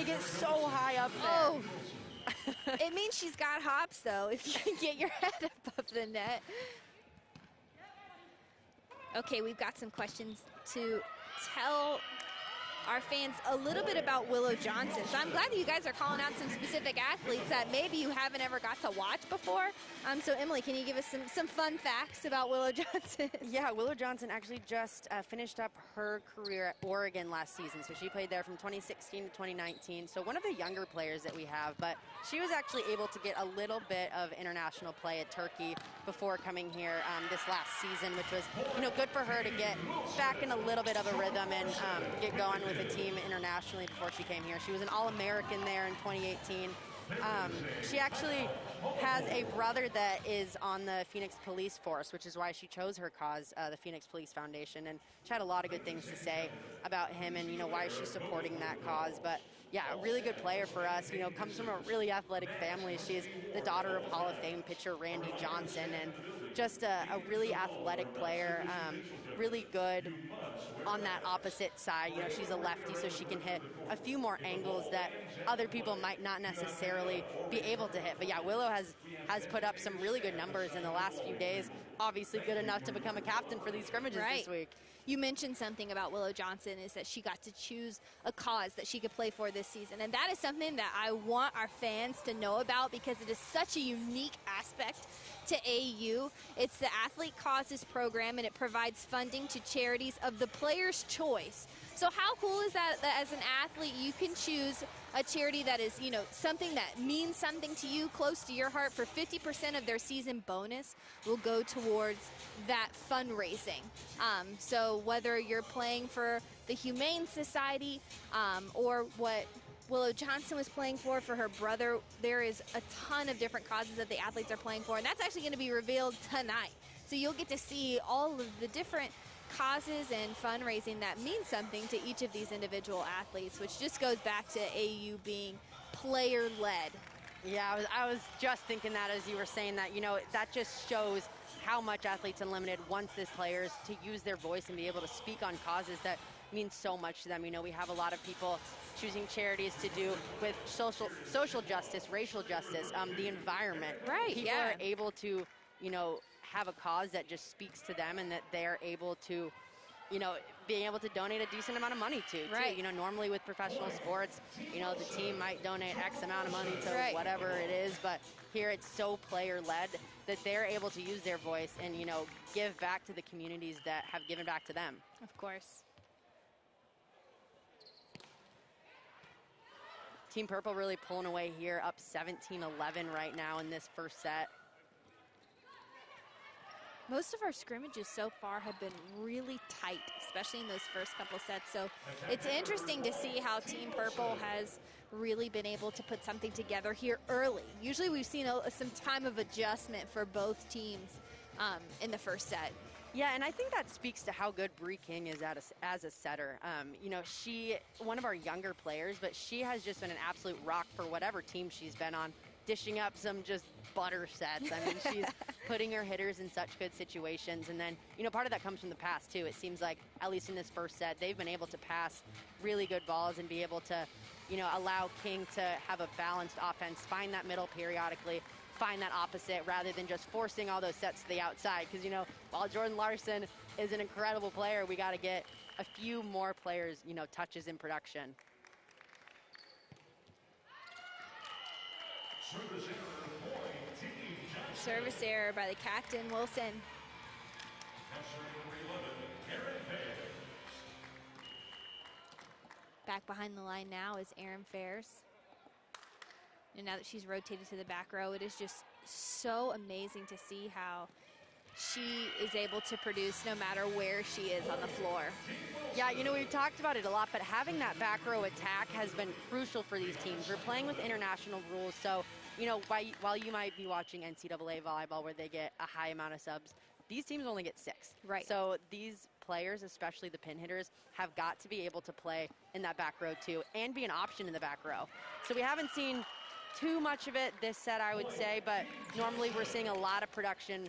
get so high up there. Oh, it means she's got hops, though, if you can get your head above the net. Okay, we've got some questions to tell our fans a little bit about Willow Johnson. So I'm glad that you guys are calling out some specific athletes that maybe you haven't ever got to watch before. So Emily, can you give us some fun facts about Willow Johnson? Yeah, Willow Johnson actually just finished up her career at Oregon last season. So she played there from 2016 to 2019. So one of the younger players that we have, but she was actually able to get a little bit of international play at Turkey before coming here this last season, which was, you know, good for her to get back in a little bit of a rhythm and get going with a team internationally before she came here. She was an All-American there in 2018. She actually has a brother that is on the Phoenix Police Force, which is why she chose her cause, the Phoenix Police Foundation, and she had a lot of good things to say about him and, you know, why she's supporting that cause. But yeah, a really good player for us, you know, comes from a really athletic family. She's the daughter of Hall of Fame pitcher Randy Johnson, and just a really athletic player, really good on that opposite side. You know, she's a lefty, so she can hit a few more angles that other people might not necessarily be able to hit. But yeah, Willow has put up some really good numbers in the last few days. Obviously good enough to become a captain for these scrimmages this week. You mentioned something about Willow Johnson is that she got to choose a cause that she could play for this season. And that is something that I want our fans to know about because it is such a unique aspect to AAU. It's the Athlete Causes program, and it provides funding to charities of the player's choice. So how cool is that as an athlete you can choose a charity that is, you know, something that means something to you, close to your heart, for 50% of their season bonus will go towards that fundraising. So whether you're playing for the Humane Society or what Willow Johnson was playing for her brother, there is a ton of different causes that the athletes are playing for, and that's actually going to be revealed tonight. So you'll get to see all of the different causes and fundraising that mean something to each of these individual athletes, which just goes back to AAU being player-led. Yeah, I was just thinking that as you were saying that. You know, that just shows how much Athletes Unlimited wants these players to use their voice and be able to speak on causes that means so much to them. You know, we have a lot of people choosing charities to do with social justice, racial justice, the environment. Right, people are able to, you know, have a cause that just speaks to them, and that they're able to, you know, being able to donate a decent amount of money to. Right. Too. You know, normally with professional sports, you know, the team might donate X amount of money to whatever it is, but here it's so player-led that they're able to use their voice and, you know, give back to the communities that have given back to them. Of course. Team Purple really pulling away here, up 17-11 right now in this first set. Most of our scrimmages so far have been really tight, especially in those first couple sets. So it's interesting to see how Team Purple has really been able to put something together here early. Usually we've seen some time of adjustment for both teams in the first set. Yeah, and I think that speaks to how good Bree King is as a setter. You know, one of our younger players, but she has just been an absolute rock for whatever team she's been on, dishing up some just butter sets. I mean, she's putting her hitters in such good situations. And then, you know, part of that comes from the pass, too. It seems like, at least in this first set, they've been able to pass really good balls and be able to, you know, allow King to have a balanced offense, find that middle periodically, find that opposite, rather than just forcing all those sets to the outside. Because, you know, while Jordan Larson is an incredible player, we got to get a few more players, you know, touches in production. Service error by the captain, Wilson. Back behind the line now is Erin Fairs. And now that she's rotated to the back row, it is just so amazing to see how she is able to produce no matter where she is on the floor. Yeah, you know, we've talked about it a lot, but having that back row attack has been crucial for these teams. We're playing with international rules, so, you know, while you might be watching NCAA volleyball where they get a high amount of subs, these teams only get 6. Right. So these players, especially the pin hitters, have got to be able to play in that back row too, and be an option in the back row. So we haven't seen too much of it this set, I would say, but normally we're seeing a lot of production,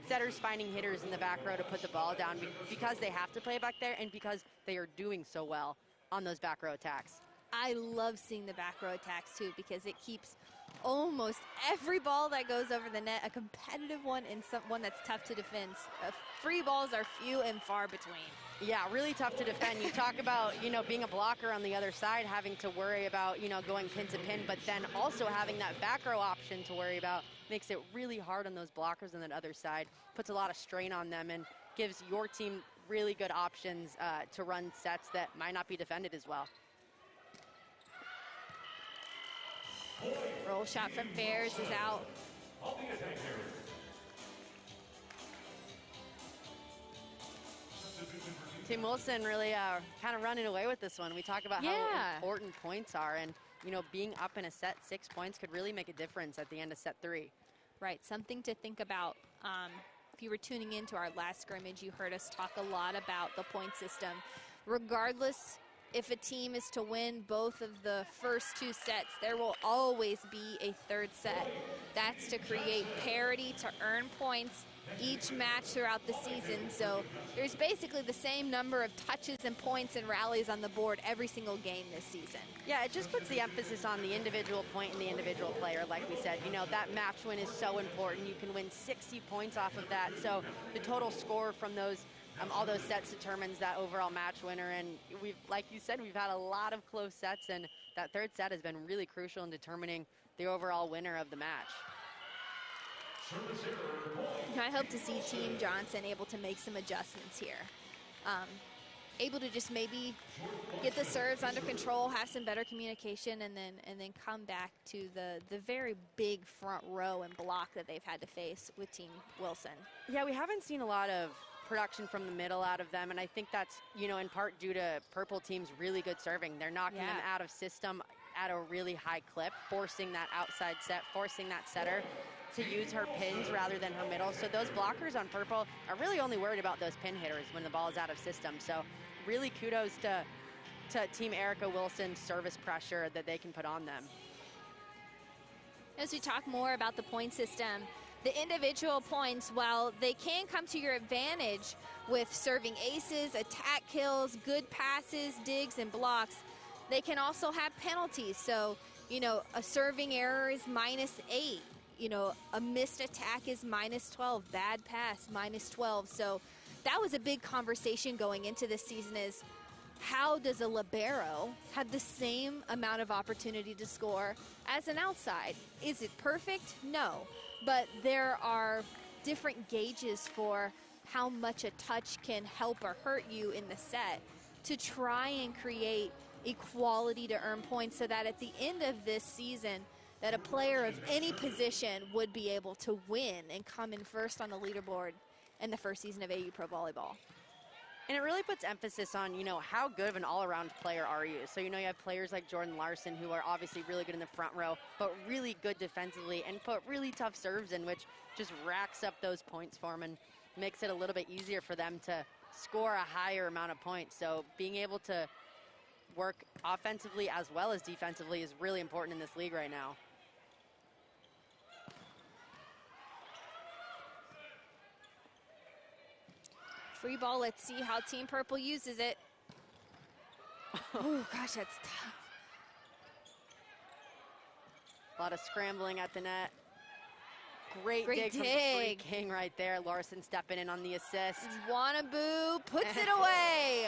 setters finding hitters in the back row to put the ball down because they have to play back there and because they are doing so well on those back row attacks. I love seeing the back row attacks too, because it keeps almost every ball that goes over the net a competitive one and one that's tough to defend. Free balls are few and far between. Yeah, really tough to defend. You talk about, you know, being a blocker on the other side, having to worry about, you know, going pin to pin, but then also having that back row option to worry about makes it really hard on those blockers on that other side, puts a lot of strain on them, and gives your team really good options to run sets that might not be defended as well. Roll shot from Fairs is out. Team Wilson really kind of running away with this one. We talk about how important points are, and, you know, being up in a set 6 points could really make a difference at the end of set 3. Right, something to think about. If you were tuning into our last scrimmage, you heard us talk a lot about the point system. Regardless if a team is to win both of the first 2 sets, there will always be a third set. That's to create parity, to earn points each match throughout the season. So there's basically the same number of touches and points and rallies on the board every single game this season. Yeah, it just puts the emphasis on the individual point and the individual player. Like we said, you know, that match win is so important. You can win 60 points off of that. So the total score from those all those sets determines that overall match winner. And we've, like you said, we've had a lot of close sets, and that third set has been really crucial in determining the overall winner of the match. I hope to see Team Johnson able to make some adjustments here. Able to just maybe get the serves under control, have some better communication, and then come back to the very big front row and block that they've had to face with Team Wilson. Yeah, we haven't seen a lot of production from the middle out of them, and I think that's, you know, in part due to Purple Team's really good serving. They're knocking them out of system at a really high clip, forcing that outside set, forcing that setter to use her pins rather than her middle. So those blockers on Purple are really only worried about those pin hitters when the ball is out of system. So really kudos to Team Erica Wilson's service pressure that they can put on them. As we talk more about the point system, the individual points, while they can come to your advantage with serving aces, attack kills, good passes, digs, and blocks, they can also have penalties. So, you know, a serving error is -8. You know, a missed attack is -12. Bad pass, -12. So that was a big conversation going into this season, is how does a libero have the same amount of opportunity to score as an outside? Is it perfect? No. But there are different gauges for how much a touch can help or hurt you in the set to try and create equality to earn points, so that at the end of this season, that a player of any position would be able to win and come in first on the leaderboard in the first season of AU Pro Volleyball. And it really puts emphasis on, you know, how good of an all-around player are you? So, you know, you have players like Jordan Larson, who are obviously really good in the front row, but really good defensively and put really tough serves in, which just racks up those points for them and makes it a little bit easier for them to score a higher amount of points. So being able to work offensively as well as defensively is really important in this league right now. Free ball, let's see how Team Purple uses it. Oh, gosh, that's tough. A lot of scrambling at the net. Great Great dig from Free King right there. Larson stepping in on the assist. Wanaboo puts it away.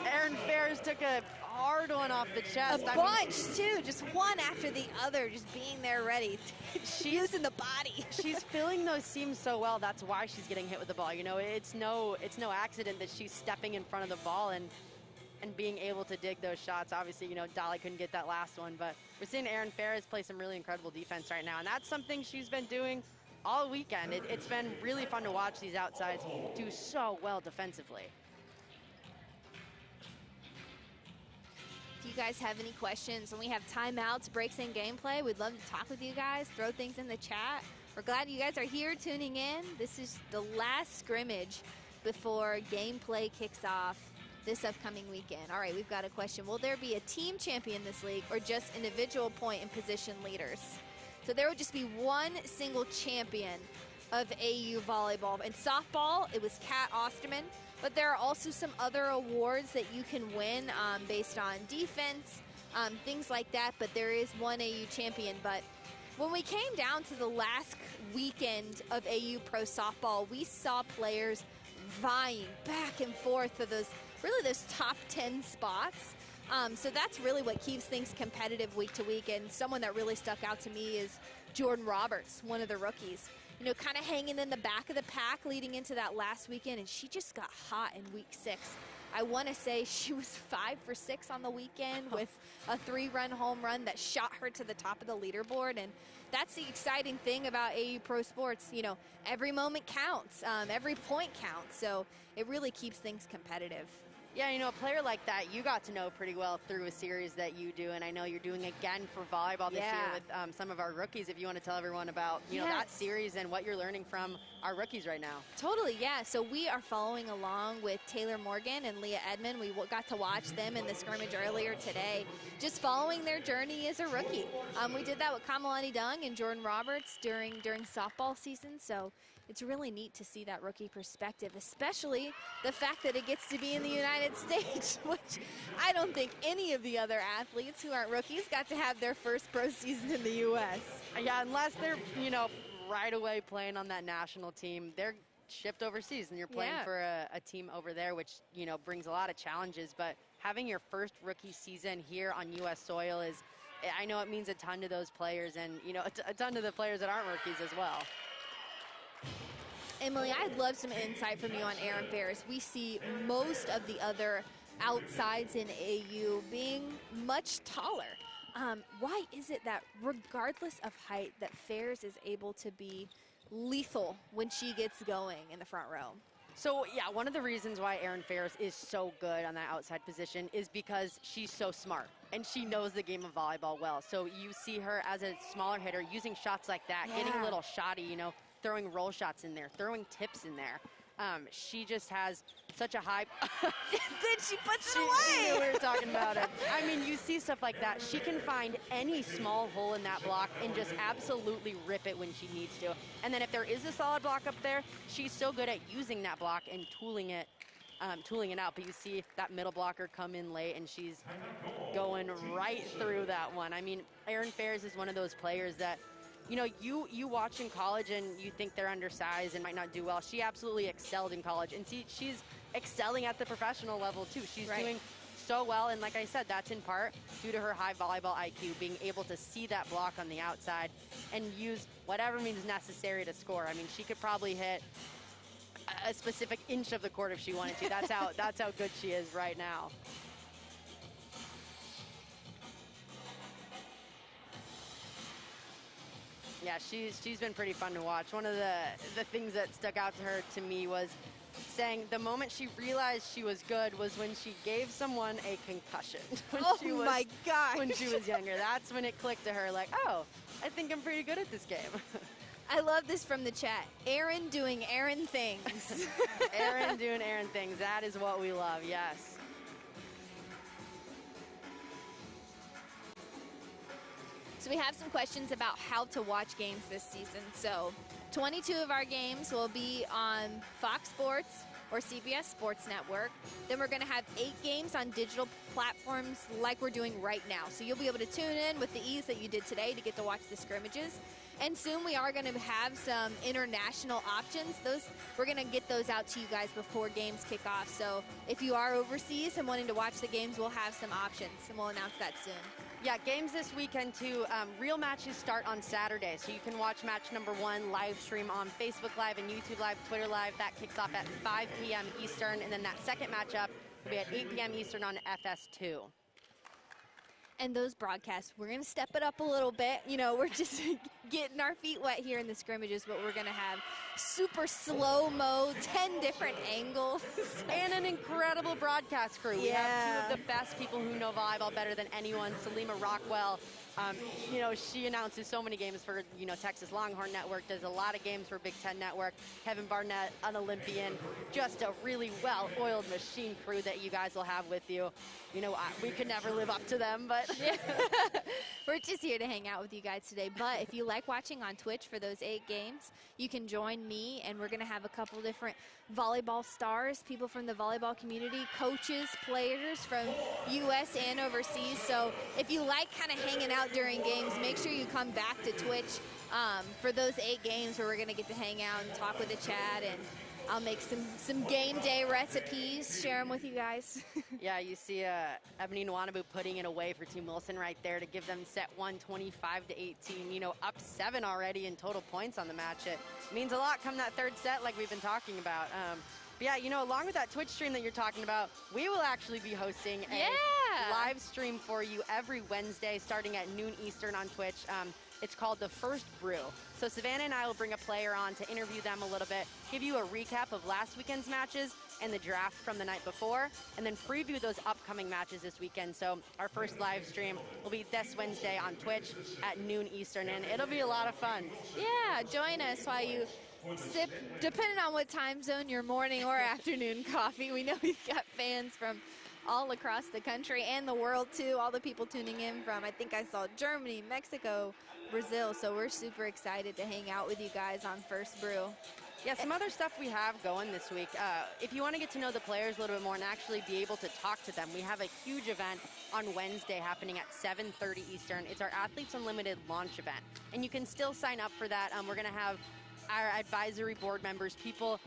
Erin Ferris took a hard one off the chest. A bunch, too. Just one after the other, just being there ready. She's using the body. She's filling those seams so well. That's why she's getting hit with the ball. You know, it's no accident that she's stepping in front of the ball and being able to dig those shots. Obviously, you know, Dolly couldn't get that last one, but we're seeing Erin Ferris play some really incredible defense right now, and that's something she's been doing all weekend. It's been really fun to watch these outsides do so well defensively. If you guys have any questions, when we have timeouts, breaks in gameplay, we'd love to talk with you guys, throw things in the chat. We're glad you guys are here tuning in. This is the last scrimmage before gameplay kicks off this upcoming weekend. All right, we've got a question. Will there be a team champion this league or just individual point and position leaders? So there would just be one single champion of AU volleyball. In softball, it was Kat Osterman. But there are also some other awards that you can win based on defense, things like that. But there is one AU champion. But when we came down to the last weekend of AU Pro Softball, we saw players vying back and forth for those top 10 spots. So that's really what keeps things competitive week to week. And someone that really stuck out to me is Jordan Roberts, one of the rookies. You know, kind of hanging in the back of the pack leading into that last weekend, and she just got hot in week 6. I want to say she was 5 for 6 on the weekend with a 3-run home run that shot her to the top of the leaderboard. And that's the exciting thing about AU Pro Sports. You know, every moment counts, every point counts, so it really keeps things competitive. Yeah, you know, a player like that you got to know pretty well through a series that you do, and I know you're doing again for volleyball this year with some of our rookies. If you want to tell everyone about, you know, that series and what you're learning from our rookies right now. Totally, yeah. So we are following along with Taylor Morgan and Leah Edmond. We got to watch them in the scrimmage earlier today, just following their journey as a rookie. We did that with Kamalani Dung and Jordan Roberts during softball season, so it's really neat to see that rookie perspective, especially the fact that it gets to be in the United States, which I don't think any of the other athletes who aren't rookies got to have their first pro season in the U.S. Yeah, unless they're, you know, right away playing on that national team. They're shipped overseas, and you're playing for a team over there, which, you know, brings a lot of challenges. But having your first rookie season here on U.S. soil is, I know it means a ton to those players and, you know, a ton to the players that aren't rookies as well. Emily, I'd love some insight from you on Erin Ferris. We see most of the other outsides in AU being much taller. Why is it that regardless of height that Ferris is able to be lethal when she gets going in the front row? So, yeah, one of the reasons why Erin Ferris is so good on that outside position is because she's so smart and she knows the game of volleyball well. So you see her as a smaller hitter using shots like that, getting a little shoddy, you know, throwing roll shots in there, throwing tips in there. She just has such a high... Then she puts it We away. were talking about it. I mean, you see stuff like that. She can find any small hole in that block and just absolutely rip it when she needs to. And then if there is a solid block up there, she's so good at using that block and tooling it out. But you see that middle blocker come in late, and she's going right through that one. I mean, Erin Ferris is one of those players that, you know, you watch in college and you think they're undersized and might not do well. She absolutely excelled in college, and she's excelling at the professional level too. She's doing so well, and like I said, that's in part due to her high volleyball IQ, being able to see that block on the outside and use whatever means necessary to score. I mean, she could probably hit a specific inch of the court if she wanted to. That's how good she is right now. Yeah, she's been pretty fun to watch. One of the things that stuck out to me was saying the moment she realized she was good was when she gave someone a concussion. My gosh. When she was younger. That's when it clicked to her, like, oh, I think I'm pretty good at this game. I love this from the chat. Erin doing Erin things. Erin doing Erin things. That is what we love, yes. So we have some questions about how to watch games this season. So 22 of our games will be on Fox Sports or CBS Sports Network. Then we're going to have 8 games on digital platforms like we're doing right now. So you'll be able to tune in with the ease that you did today to get to watch the scrimmages. And soon we are going to have some international options. We're going to get those out to you guys before games kick off. So if you are overseas and wanting to watch the games, we'll have some options, and we'll announce that soon. Yeah, games this weekend too. Real matches start on Saturday, so you can watch match number 1 live stream on Facebook Live and YouTube Live, Twitter Live. That kicks off at 5 p.m. Eastern, and then that second matchup will be at 8 p.m. Eastern on FS2. And those broadcasts, we're going to step it up a little bit. You know, we're just getting our feet wet here in the scrimmages, but we're going to have super slow-mo, 10 different angles. And an incredible broadcast crew. We have 2 of the best people who know volleyball better than anyone. Salima Rockwell, you know, she announces so many games for, you know, Texas Longhorn Network, does a lot of games for Big Ten Network. Kevin Barnett, an Olympian, just a really well-oiled machine crew that you guys will have with you. You know, we could never live up to them, but we're just here to hang out with you guys today. But if you like watching on Twitch for those 8 games, you can join me, and we're going to have a couple different volleyball stars, people from the volleyball community, coaches, players from U.S. and overseas. So if you like kind of hanging out during games, make sure you come back to Twitch for those 8 games where we're going to get to hang out and talk with the chat, and I'll make some game day recipes, share them with you guys. Yeah, you see Ebony Nwanabu putting it away for Team Wilson right there to give them set 1, 25-18. You know, up 7 already in total points on the match. It means a lot come that third set like we've been talking about. But yeah, you know, along with that Twitch stream that you're talking about, we will actually be hosting a live stream for you every Wednesday starting at noon Eastern on Twitch. It's called The First Brew. So Savannah and I will bring a player on to interview them a little bit, give you a recap of last weekend's matches and the draft from the night before, and then preview those upcoming matches this weekend. So our first live stream will be this Wednesday on Twitch at noon Eastern, and it'll be a lot of fun. Yeah, join us while you sip, depending on what time zone, your morning or afternoon coffee. We know we've got fans from all across the country and the world too. All the people tuning in from, I think I saw Germany, Mexico, Brazil. So we're super excited to hang out with you guys on First Brew. Yeah, some other stuff we have going this week. If you want to get to know the players a little bit more and actually be able to talk to them, we have a huge event on Wednesday happening at 7:30 Eastern. It's our Athletes Unlimited launch event, and you can still sign up for that. We're going to have our advisory board members, people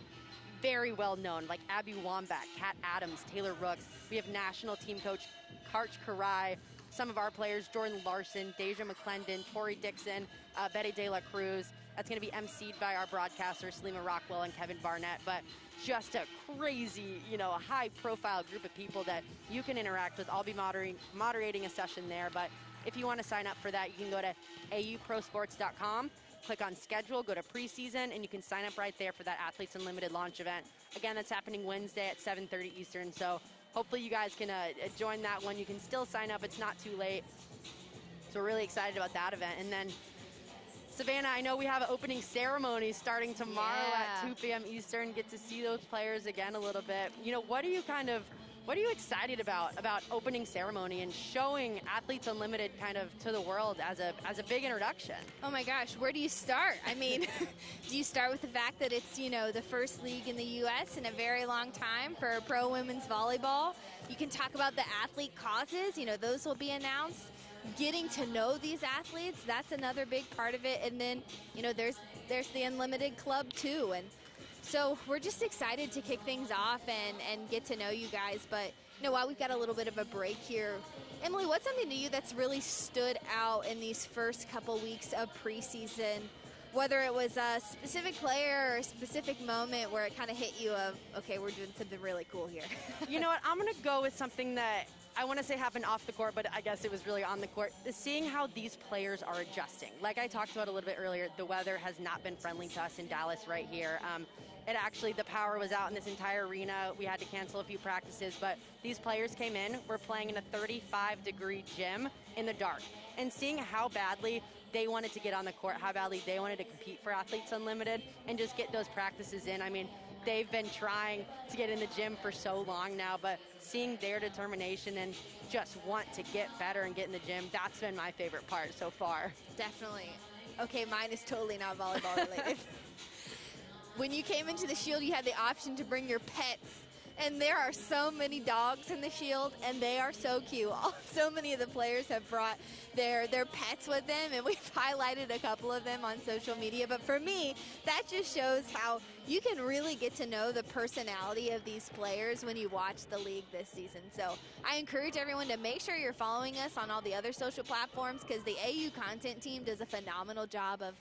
very well known, like Abby Wambach, Kat Adams, Taylor Rooks. We have national team coach Karch Karai, some of our players, Jordan Larson, Deja McClendon, Tori Dixon, Betty De La Cruz. That's going to be emceed by our broadcasters, Salima Rockwell and Kevin Barnett. But just a crazy, you know, high-profile group of people that you can interact with. I'll be moderating a session there. But if you want to sign up for that, you can go to auprosports.com. Click on schedule, go to preseason, and you can sign up right there for that Athletes Unlimited launch event. Again, that's happening Wednesday at 7:30 Eastern, so hopefully you guys can join that one. You can still sign up. It's not too late. So we're really excited about that event. And then Savannah, I know we have an opening ceremony starting tomorrow Yeah. at 2 p.m. Eastern. Get to see those players again a little bit. You know, what are you excited about opening ceremony and showing Athletes Unlimited kind of to the world as a big introduction? Oh my gosh, where do you start? I mean, do you start with the fact that it's, you know, the first league in the U.S. in a very long time for pro women's volleyball? You can talk about the athlete causes, you know, those will be announced. Getting to know these athletes, that's another big part of it. And then, you know, there's the Unlimited Club too. And so we're just excited to kick things off and get to know you guys. But, you know, while we've got a little bit of a break here, Emily, what's something to you that's really stood out in these first couple weeks of preseason? Whether it was a specific player or a specific moment where it kind of hit you of, okay, we're doing something really cool here. You know what? I'm going to go with something that I want to say happened off the court, but I guess it was really on the court. Seeing how these players are adjusting. Like I talked about a little bit earlier, the weather has not been friendly to us in Dallas right here. The power was out in this entire arena. We had to cancel a few practices, but these players came in. We're playing in a 35-degree gym in the dark. And seeing how badly they wanted to get on the court, how badly they wanted to compete for Athletes Unlimited and just get those practices in. I mean, they've been trying to get in the gym for so long now, but seeing their determination and just want to get better and get in the gym, that's been my favorite part so far. Definitely. Okay, mine is totally not volleyball related. When you came into the Shield, you had the option to bring your pets. And there are so many dogs in the Shield, and they are so cute. So many of the players have brought their pets with them, and we've highlighted a couple of them on social media. But for me, that just shows how you can really get to know the personality of these players when you watch the league this season. So I encourage everyone to make sure you're following us on all the other social platforms, because the AU content team does a phenomenal job of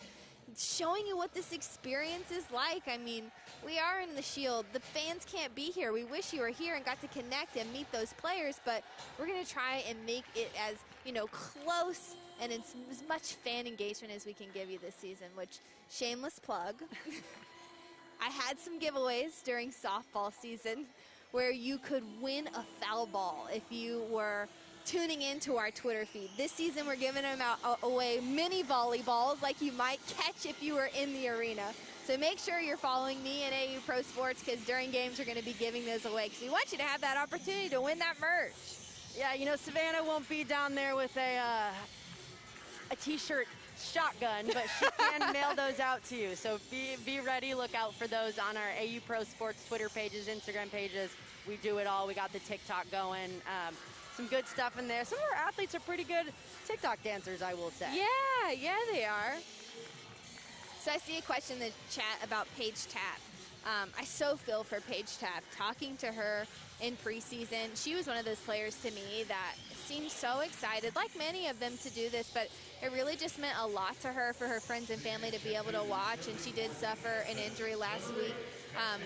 showing you what this experience is like. I mean, we are in the Shield. The fans can't be here. We wish you were here and got to connect and meet those players, but we're going to try and make it as, you know, close and as much fan engagement as we can give you this season, which, shameless plug, I had some giveaways during softball season where you could win a foul ball if you were tuning into our Twitter feed. This season, we're giving them away mini volleyballs like you might catch if you were in the arena. So make sure you're following me at AU Pro Sports, because during games, we're going to be giving those away, because we want you to have that opportunity to win that merch. Yeah, you know, Savannah won't be down there with a T-shirt shotgun, but she can mail those out to you. So be ready. Look out for those on our AU Pro Sports Twitter pages, Instagram pages. We do it all. We got the TikTok going. Some good stuff in there. Some of our athletes are pretty good TikTok dancers, I will say. Yeah, they are. So I see a question in the chat about Paige Tapp. I so feel for Paige Tapp. Talking to her in preseason, she was one of those players to me that seemed so excited, like many of them, to do this, but it really just meant a lot to her, for her friends and family to be able to watch, and she did suffer an injury last week.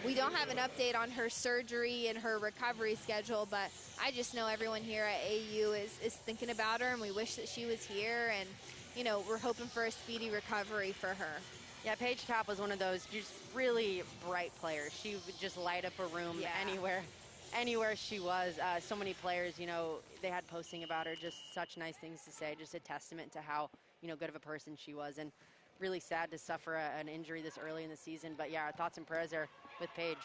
We don't have an update on her surgery and her recovery schedule, but I just know everyone here at AU is thinking about her, and we wish that she was here, and, you know, we're hoping for a speedy recovery for her. Yeah, Paige Tapp was one of those just really bright players. She would just light up a room anywhere she was. So many players, you know, they had posting about her, just such nice things to say, just a testament to how, you know, good of a person she was. And really sad to suffer an injury this early in the season. But yeah, our thoughts and prayers are with Paige.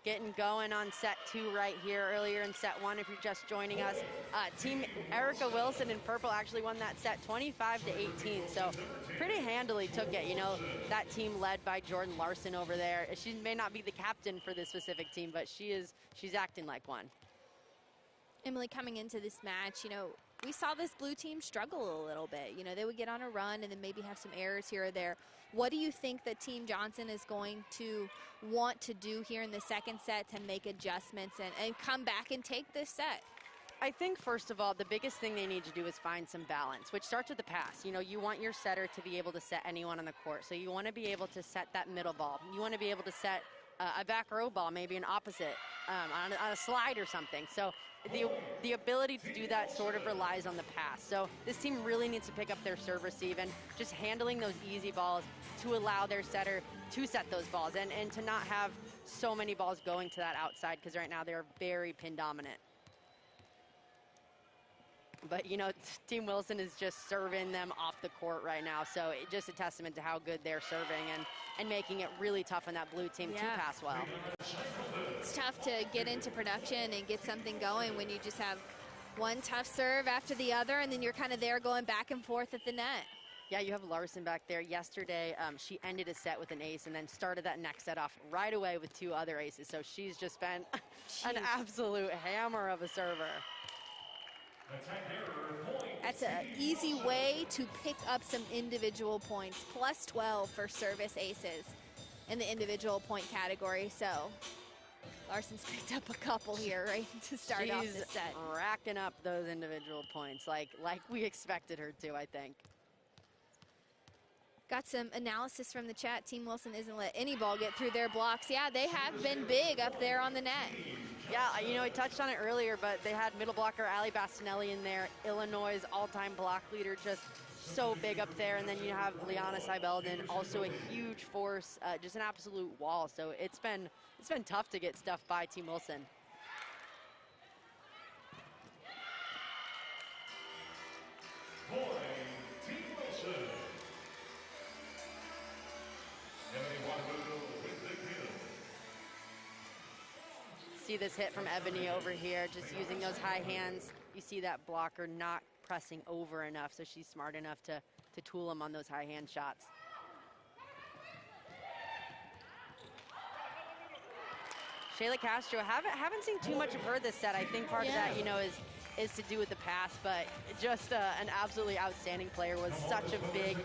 Getting going on set 2 right here. Earlier in set 1, if you're just joining us, Team Erica Wilson in purple actually won that set 25-18. So pretty handily took it. You know, that team led by Jordan Larson over there. She may not be the captain for this specific team, but she's acting like one. Emily, coming into this match, you know, we saw this blue team struggle a little bit. You know, they would get on a run and then maybe have some errors here or there. What do you think that Team Johnson is going to want to do here in the second set to make adjustments and come back and take this set? I think, first of all, the biggest thing they need to do is find some balance, which starts with the pass. You know, you want your setter to be able to set anyone on the court. So you want to be able to set that middle ball. You want to be able to set a back row ball, maybe an opposite, on a slide or something. So the ability to do that sort of relies on the pass. So this team really needs to pick up their serve receive and just handling those easy balls to allow their setter to set those balls and to not have so many balls going to that outside, because right now they're very pin dominant. But, you know, Team Wilson is just serving them off the court right now. So just a testament to how good they're serving and making it really tough on that blue team to pass well. It's tough to get into production and get something going when you just have one tough serve after the other, and then you're kind of there going back and forth at the net. Yeah, you have Larson back there. Yesterday, she ended a set with an ace and then started that next set off right away with 2 other aces. So she's just been an absolute hammer of a server. That's an easy way to pick up some individual points. Plus 12 for service aces in the individual point category. So Larson's picked up a couple here, right, to start off the set. She's racking up those individual points like we expected her to, I think. Got some analysis from the chat. Team Wilson isn't let any ball get through their blocks. Yeah, they have been big up there on the net. Yeah, you know, I touched on it earlier, but they had middle blocker Ali Bastinelli in there, Illinois' all-time block leader, just so big up there. And then you have Liana Seibeldin, also a huge force, just an absolute wall. So it's been tough to get stuff by Team Wilson. Team Wilson. See this hit from Ebony over here, just using those high hands. You see that blocker not pressing over enough, so she's smart enough to tool him on those high hand shots. Shayla Castro, haven't seen too much of her this set. I think part of that, you know, is to do with the pass, but just an absolutely outstanding player. Was such a big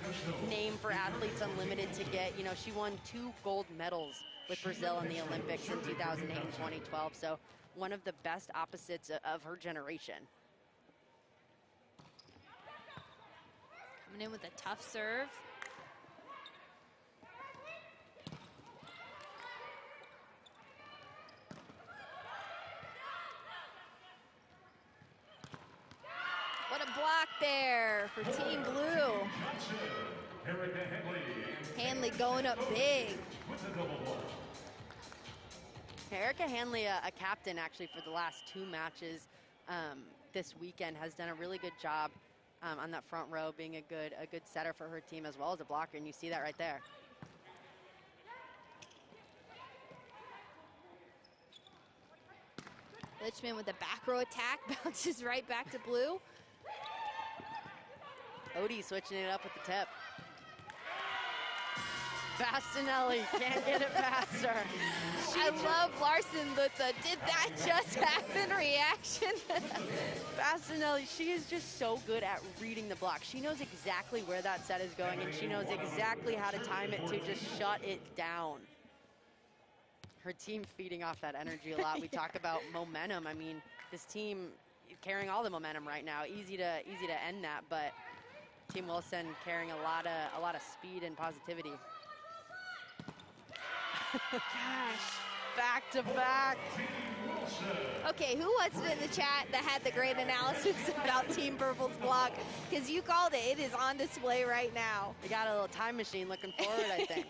name for Athletes Unlimited to get. You know, she won 2 gold medals with Brazil in the Olympics in 2008 and 2012. So one of the best opposites of her generation. Coming in with a tough serve. What a block there for Team Blue. Hanley going up big. Erica Hanley, a captain actually for the last 2 matches this weekend, has done a really good job on that front row, being a good setter for her team as well as a blocker, and you see that right there. Lichman with a back row attack, bounces right back to Blue. Odie switching it up with the tip. Bastinelli can't get it past her. I love Larson with the "did that just happen" reaction. Bastinelli, she is just so good at reading the block. She knows exactly where that set is going, and she knows exactly how to time it to just shut it down. Her team feeding off that energy a lot. We talk about momentum. I mean, this team carrying all the momentum right now. Easy to end that, but Team Wilson carrying a lot of speed and positivity. Gosh. Back to back. Okay, who was it in the chat that had the great analysis about Team Purple's block? Because you called it. It is on display right now. They got a little time machine looking forward, I think.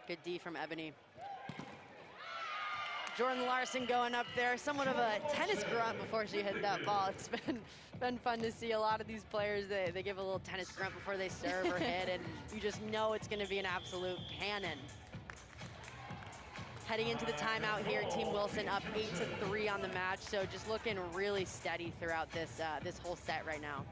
Good D from Ebony. Jordan Larson going up there, somewhat of a tennis grunt before she hit that ball. It's been fun to see a lot of these players. They give a little tennis grunt before they serve or hit, and you just know it's going to be an absolute cannon. Heading into the timeout here, Team Wilson up 8-3 on the match, so just looking really steady throughout this whole set right now.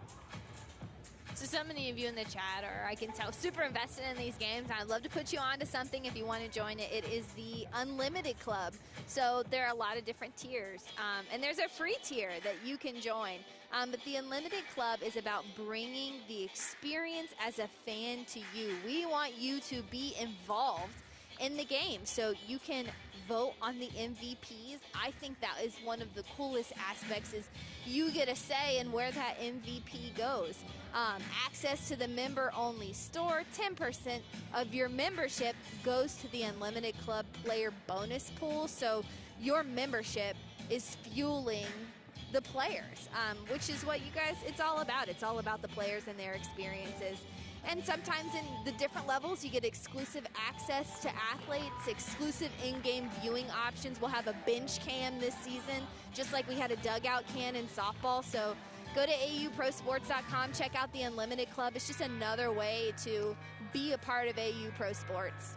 So many of you in the chat are, I can tell, super invested in these games. I'd love to put you on to something if you want to join it. It is the Unlimited Club. So there are a lot of different tiers. And there's a free tier that you can join. But the Unlimited Club is about bringing the experience as a fan to you. We want you to be involved in the game so you can vote on the MVPs. I think that is one of the coolest aspects, is you get a say in where that MVP goes. Access to the member-only store. 10% of your membership goes to the Unlimited Club player bonus pool. So your membership is fueling the players, which is what you guys, it's all about. It's all about the players and their experiences. And sometimes in the different levels, you get exclusive access to athletes, exclusive in-game viewing options. We'll have a bench cam this season, just like we had a dugout cam in softball. So go to auprosports.com, check out the Unlimited Club. It's just another way to be a part of AU Pro Sports.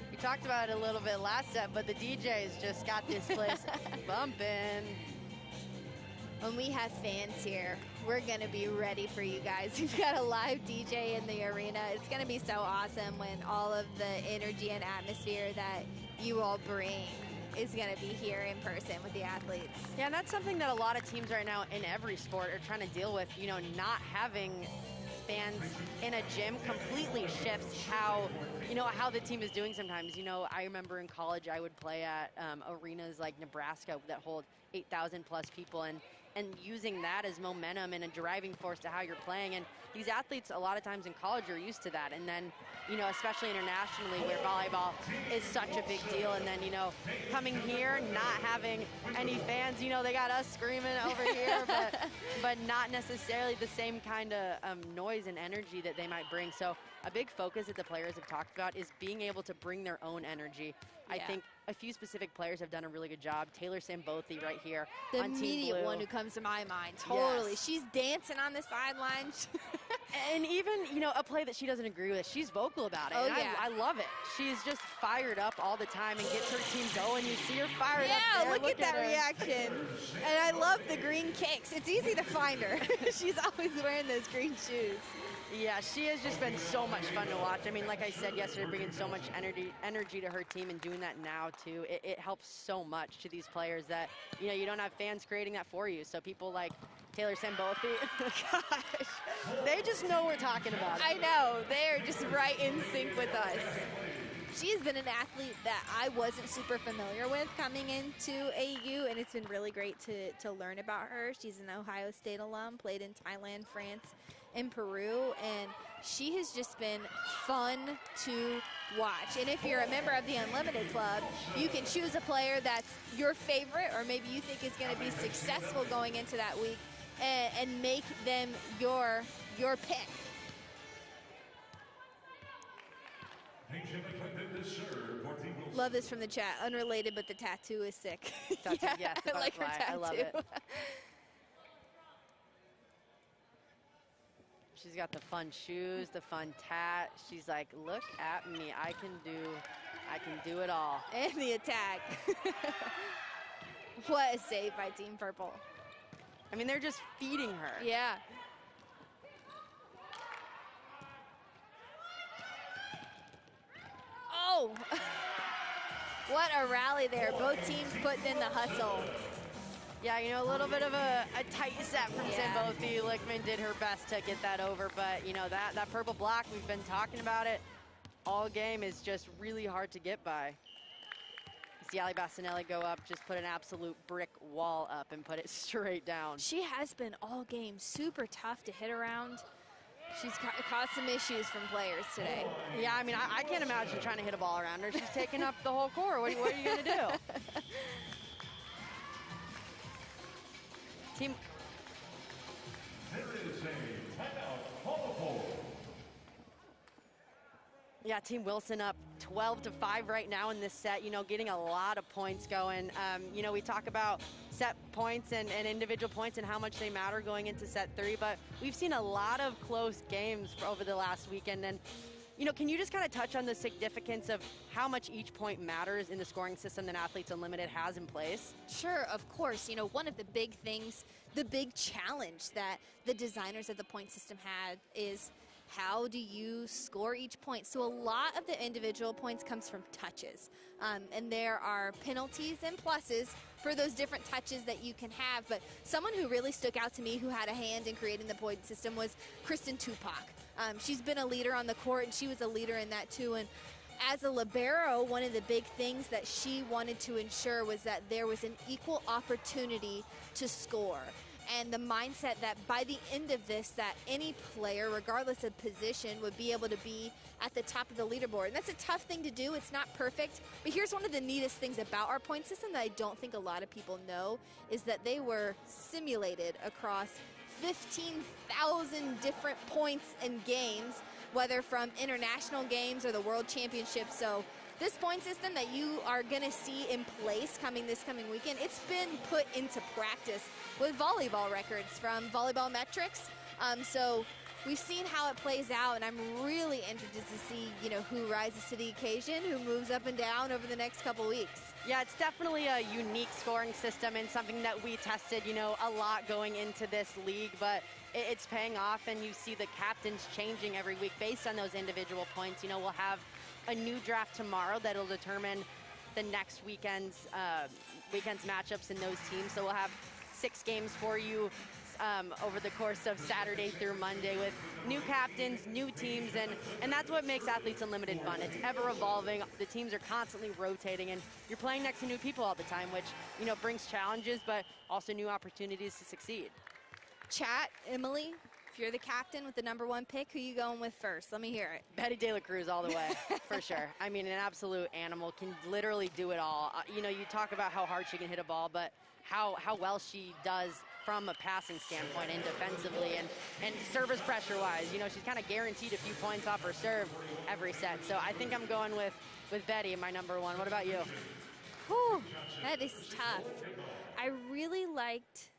We talked about it a little bit last set, but the DJ's just got this place bumping. When we have fans here, we're going to be ready for you guys. We've got a live DJ in the arena. It's going to be so awesome when all of the energy and atmosphere that you all bring is going to be here in person with the athletes. Yeah, and that's something that a lot of teams right now in every sport are trying to deal with. You know, not having fans in a gym completely shifts how, you know, how the team is doing sometimes. You know, I remember in college I would play at arenas like Nebraska that hold 8,000 plus people, and using that as momentum and a driving force to how you're playing. And these athletes a lot of times in college are used to that. And then, you know, especially internationally where volleyball is such a big deal. And then, you know, coming here, not having any fans, you know, they got us screaming over here, but not necessarily the same kind of noise and energy that they might bring. So a big focus that the players have talked about is being able to bring their own energy. I think a few specific players have done a really good job. Taylor Sambothi right here the on Team Blue. The immediate one who comes to my mind, totally. Yes. She's dancing on the sidelines. And even, you know, a play that she doesn't agree with, she's vocal about it. Oh, and yeah. I love it. She's just fired up all the time and gets her team going. You see her fired up Yeah, there. look at that her. reaction. And I love the green kicks. It's easy to find her. She's always wearing those green shoes. Yeah, she has just been so much fun to watch. I mean, like I said yesterday, bringing so much energy to her team and doing that now, too. It helps so much to these players that, you know, you don't have fans creating that for you. So people like Taylor Sambothi, gosh, they just know we're talking about it. I know. They're just right in sync with us. She's been an athlete that I wasn't super familiar with coming into AU, and it's been really great to learn about her. She's an Ohio State alum, played in Thailand, France, and Peru, and she has just been fun to watch. And if you're a member of the Unlimited Club, you can choose a player that's your favorite or maybe you think is going to be successful going into that week and make them your pick. Love this from the chat. Unrelated, but the tattoo is sick. Yes, I like her tattoo. I love it. She's got the fun shoes, the fun tat. She's like, look at me. I can do it all. And the attack. What a save by Team Purple. I mean, they're just feeding her. Yeah. Oh! What a rally there. Both teams putting in the hustle. Yeah, you know, a little bit of a tight set from Sambothi. Lickman did her best to get that over, but, you know, that purple block, we've been talking about it all game, is just really hard to get by. You see Ali Bassinelli go up, just put an absolute brick wall up and put it straight down. She has been all game super tough to hit around. She's caused some issues from players today. Yeah, I mean, I can't imagine trying to hit a ball around her. She's taking up the whole court. What are you going to do? Team. There is a timeout call for. Yeah, Team Wilson up 12-5 right now in this set, you know, getting a lot of points going. You know, we talk about set points and individual points and how much they matter going into set 3, but we've seen a lot of close games over the last weekend. And, you know, can you just kind of touch on the significance of how much each point matters in the scoring system that Athletes Unlimited has in place? Sure, of course. You know, one of the big things, the big challenge that the designers of the point system had is how do you score each point? So a lot of the individual points comes from touches. And there are penalties and pluses for those different touches that you can have. But someone who really stuck out to me who had a hand in creating the point system was Kristen Tupac. She's been a leader on the court, and she was a leader in that too. And as a libero, one of the big things that she wanted to ensure was that there was an equal opportunity to score. and the mindset that by the end of this, that any player, regardless of position, would be able to be at the top of the leaderboard. And that's a tough thing to do. It's not perfect. But here's one of the neatest things about our point system that I don't think a lot of people know, is that they were simulated across 15,000 different points and games, whether from international games or the World Championships. So this point system that you are going to see in place this coming weekend, it's been put into practice with volleyball records from Volleyball Metrics. So we've seen how it plays out, and I'm really interested to see, who rises to the occasion, who moves up and down over the next couple weeks. Yeah, it's definitely a unique scoring system and something that we tested, a lot going into this league, but it's paying off, and you see the captains changing every week based on those individual points. We'll have a new draft tomorrow that'll determine the next weekend's matchups in those teams. So we'll have 6 games for you over the course of Saturday through Monday with new captains, new teams, and that's what makes Athletes Unlimited fun. It's ever evolving. The teams are constantly rotating, and you're playing next to new people all the time, which, brings challenges, but also new opportunities to succeed. Chat, Emily, if you're the captain with the #1 pick, who you going with first? Let me hear it. Betty De La Cruz all the way, for sure. I mean, an absolute animal, can literally do it all. You talk about how hard she can hit a ball, but how well she does from a passing standpoint and defensively and service pressure-wise. She's kind of guaranteed a few points off her serve every set. So I think I'm going with Betty in my #1. What about you? Whew, that is tough. I really liked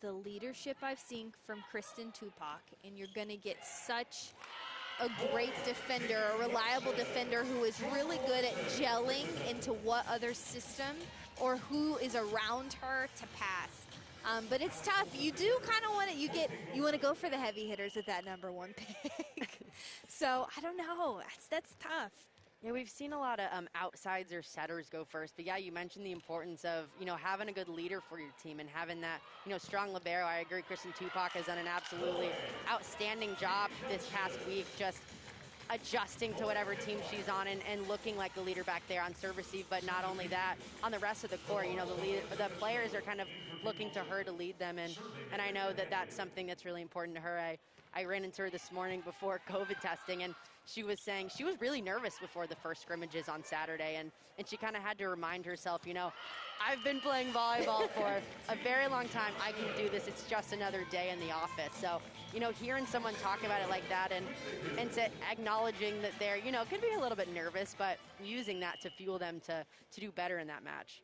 the leadership I've seen from Kristen Tupac, and you're going to get such a great defender, a reliable defender who is really good at gelling into what other system or who is around her to pass. But it's tough. You do kind of want you want to go for the heavy hitters with that #1 pick. So I don't know. That's tough. Yeah, we've seen a lot of outsides or setters go first. But yeah, you mentioned the importance of, having a good leader for your team and having that, strong libero. I agree. Kristen Tupac has done an absolutely outstanding job this past week, just adjusting to whatever team she's on and looking like a leader back there on serve receive. But not only that, on the rest of the court, the players are kind of looking to her to lead them. And I know that that's something that's really important to her. I ran into her this morning before COVID testing, and she was saying she was really nervous before the first scrimmages on Saturday, and she kind of had to remind herself, I've been playing volleyball for a very long time. I can do this. It's just another day in the office. So, hearing someone talk about it like that and acknowledging that they're, could be a little bit nervous, but using that to fuel them to do better in that match.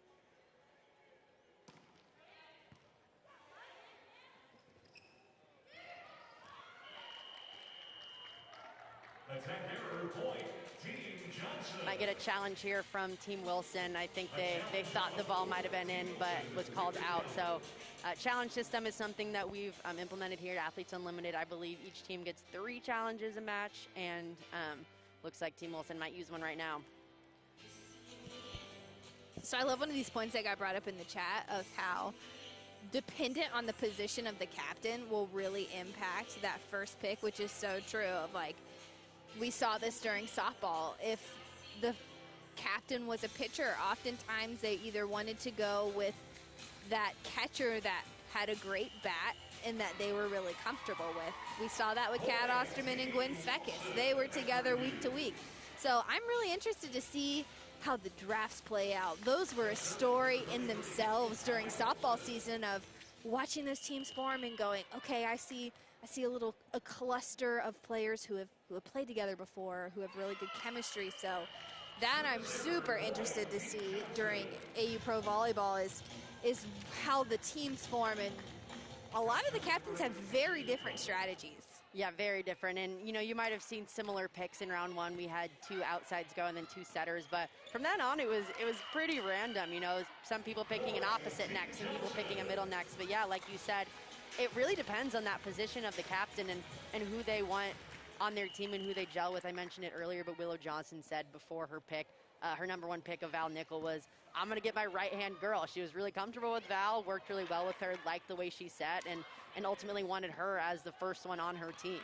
Attacker point, Team Johnson. Might get a challenge here from Team Wilson. I think they thought the ball might have been in, but was called out. So challenge system is something that we've implemented here at Athletes Unlimited. I believe each team gets 3 challenges a match, and looks like Team Wilson might use one right now. So I love one of these points that got brought up in the chat of how dependent on the position of the captain will really impact that first pick, which is so true. Of we saw this during softball. If the captain was a pitcher, oftentimes they either wanted to go with that catcher that had a great bat and that they were really comfortable with. We saw that with Kat Osterman and Gwen Svekis. They were together week to week. So I'm really interested to see how the drafts play out. Those were a story in themselves during softball season of watching those teams form and going, okay, I see a cluster of players who have played together before, who have really good chemistry. So that I'm super interested to see during AU Pro Volleyball is how the teams form, and a lot of the captains have very different strategies. Yeah, very different. And, you might have seen similar picks in round 1. We had 2 outsides go and then 2 setters. But from then on, it was pretty random. Some people picking an opposite next, some people picking a middle next. But, yeah, like you said, it really depends on that position of the captain and who they want on their team and who they gel with. I mentioned it earlier, but Willow Johnson said before her pick, her #1 pick of Val Nickel was, I'm going to get my right-hand girl. She was really comfortable with Val, worked really well with her, liked the way she set, and ultimately wanted her as the first one on her team.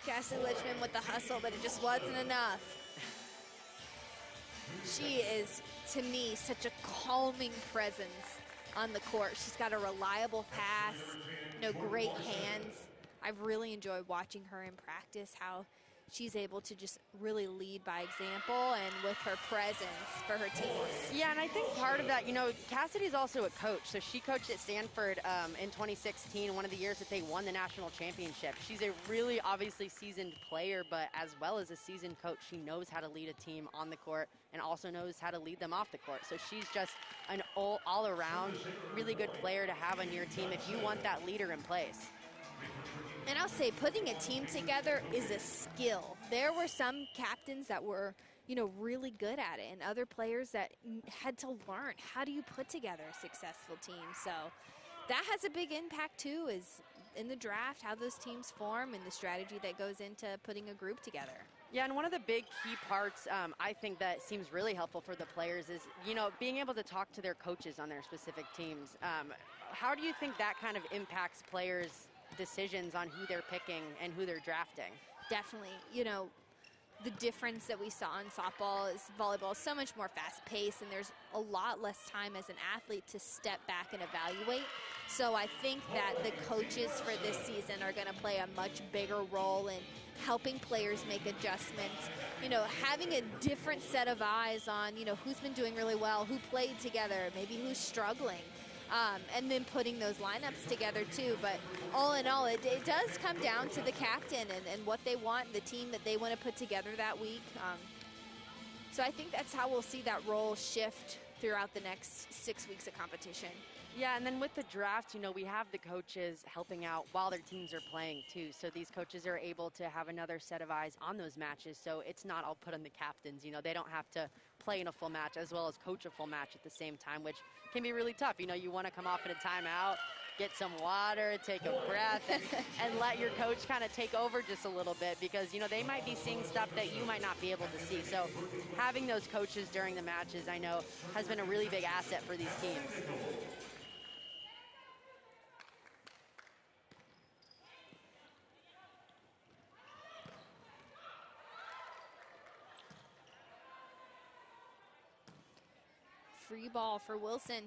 Cassie Lichman with the hustle, but it just wasn't enough. She is, to me, such a calming presence on the court. She's got a reliable pass, great hands. I've really enjoyed watching her in practice, how she's able to just really lead by example and with her presence for her teams. Yeah, and I think part of that, Cassidy's also a coach. So she coached at Stanford in 2016, one of the years that they won the national championship. She's a really obviously seasoned player, but as well as a seasoned coach, she knows how to lead a team on the court and also knows how to lead them off the court. So she's just an all-around really good player to have on your team if you want that leader in place. And I'll say putting a team together is a skill. There were some captains that were, really good at it, and other players that had to learn how do you put together a successful team. So that has a big impact too, is in the draft, how those teams form and the strategy that goes into putting a group together. Yeah, and one of the big key parts I think that seems really helpful for the players is, being able to talk to their coaches on their specific teams. How do you think that kind of impacts players' decisions on who they're picking and who they're drafting? Definitely. The difference that we saw in softball is volleyball is so much more fast-paced, and there's a lot less time as an athlete to step back and evaluate. So I think that the coaches for this season are going to play a much bigger role in helping players make adjustments, having a different set of eyes on, who's been doing really well, who played together, maybe who's struggling. And then putting those lineups together too. But all in all, it does come down to the captain and what they want, the team that they want to put together that week. So I think that's how we'll see that role shift throughout the next 6 weeks of competition. Yeah, and then with the draft, we have the coaches helping out while their teams are playing too. So these coaches are able to have another set of eyes on those matches. So it's not all put on the captains. They don't have to play in a full match as well as coach a full match at the same time, which can be really tough. You want to come off at a timeout, get some water, take a breath, and let your coach kind of take over just a little bit because, they might be seeing stuff that you might not be able to see. So having those coaches during the matches, I know, has been a really big asset for these teams. Free ball for Wilson.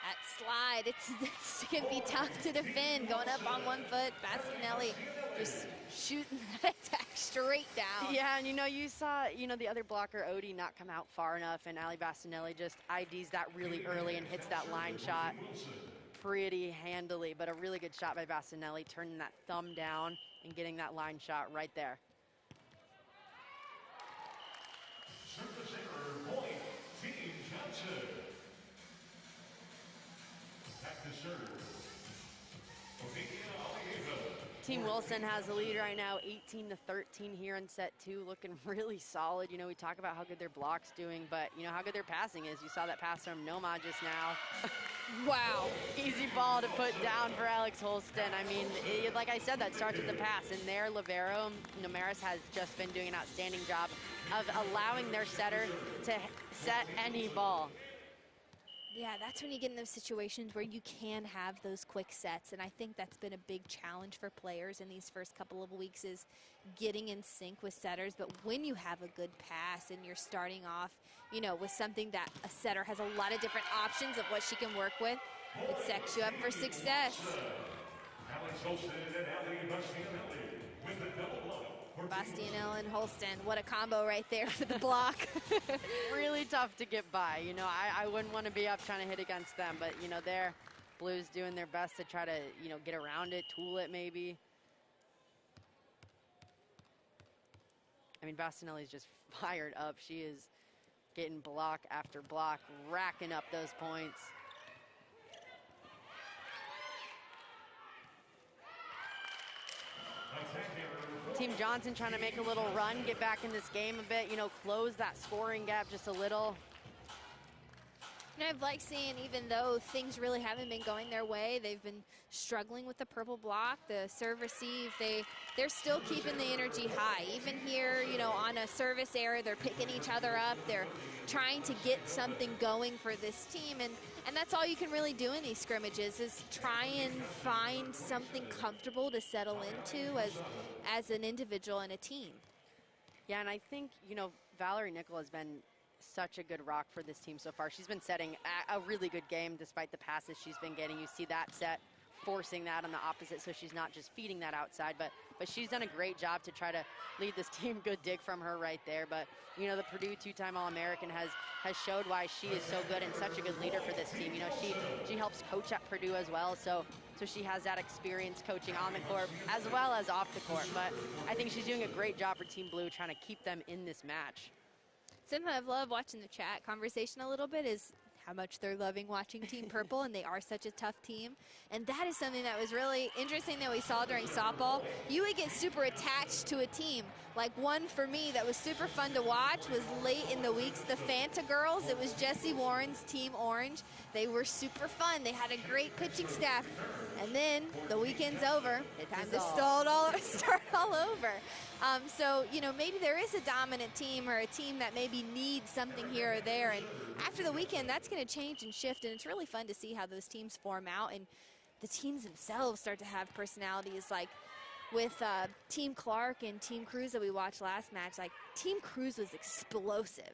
That slide, it's going to be tough to defend. Going up on 1 foot, Bastianelli just shooting that attack straight down. Yeah, and you saw, the other blocker, Odie, not come out far enough, and Ali Bastianelli just IDs that really early and hits that line shot pretty handily, but a really good shot by Bastianelli, turning that thumb down and getting that line shot right there. Service error point, Team Johnson. Back to serve. Team Wilson has the lead right now, 18-13 here in set 2, looking really solid. We talk about how good their block's doing, but how good their passing is. You saw that pass from Noma just now. Wow. Easy ball to put down for Alex Holston. I mean, like I said, that starts with the pass, and their libero, Nomaris, has just been doing an outstanding job of allowing their setter to set any ball. Yeah, that's when you get in those situations where you can have those quick sets, and I think that's been a big challenge for players in these first couple of weeks is getting in sync with setters. But when you have a good pass and you're starting off, with something that a setter has a lot of different options of what she can work with, it sets you up for success. Alex Holston and Ali Bastianelli with the double block. Bastianelli and Holston, what a combo right there for the block. Really tough to get by. I wouldn't want to be up trying to hit against them, but, they're Blues doing their best to try to, get around it, tool it maybe. I mean, Bastianelli's just fired up. She is getting block after block, racking up those points. Team Johnson trying to make a little run, get back in this game a bit, close that scoring gap just a little. I've liked seeing, even though things really haven't been going their way, they've been struggling with the purple block, the serve receive. They're still keeping the energy high. Even here, on a service error, they're picking each other up. They're trying to get something going for this team, and that's all you can really do in these scrimmages is try and find something comfortable to settle into as an individual and a team. Yeah, and I think, Valerie Nickel has been such a good rock for this team so far. She's been setting a really good game despite the passes she's been getting. You see that set, forcing that on the opposite, so she's not just feeding that outside, but she's done a great job to try to lead this team. Good dig from her right there. But, you know, the Purdue two-time All-American has showed why she is so good and such a good leader for this team. You know, she helps coach at Purdue as well, so she has that experience coaching on the court as well as off the court. But I think she's doing a great job for Team Blue, trying to keep them in this match. Something I've loved watching the chat conversation a little bit is how much they're loving watching Team Purple, and they are such a tough team. And that is something that was really interesting that we saw during softball. You would get super attached to a team. Like one for me that was super fun to watch was late in the weeks, the Fanta girls. It was Jessie Warren's Team Orange. They were super fun. They had a great pitching staff. And then the weekend's over. Time to start all over. So, you know, maybe there is a dominant team or a team that maybe needs something here or there. And after the weekend, that's going to change and shift. And it's really fun to see how those teams form out. And the teams themselves start to have personalities. Like with Team Clark and Team Cruz that we watched last match, like Team Cruz was explosive.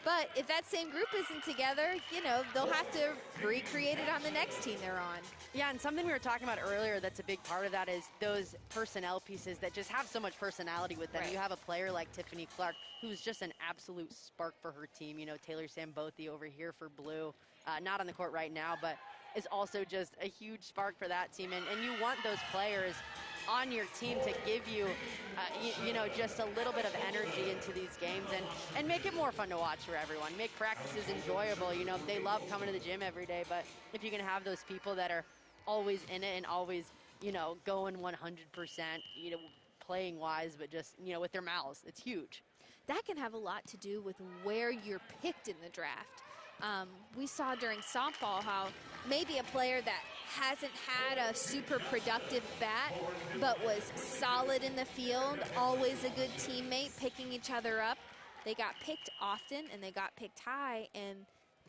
But if that same group isn't together, you know, they'll have to recreate it on the next team they're on. Yeah, and something we were talking about earlier that's a big part of that is those personnel pieces that just have so much personality with them. Right. You have a player like Tiffany Clark, who's just an absolute spark for her team. You know, Taylor Sambothi over here for Blue, not on the court right now, but is also just a huge spark for that team. And you want those players on your team to give you, you know, just a little bit of energy into these games and make it more fun to watch for everyone. Make practices enjoyable. You know, they love coming to the gym every day, but if you can have those people that are always in it and always, you know, going 100%, you know, playing wise, but just, you know, with their mouths, it's huge. That can have a lot to do with where you're picked in the draft. We saw during softball how maybe a player that hasn't had a super productive bat but was solid in the field, always a good teammate, picking each other up. They got picked often and they got picked high, and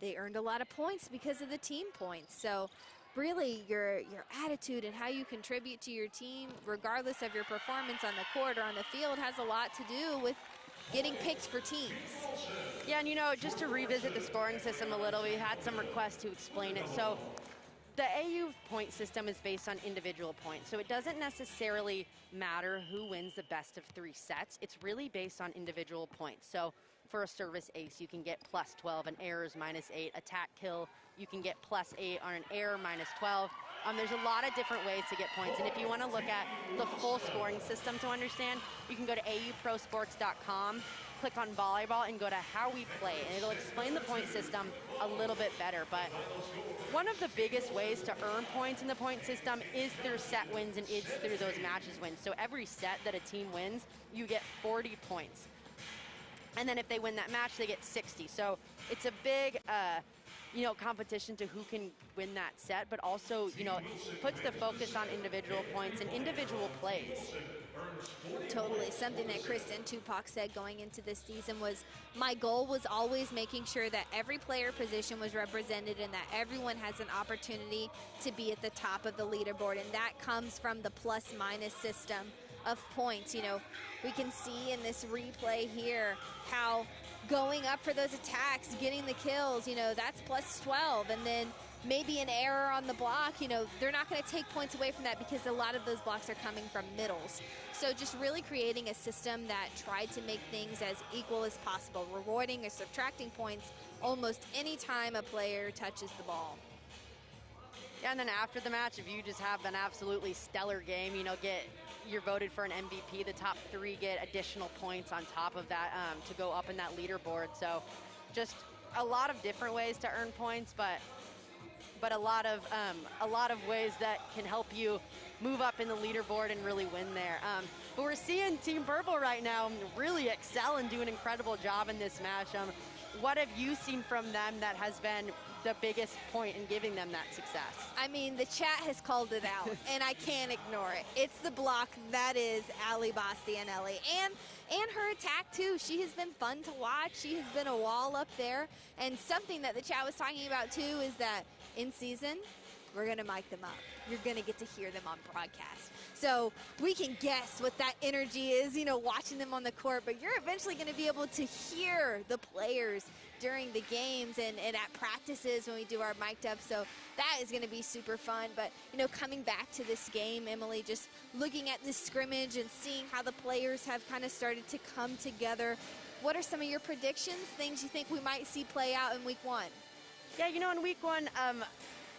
they earned a lot of points because of the team points. So really your attitude and how you contribute to your team, regardless of your performance on the court or on the field, has a lot to do with getting picked for teams. Yeah, and you know, just to revisit the scoring system a little, we had some requests to explain it. So the AU point system is based on individual points. So it doesn't necessarily matter who wins the best of 3 sets. It's really based on individual points. So for a service ace, you can get +12, an error is -8, attack kill, you can get +8 on an error, -12. There's a lot of different ways to get points. And if you want to look at the full scoring system to understand, you can go to auprosports.com, click on volleyball, and go to how we play. And it'll explain the point system a little bit better. But one of the biggest ways to earn points in the point system is through set wins and is through those matches wins. So every set that a team wins, you get 40 points. And then if they win that match, they get 60. So it's a big, you know, competition to who can win that set, but also, you know, puts the focus on individual points and individual plays. Totally. Something that Kristen Tupac said going into this season was, my goal was always making sure that every player position was represented and that everyone has an opportunity to be at the top of the leaderboard. And that comes from the plus-minus system of points. You know, we can see in this replay here how going up for those attacks, getting the kills, you know, that's +12. And then maybe an error on the block, you know, they're not going to take points away from that because a lot of those blocks are coming from middles. So just really creating a system that tried to make things as equal as possible, rewarding or subtracting points almost any time a player touches the ball. Yeah, and then after the match, if you just have an absolutely stellar game, you know, you're voted for an MVP. The top 3 get additional points on top of that to go up in that leaderboard. So just a lot of different ways to earn points, but a lot of ways that can help you move up in the leaderboard and really win there. But we're seeing Team Purple right now really excel and do an incredible job in this match. What have you seen from them that has been the biggest point in giving them that success? I mean, the chat has called it out, and I can't ignore it. It's the block that is Ali Bastianelli, and her attack, too. She has been fun to watch. She has been a wall up there, and something that the chat was talking about, too, is that in season, we're going to mic them up. You're going to get to hear them on broadcast. So we can guess what that energy is, you know, watching them on the court, but you're eventually going to be able to hear the players during the games and at practices when we do our mic'd up. So that is going to be super fun. But, you know, coming back to this game, Emily, just looking at this scrimmage and seeing how the players have kind of started to come together, what are some of your predictions, things you think we might see play out in week 1? Yeah, you know, in week 1,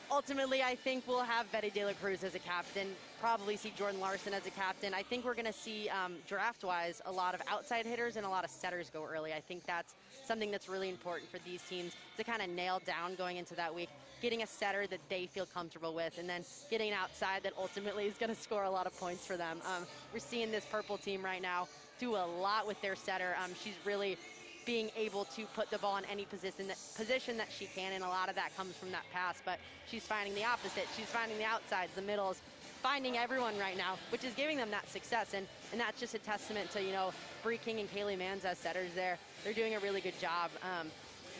ultimately, I think we'll have Betty De La Cruz as a captain, probably see Jordan Larson as a captain. I think we're going to see, draft-wise, a lot of outside hitters and a lot of setters go early. I think that's something that's really important for these teams to kind of nail down going into that week, getting a setter that they feel comfortable with, and then getting an outside that ultimately is going to score a lot of points for them. We're seeing this purple team right now do a lot with their setter. She's really being able to put the ball in any position that she can, and a lot of that comes from that pass, but she's finding the opposite. She's finding the outsides, the middles, finding everyone right now, which is giving them that success, and that's just a testament to, you know, Bree King and Kaylee Manns as setters there. They're doing a really good job.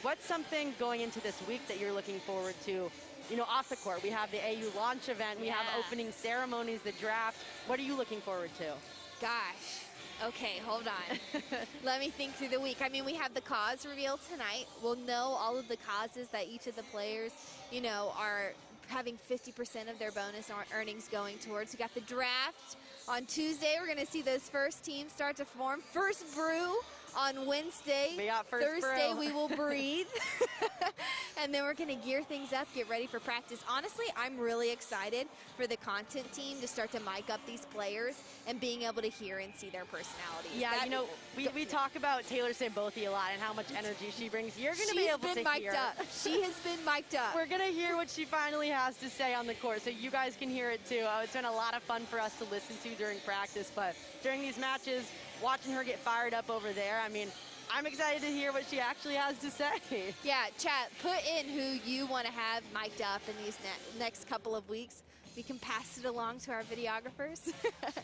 What's something going into this week that you're looking forward to, you know, off the court? We have the AU launch event, we have opening ceremonies, the draft. What are you looking forward to? Gosh. Okay, hold on. Let me think through the week. I mean, we have the cause reveal tonight. We'll know all of the causes that each of the players, you know, are having 50% of their bonus earnings going towards. We got the draft on Tuesday. We're going to see those first teams start to form. First brew on Wednesday. We got first Thursday brew. we will breathe. And then we're going to gear things up, get ready for practice. Honestly, I'm really excited for the content team to start to mic up these players and being able to hear and see their personalities. Yeah, you know, we talk about Taylor Sambothi a lot and how much energy she brings. You're going to be able to hear. She has been mic'd up. We're going to hear what she finally has to say on the court, so you guys can hear it too. It's been a lot of fun for us to listen to during practice, but during these matches, watching her get fired up over there, I mean, I'm excited to hear what she actually has to say. Yeah, chat, put in who you want to have mic'd up in these next couple of weeks. We can pass it along to our videographers.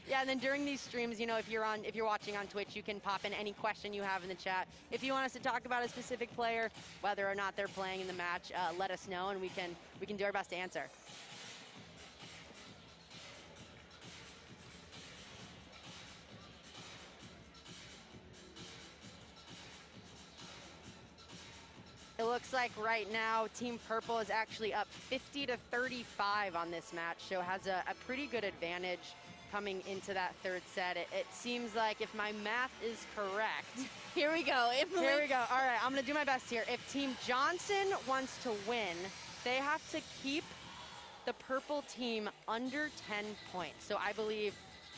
Yeah, and then during these streams, you know, if you're watching on Twitch, you can pop in any question you have in the chat. If you want us to talk about a specific player, whether or not they're playing in the match, let us know, and we can do our best to answer. It looks like right now Team Purple is actually up 50-35 on this match, so has a pretty good advantage coming into that third set. It seems like, if my math is correct. Here we go, Emily. Here we go. All right, I'm going to do my best here. If Team Johnson wants to win, they have to keep the purple team under 10 points. So I believe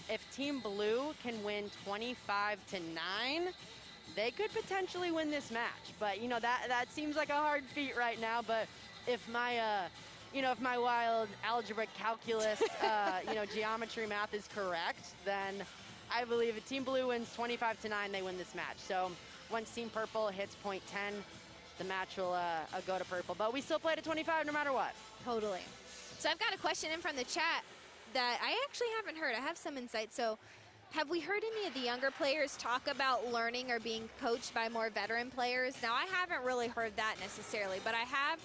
if Team Blue can win 25-9, they could potentially win this match. But, you know, that seems like a hard feat right now. But if my, you know, if my wild algebra, calculus, you know, geometry math is correct, then I believe if Team Blue wins 25-9, they win this match. So once Team Purple hits point 10, the match will go to Purple. But we still play to 25 no matter what. Totally. So I've got a question in from the chat that I actually haven't heard. I have some insight. So have we heard any of the younger players talk about learning or being coached by more veteran players? Now, I haven't really heard that necessarily, but I have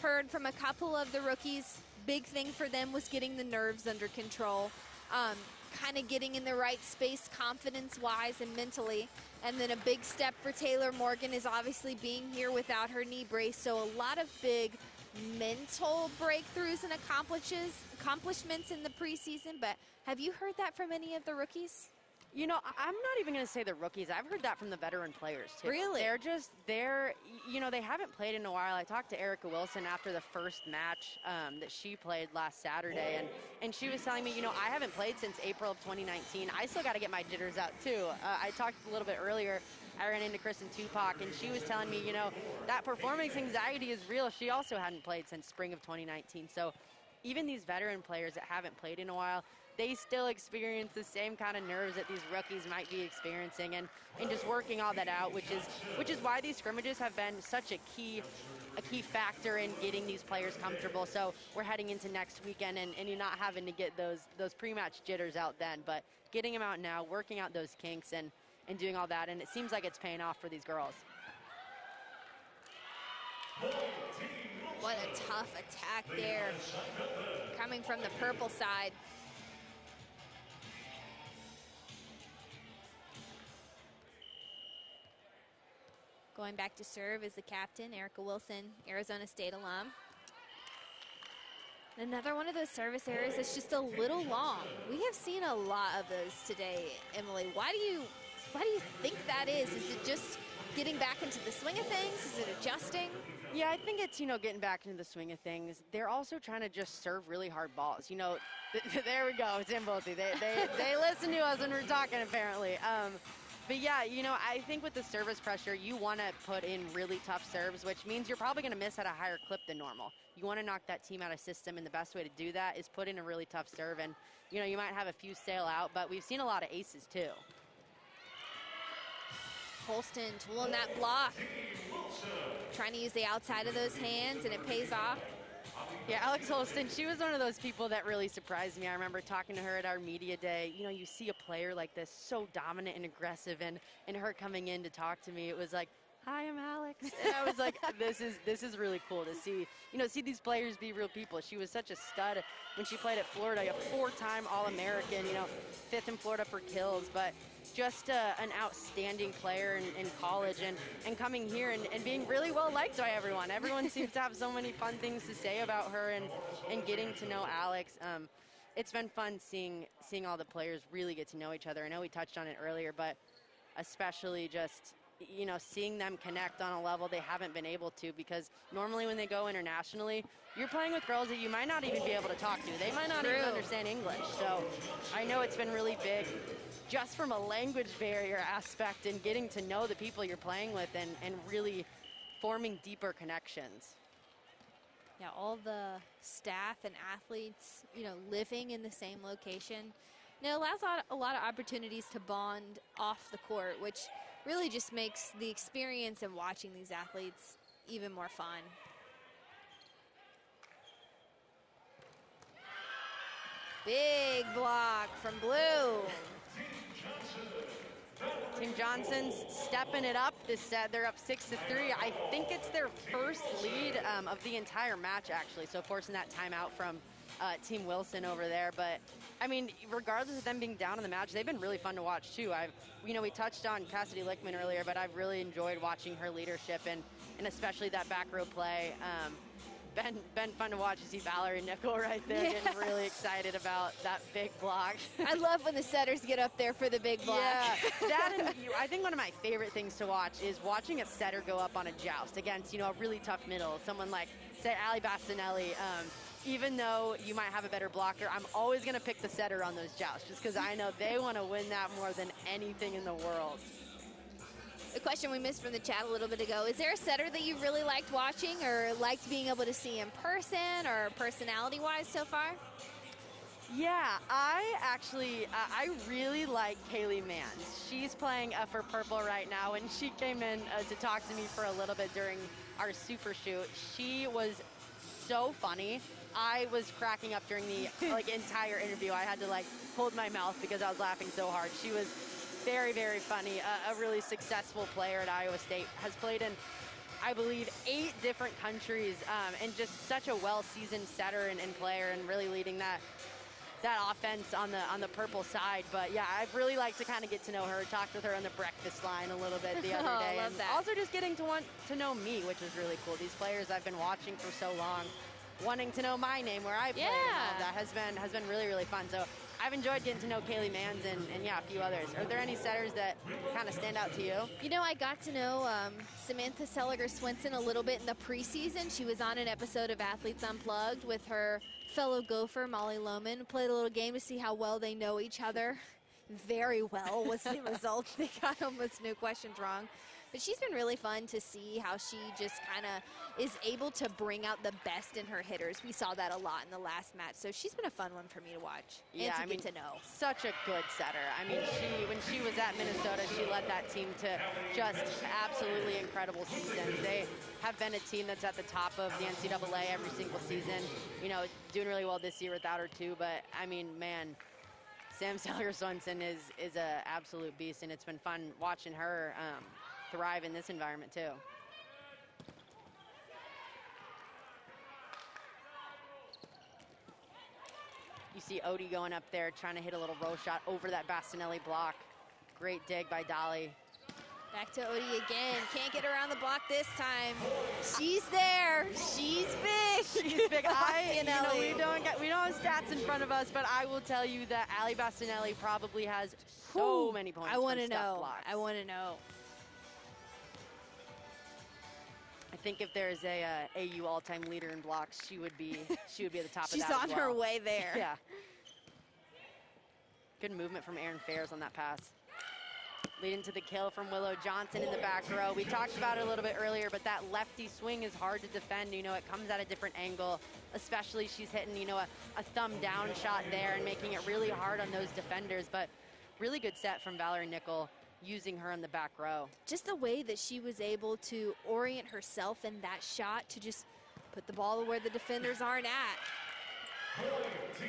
heard from a couple of the rookies, big thing for them was getting the nerves under control, kind of getting in the right space confidence-wise and mentally. And then a big step for Taylor Morgan is obviously being here without her knee brace. So a lot of big mental breakthroughs and accomplishments in the preseason. But have you heard that from any of the rookies? You know, I'm not even going to say the rookies. I've heard that from the veteran players, too. Really? They're, you know, they haven't played in a while. I talked to Erica Wilson after the first match that she played last Saturday, and she was telling me, you know, I haven't played since April of 2019. I still got to get my jitters out, too. I talked a little bit earlier. I ran into Kristen Tupac, and she was telling me, you know, that performance anxiety is real. She also hadn't played since spring of 2019. So even these veteran players that haven't played in a while, they still experience the same kind of nerves that these rookies might be experiencing, and just working all that out, which is why these scrimmages have been such a key factor in getting these players comfortable. So we're heading into next weekend, and you're not having to get those pre-match jitters out then, but getting them out now, working out those kinks, and doing all that, and it seems like it's paying off for these girls. What a tough attack there, coming from the purple side. Going back to serve is the captain, Erica Wilson, Arizona State alum. Another one of those service errors that's just a little long. We have seen a lot of those today, Emily. Why do you think that is? Is it just getting back into the swing of things? Is it adjusting? Yeah, I think it's, getting back into the swing of things. They're also trying to just serve really hard balls. There we go. It's in both. They listen to us when we're talking, apparently. But yeah, I think with the service pressure, you want to put in really tough serves, which means you're probably going to miss at a higher clip than normal. You want to knock that team out of system, and the best way to do that is put in a really tough serve. And, you might have a few sail out, but we've seen a lot of aces too. Holston tooling that block. Trying to use the outside of those hands, and it pays off. Yeah, Alex Holston, she was one of those people that really surprised me. I remember talking to her at our media day. You see a player like this, so dominant and aggressive, and her coming in to talk to me, it was like, hi, I'm Alex. And I was like, this is really cool to see, see these players be real people. She was such a stud when she played at Florida, a 4-time All-American, 5th in Florida for kills, but just an outstanding player in college and coming here and being really well liked by everyone. Everyone seems to have so many fun things to say about her and getting to know Alex. It's been fun seeing all the players really get to know each other. I know we touched on it earlier, but especially just seeing them connect on a level they haven't been able to, because normally when they go internationally, you're playing with girls that you might not even be able to talk to. They might not even understand English. So I know it's been really big just from a language barrier aspect and getting to know the people you're playing with and really forming deeper connections. Yeah, all the staff and athletes, living in the same location. It allows a lot of opportunities to bond off the court, which really just makes the experience and watching these athletes even more fun. Big block from Blue. Team Johnson's stepping it up this set. They're up 6-3. I think it's their first lead of the entire match, actually, so forcing that timeout from Team Wilson over there. But I mean, regardless of them being down in the match, they've been really fun to watch too. We touched on Cassidy Lickman earlier, but I've really enjoyed watching her leadership and especially that back row play. Been fun to watch. You see Valerie Nickel right there getting really excited about that big block. I love when the setters get up there for the big block. Yeah, that and I think one of my favorite things to watch is watching a setter go up on a joust against, a really tough middle. Someone like, say, Ali Bastinelli. Even though you might have a better blocker, I'm always going to pick the setter on those jousts just because I know they want to win that more than anything in the world. The question we missed from the chat a little bit ago, is there a setter that you really liked watching or liked being able to see in person or personality-wise so far? Yeah, I really like Kaylee Manns. She's playing for Purple right now, and she came in to talk to me for a little bit during our super shoot. She was so funny. I was cracking up during the entire interview. I had to hold my mouth because I was laughing so hard. She was very, very funny. A really successful player at Iowa State. Has played in, I believe, 8 different countries, and just such a well-seasoned setter and player, and really leading that offense on the Purple side. But yeah, I'd really like to kind of get to know her, talked with her on the breakfast line a little bit the other day. Love that. Also just getting to want to know me, which is really cool. These players I've been watching for so long, wanting to know my name, where I play, and all of that has been really, really fun. So I've enjoyed getting to know Kaylee Manns and yeah, a few others. Are there any setters that kind of stand out to you? I got to know Samantha Seliger-Swinson a little bit in the preseason. She was on an episode of Athletes Unplugged with her fellow Gopher, Molly Lohman. Played a little game to see how well they know each other. Very well was the result. They got almost no questions wrong. But she's been really fun to see how she just kind of is able to bring out the best in her hitters. We saw that a lot in the last match. So she's been a fun one for me to watch and to get to know. Such a good setter. I mean, when she was at Minnesota, she led that team to just absolutely incredible seasons. They have been a team that's at the top of the NCAA every single season. Doing really well this year without her too. But I mean, man, Sam Seliger-Swinson is an absolute beast, and it's been fun watching her thrive in this environment too. You see Odie going up there trying to hit a little row shot over that Bastinelli block. Great dig by Dolly. Back to Odie again. Can't get around the block this time. She's there. She's big. She's big. We don't have stats in front of us, but I will tell you that Allie Bastinelli probably has so many points. I want to from stuff know. blocks. I want to know. I think if there's a AU all-time leader in blocks, she would be at the top of that. She's on her way there. Yeah. Good movement from Erin Fairs on that pass. Leading to the kill from Willow Johnson in the back row. We talked about it a little bit earlier, but that lefty swing is hard to defend. You know, it comes at a different angle, especially she's hitting, you know, a thumb down shot there and making it really hard on those defenders. But really good set from Valerie Nickel, using her in the back row. Just the way that she was able to orient herself in that shot to just put the ball where the defenders aren't at.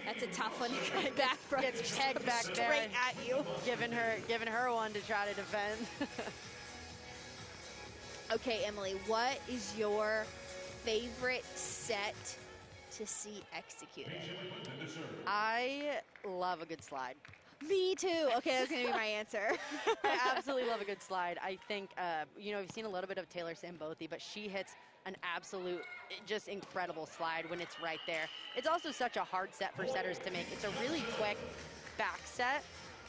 That's a tough one to get back from. Gets pegged back straight there, at you. Giving her one to try to defend. Okay, Emily, what is your favorite set to see executed? I love a good slide. Me too. Okay, that's gonna be my answer. I absolutely love a good slide. I think, you know, we've seen a little bit of Taylor Sambothi, but she hits an absolute, just incredible slide when it's right there. It's also such a hard set for setters to make. It's a really quick back set.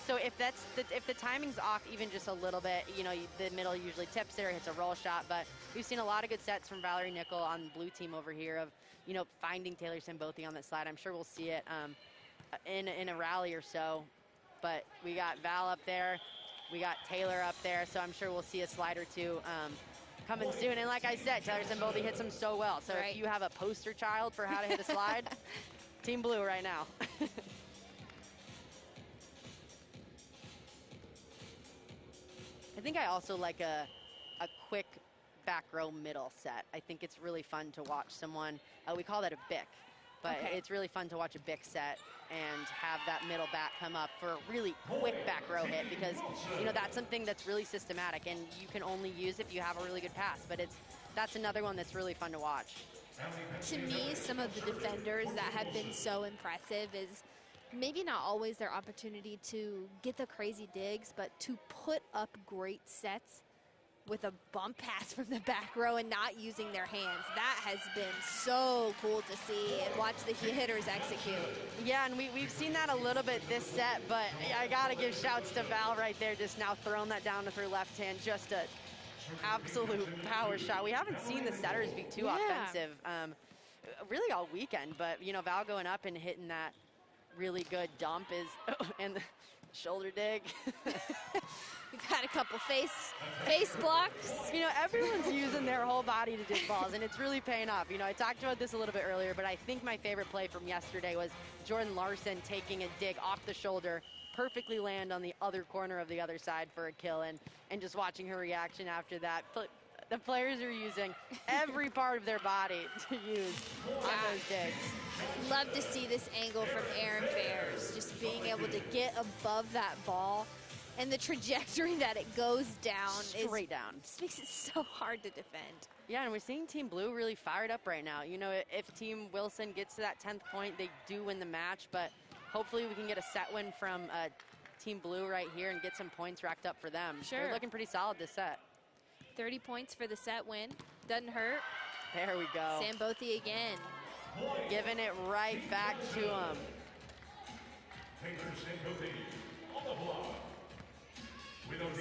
So if the timing's off even just a little bit, you know, the middle usually tips there, hits a roll shot. But we've seen a lot of good sets from Valerie Nickel on the blue team over here of, you know, finding Taylor Sambothi on that slide. I'm sure we'll see it in a rally or so. But we got Val up there, we got Taylor up there, so I'm sure we'll see a slide or two coming soon. And like I said, Taylor Sambothi hits them so well. So if you have a poster child for how to hit a slide, Team Blue right now. I think I also like a quick back row middle set. I think it's really fun to watch someone, we call that a bick, but it's really fun to watch a bick set and have that middle back come up for a really quick back row hit, because you know that's something that's really systematic and you can only use if you have a really good pass. But that's another one that's really fun to watch. To me, some of the defenders that have been so impressive is maybe not always their opportunity to get the crazy digs, but to put up great sets with a bump pass from the back row and not using their hands. That has been so cool to see and watch the hitters execute. Yeah, and we've seen that a little bit this set, but I gotta give shouts to Val right there, just now throwing that down with her left hand, just a absolute power shot. We haven't seen the setters be too offensive really all weekend, but you know, Val going up and hitting that really good dump is, and the shoulder dig. We've had a couple face blocks. You know, everyone's using their whole body to dig balls, and it's really paying off. You know, I talked about this a little bit earlier, but I think my favorite play from yesterday was Jordan Larson taking a dig off the shoulder, perfectly land on the other corner of the other side for a kill, and just watching her reaction after that. The players are using every part of their body to use on those digs. Love to see this angle from Erin Fairs, just being able to get above that ball. And the trajectory that it goes down straight down just makes it so hard to defend. Yeah, and we're seeing Team Blue really fired up right now. You know, if Team Wilson gets to that 10th point, they do win the match, but hopefully we can get a set win from Team Blue right here and get some points racked up for them. Sure. They're looking pretty solid this set. 30 points for the set win. Doesn't hurt. There we go. Sambothi again. Giving it right back to him.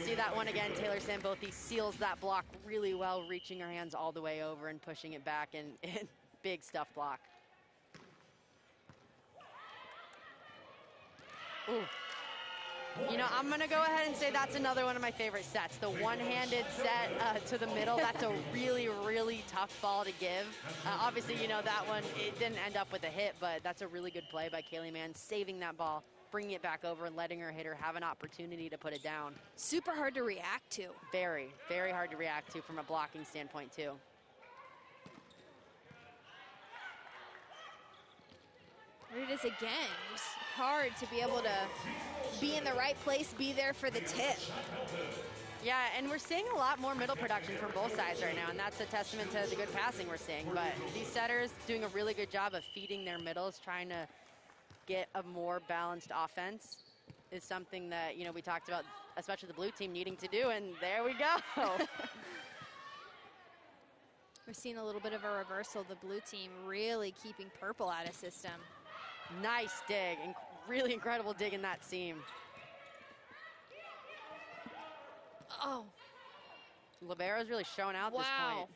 See that one again. Taylor Sambothi seals that block really well, reaching her hands all the way over and pushing it back, and big stuff block. Ooh. You know, I'm going to go ahead and say that's another one of my favorite sets. The one-handed set to the middle, that's a really, really tough ball to give. Obviously, you know, that one, it didn't end up with a hit, but that's a really good play by Kaylee Mann, saving that ball, bringing it back over and letting her hitter have an opportunity to put it down. Super hard to react to. Very, very hard to react to from a blocking standpoint, too. There it is again. Just hard to be able to be in the right place, be there for the tip. Yeah, and we're seeing a lot more middle production from both sides right now, and that's a testament to the good passing we're seeing. But these setters doing a really good job of feeding their middles, trying to get a more balanced offense. is something that, you know, we talked about, especially the blue team needing to do, and there we go. We're seeing a little bit of a reversal. The blue team really keeping purple out of system. Nice dig, and really incredible dig in that seam. Oh. Libero's really showing out this point.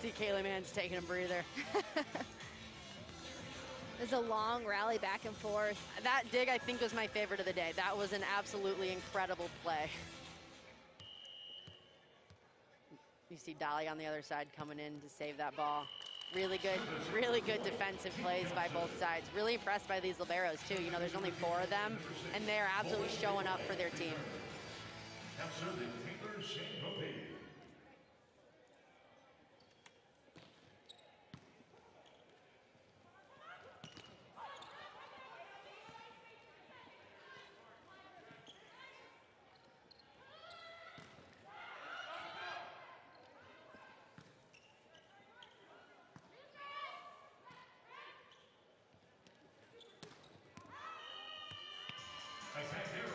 See Kaylee Mann's taking a breather. There's a long rally back and forth. That dig, I think, was my favorite of the day. That was an absolutely incredible play. You see Dolly on the other side coming in to save that ball. Really good defensive plays by both sides. Really impressed by these liberos, too. You know, there's only 4 of them, and they're absolutely showing up for their team.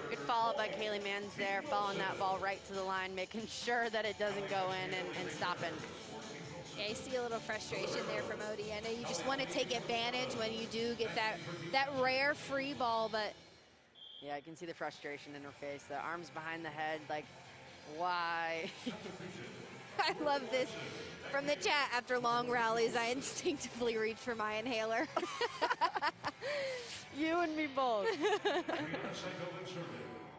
Good follow by Kaylee Mann's there, following that ball right to the line, making sure that it doesn't go in and stopping. Yeah, you see a little frustration there from Odie. I know you just want to take advantage when you do get that rare free ball, but... Yeah, I can see the frustration in her face. The arms behind the head, like, why? I love this. From the chat, after long rallies, I instinctively reach for my inhaler. You and me both.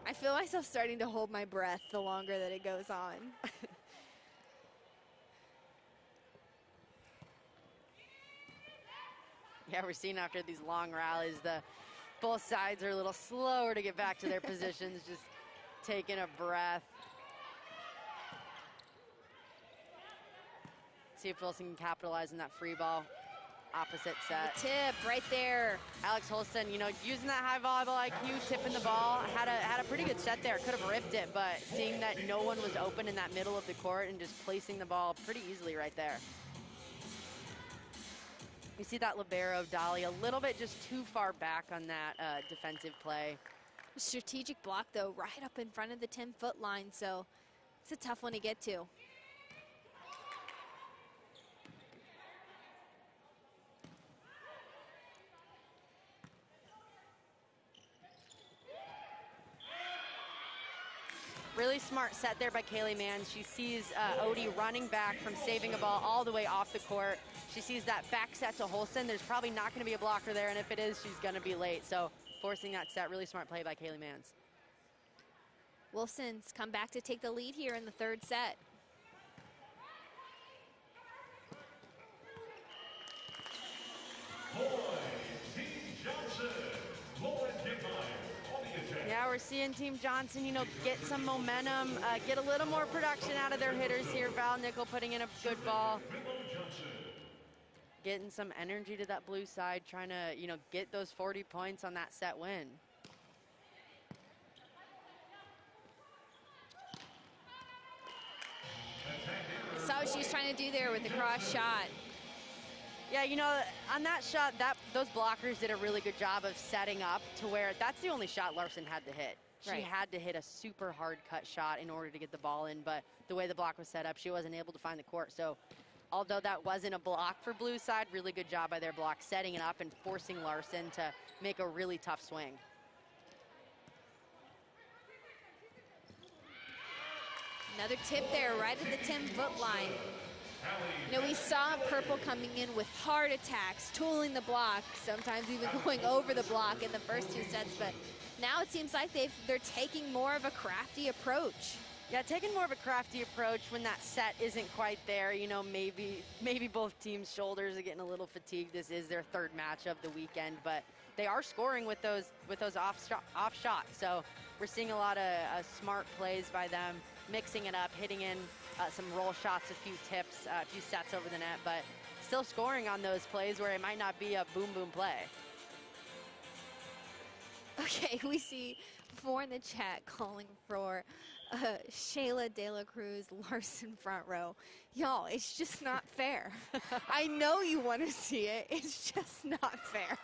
I feel myself starting to hold my breath the longer that it goes on. Yeah, we're seeing after these long rallies, both sides are a little slower to get back to their positions, just taking a breath. See if Wilson can capitalize on that free ball. Opposite set. The tip right there. Alex Holston, you know, using that high volleyball IQ, tipping the ball, had a pretty good set there. Could have ripped it, but seeing that no one was open in that middle of the court and just placing the ball pretty easily right there. You see that libero, Dolly, a little bit just too far back on that defensive play. Strategic block, though, right up in front of the 10-foot line, so it's a tough one to get to. Really smart set there by Kaylee Mann. She sees Odie running back from saving a ball all the way off the court. She sees that back set to Holston. There's probably not going to be a blocker there, and if it is, she's going to be late. So forcing that set, really smart play by Kaylee Mann. Wilson's come back to take the lead here in the 3rd set. Yeah, we're seeing Team Johnson, you know, get some momentum, get a little more production out of their hitters here. Val Nickel putting in a good ball. Getting some energy to that blue side, trying to, you know, get those 40 points on that set win. Saw what she was trying to do there with the cross shot. Yeah, you know, on that shot, those blockers did a really good job of setting up to where that's the only shot Larson had to hit. She had to hit a super hard cut shot in order to get the ball in, but the way the block was set up, she wasn't able to find the court. So although that wasn't a block for blue side, really good job by their block, setting it up and forcing Larson to make a really tough swing. Another tip there right at the 10-foot line. You know, we saw purple coming in with hard attacks, tooling the block, sometimes even going over the block in the first 2 sets, but now it seems like they're taking more of a crafty approach. Yeah, taking more of a crafty approach when that set isn't quite there. You know, maybe both teams' shoulders are getting a little fatigued. This is their 3rd match of the weekend, but they are scoring with those off shots. So we're seeing a lot of smart plays by them, mixing it up, hitting in some roll shots, a few tips, a few sets over the net, but still scoring on those plays where it might not be a boom, boom play. Okay, we see 4 in the chat calling for Shayla De La Cruz, Larson front row. Y'all, it's just not fair. I know you want to see it. It's just not fair.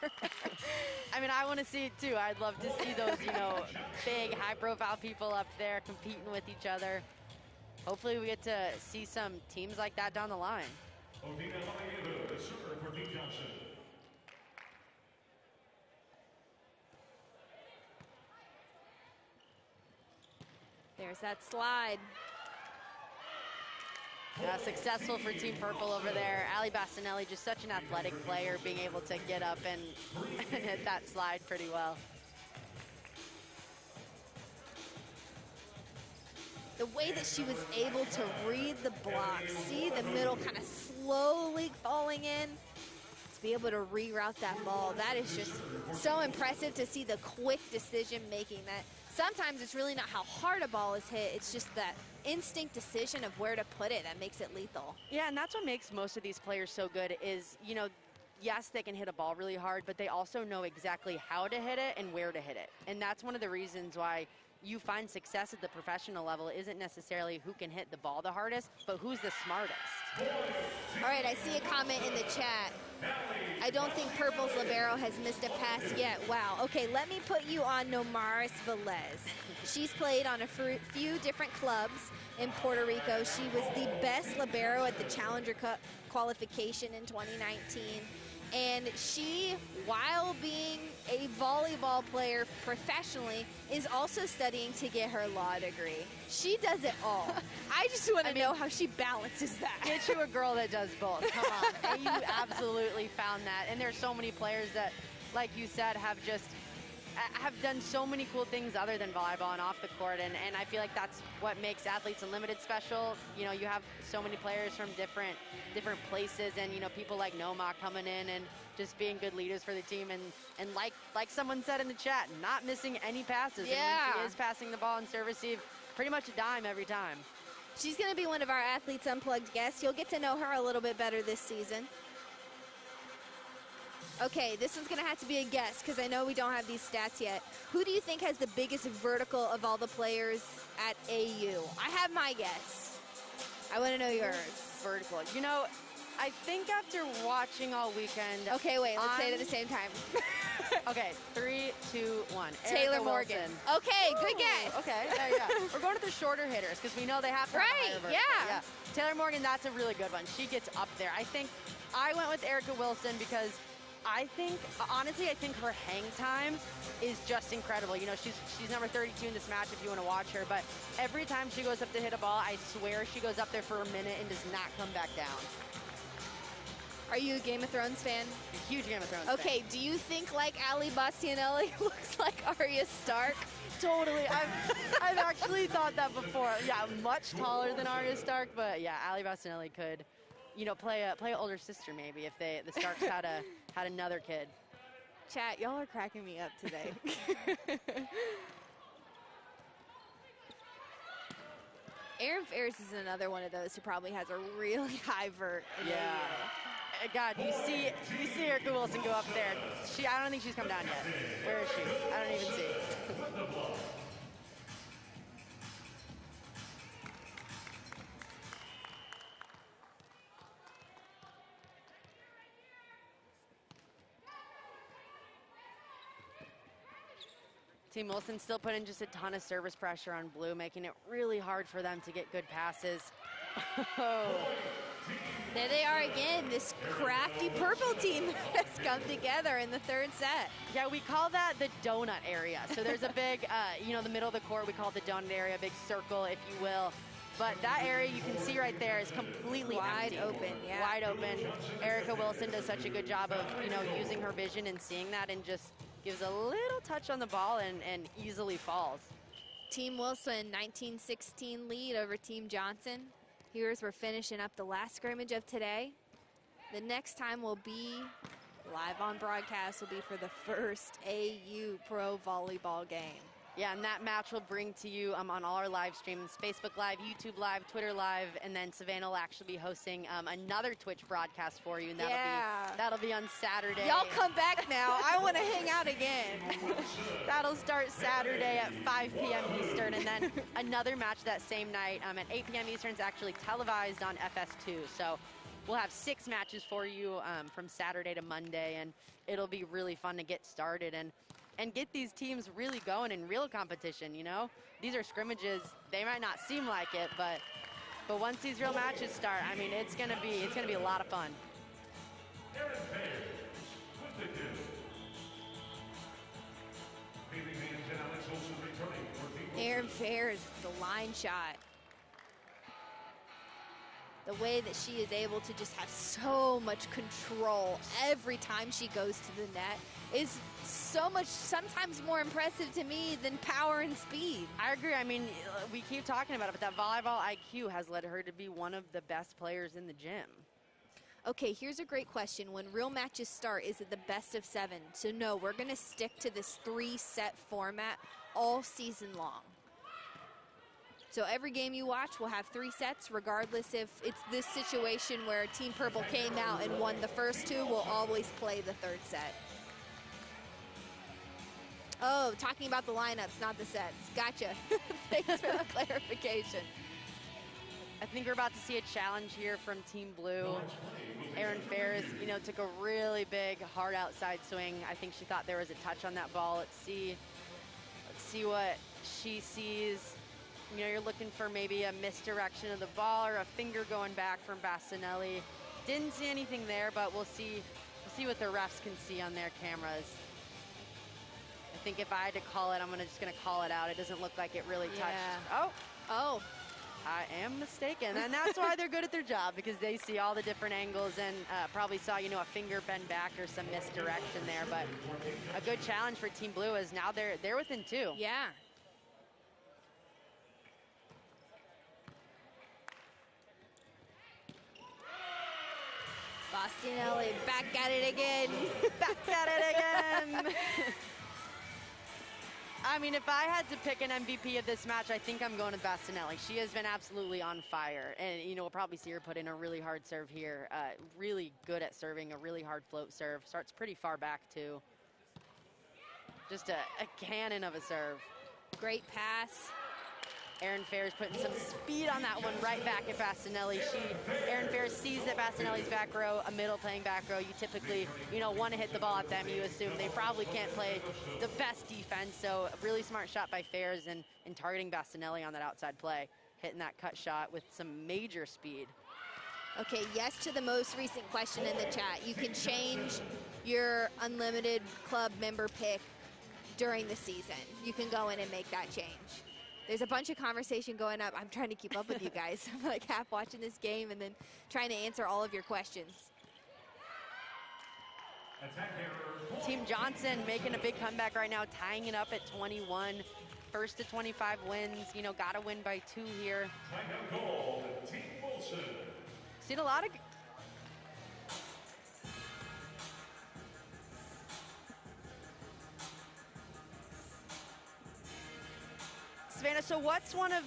I mean, I want to see it too. I'd love to see those, you know, big, high-profile people up there competing with each other. Hopefully we get to see some teams like that down the line. The server for Team Johnson. There's that slide. Yeah, successful for Team Purple over there. Ali Bastinelli, just such an athletic player, being able to get up and hit that slide pretty well. The way that she was able to read the block, see the middle kind of slowly falling in, to be able to reroute that ball, that is just so impressive to see the quick decision making. That sometimes it's really not how hard a ball is hit, it's just that instinct decision of where to put it that makes it lethal. Yeah, and that's what makes most of these players so good is, you know, yes, they can hit a ball really hard, but they also know exactly how to hit it and where to hit it. And that's one of the reasons why you find success at the professional level isn't necessarily who can hit the ball the hardest, but who's the smartest. All right, I see a comment in the chat. I don't think Purple's libero has missed a pass yet. Wow. Okay, let me put you on Nomaris Velez. She's played on a few different clubs in Puerto Rico. She was the best libero at the Challenger Cup qualification in 2019. And she, while being a volleyball player professionally, is also studying to get her law degree. She does it all. I just want to know how she balances that. Get you a girl that does both. Come on. And you absolutely found that. And there's so many players that, like you said, have done so many cool things other than volleyball and off the court, and I feel like that's what makes Athletes Unlimited special. You know, you have so many players from different places, and you know, people like Noma coming in and just being good leaders for the team, and like someone said in the chat, not missing any passes. Yeah. And when she is passing the ball and serve receive, pretty much a dime every time. She's going to be one of our Athletes Unplugged guests. You'll get to know her a little bit better this season. Okay, this one's going to have to be a guess because I know we don't have these stats yet. Who do you think has the biggest vertical of all the players at AU? I have my guess. I want to know yours. Vertical. You know, I think after watching all weekend. Okay, wait, let's say it at the same time. Okay, 3, 2, 1. Taylor Morgan. Okay, good guess. Okay, yeah. We're going to the shorter hitters because we know they have to have a higher vertical. Yeah. Taylor Morgan, that's a really good one. She gets up there. I think I went with Erica Wilson because honestly, I think her hang time is just incredible. You know, she's number 32 in this match if you want to watch her, but every time she goes up to hit a ball, I swear she goes up there for a minute and does not come back down. Are you a Game of Thrones fan? A huge Game of Thrones fan. Okay, do you think like Ali Bastianelli looks like Arya Stark? Totally. I've actually thought that before. Yeah, much taller than Arya Stark, but yeah, Ali Bastianelli could, you know, play an older sister maybe if the Starks had another kid. Chat, y'all are cracking me up today. Aaron Ferris is another one of those who probably has a really high vert. Yeah. God, you see Erica Wilson go up there. I don't think she's come down yet. Where is she? I don't even see. Team Wilson still putting just a ton of service pressure on blue, making it really hard for them to get good passes. There they are again, this crafty purple team that has come together in the third set. Yeah, we call that the donut area. So there's a big, you know, the middle of the court, we call it the donut area, a big circle, if you will. But that area you can see right there is completely wide empty. open, yeah. Wide open. Erica Wilson does such a good job of, you know, using her vision and seeing that, and just gives a little touch on the ball and easily falls. Team Wilson, 19-16 lead over Team Johnson. Here's we're finishing up the last scrimmage of today. The next time we'll be live on broadcast will be for the first AU Pro Volleyball game. Yeah, and that match will bring to you on all our live streams, Facebook Live, YouTube Live, Twitter Live, and then Savannah will actually be hosting another Twitch broadcast for you, and that'll be on Saturday. Y'all come back now. I want to hang out again. That'll start Saturday at 5 p.m. Eastern, and then another match that same night at 8 p.m. Eastern is actually televised on FS2. So we'll have 6 matches for you from Saturday to Monday, and it'll be really fun to get started and get these teams really going in real competition, you know? These are scrimmages. They might not seem like it, but once these real matches start, I mean, it's gonna be a lot of fun. Aaron Fairs, the line shot. The way that she is able to just have so much control every time she goes to the net is so much, sometimes more impressive to me than power and speed. I agree. I mean, we keep talking about it, but that volleyball IQ has led her to be one of the best players in the gym. Okay, here's a great question. When real matches start, is it the best of 7? So no, we're going to stick to this 3-set format all season long. So every game you watch will have 3 sets, regardless if it's this situation where Team Purple came out and won the first 2, we'll always play the 3rd set. Oh, talking about the lineups, not the sets. Gotcha. Thanks for the clarification. I think we're about to see a challenge here from Team Blue. Aaron Fairs, you know, took a really big, hard outside swing. I think she thought there was a touch on that ball. Let's see what she sees. You know, you're looking for maybe a misdirection of the ball or a finger going back from Bastinelli. Didn't see anything there, but we'll see what the refs can see on their cameras. I think if I had to call it, I'm just gonna call it out. It doesn't look like it really touched. Oh, I am mistaken, and that's why they're good at their job, because they see all the different angles and probably saw, you know, a finger bend back or some misdirection there. But a good challenge for Team Blue is now they're within 2. Yeah. Bastinelli back at it again. Back at it again. I mean, if I had to pick an MVP of this match, I think I'm going to Bastinelli. She has been absolutely on fire. And, you know, we'll probably see her put in a really hard serve here. Really good at serving, a really hard float serve. Starts pretty far back, too. Just a cannon of a serve. Great pass. Aaron Fairs putting some speed on that one right back at Bastinelli. Aaron Fairs sees that Bastinelli's back row, a middle playing back row. You typically, you know, want to hit the ball at them. You assume they probably can't play the best defense. So a really smart shot by Fairs and targeting Bastinelli on that outside play. Hitting that cut shot with some major speed. Okay, yes to the most recent question in the chat. You can change your unlimited club member pick during the season. You can go in and make that change. There's a bunch of conversation going up. I'm trying to keep up with you guys. I'm like half watching this game and then trying to answer all of your questions. Team Johnson making a big comeback right now, tying it up at 21. First to 25 wins. You know, got to win by 2 here. Seen a lot of... Savannah, so what's one of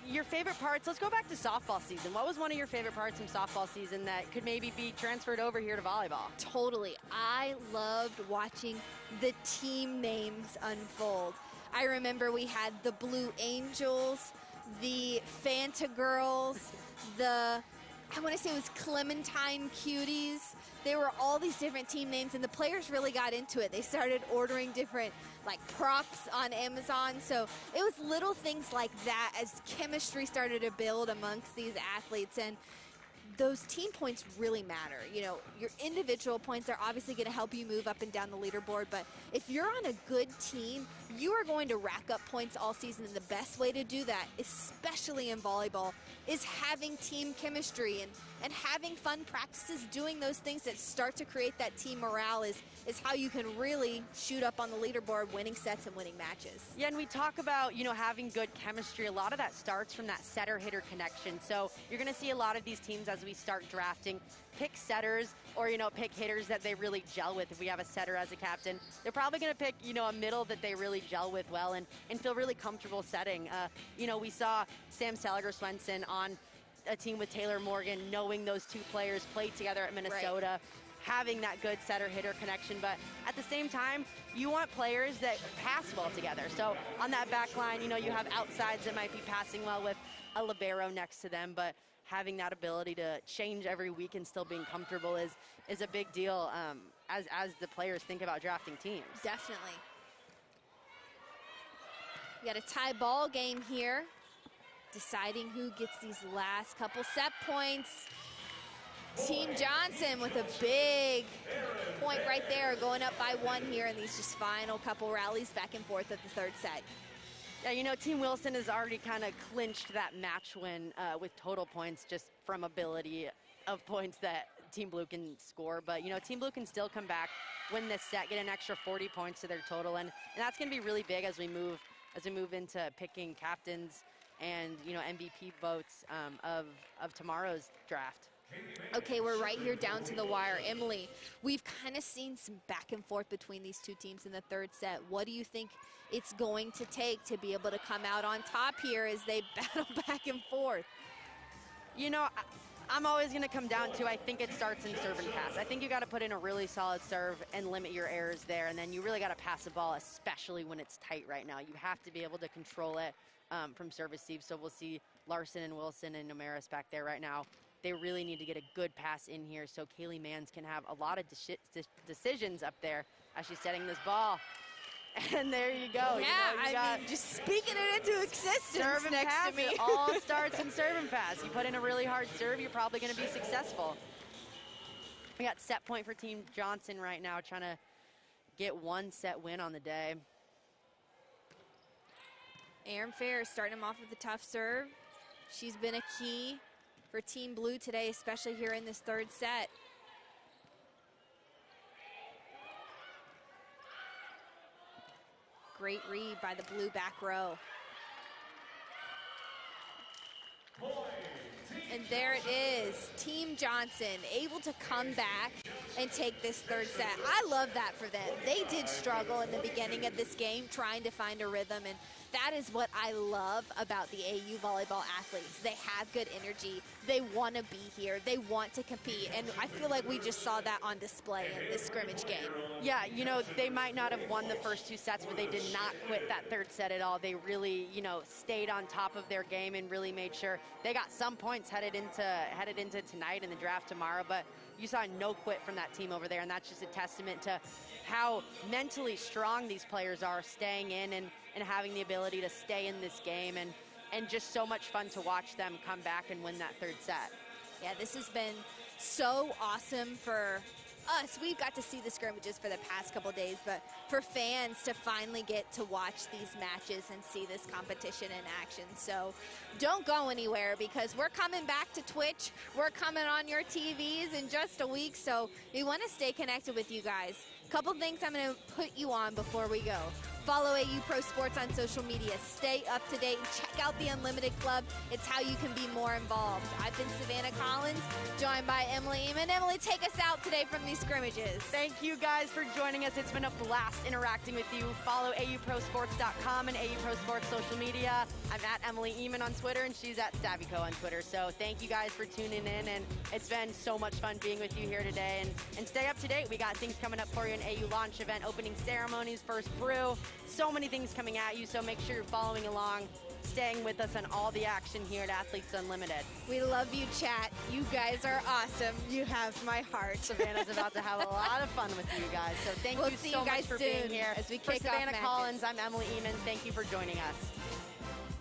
your favorite parts? Let's go back to softball season. What was one of your favorite parts from softball season that could maybe be transferred over here to volleyball? Totally. I loved watching the team names unfold. I remember we had the Blue Angels, the Fanta Girls, I want to say it was Clementine Cuties. There were all these different team names, and the players really got into it. They started ordering different props on Amazon. So it was little things like that as chemistry started to build amongst these athletes. And those team points really matter. You know, your individual points are obviously going to help you move up and down the leaderboard, but if you're on a good team, you are going to rack up points all season, and the best way to do that, especially in volleyball, is having team chemistry and having fun practices, doing those things that start to create that team morale is is how you can really shoot up on the leaderboard, winning sets and winning matches. Yeah, and we talk about, you know, having good chemistry. A lot of that starts from that setter-hitter connection. So you're going to see a lot of these teams as we start drafting pick setters or, you know, pick hitters that they really gel with. If we have a setter as a captain, they're probably going to pick, you know, a middle that they really gel with well and feel really comfortable setting. You know, we saw Sam Seliger-Swenson on a team with Taylor Morgan, knowing those two players played together at Minnesota. Right. Having that good setter-hitter connection, but at the same time, you want players that pass well together. So on that back line, you know, you have outsides that might be passing well with a libero next to them, but having that ability to change every week and still being comfortable is a big deal as the players think about drafting teams. Definitely. We got a tie ball game here, deciding who gets these last couple set points. Team Johnson with a big point right there, going up by 1 here in these just final couple rallies back and forth at the third set. Yeah, you know, Team Wilson has already kind of clinched that match win with total points just from ability of points that Team Blue can score. But, you know, Team Blue can still come back, win this set, get an extra 40 points to their total. And that's going to be really big as we move into picking captains and, you know, MVP votes of tomorrow's draft. Okay, we're right here down to the wire. Emily, we've kind of seen some back and forth between these two teams in the third set. What do you think it's going to take to be able to come out on top here as they battle back and forth? You know, I'm always going to come down to, I think it starts in serve and pass. I think you got to put in a really solid serve and limit your errors there, and then you really got to pass the ball, especially when it's tight right now. You have to be able to control it from serve receive. So we'll see Larson and Wilson and Nomaris back there right now. They really need to get a good pass in here so Kaylee Mans can have a lot of decisions up there as she's setting this ball. And there you go. Yeah, you know, I mean, just speaking it into existence serve and next pass, to me. It all starts in serve and pass. You put in a really hard serve, you're probably going to be successful. We got set point for Team Johnson right now, trying to get 1 set win on the day. Erin Fair is starting him off with a tough serve. She's been a key for Team Blue today, especially here in this third set. Great read by the blue back row. And there it is, Team Johnson able to come back and take this third set. I love that for them. They did struggle in the beginning of this game trying to find a rhythm, and that is what I love about the AU volleyball athletes. They have good energy. They want to be here. They want to compete, and I feel like we just saw that on display in this scrimmage game. Yeah, you know, they might not have won the first 2 sets, but they did not quit that third set at all. They really, you know, stayed on top of their game and really made sure they got some points headed into tonight and the draft tomorrow, but you saw no quit from that team over there, and that's just a testament to how mentally strong these players are, staying in and having the ability to stay in this game, and just so much fun to watch them come back and win that third set. Yeah, this has been so awesome for us. We've got to see the scrimmages for the past couple days, but for fans to finally get to watch these matches and see this competition in action. So don't go anywhere, because we're coming back to Twitch. We're coming on your TVs in just a week, so we want to stay connected with you guys. Couple things I'm going to put you on before we go. Follow AU Pro Sports on social media. Stay up to date and check out the Unlimited Club. It's how you can be more involved. I've been Savannah Collins, joined by Emily Eamon. Emily, take us out today from these scrimmages. Thank you guys for joining us. It's been a blast interacting with you. Follow auprosports.com and AU Pro Sports social media. I'm at Emily Eamon on Twitter, and she's at SavvyCo on Twitter. So thank you guys for tuning in, and it's been so much fun being with you here today. And stay up to date. We got things coming up for you, an AU launch event, opening ceremonies, first brew. So many things coming at you, so make sure you're following along, staying with us on all the action here at Athletes Unlimited. We love you, chat. You guys are awesome. You have my heart. Savannah's about to have a lot of fun with you guys, so thank you so much for being here. As we for kick Savannah off Collins, I'm Emily Eamon. Thank you for joining us.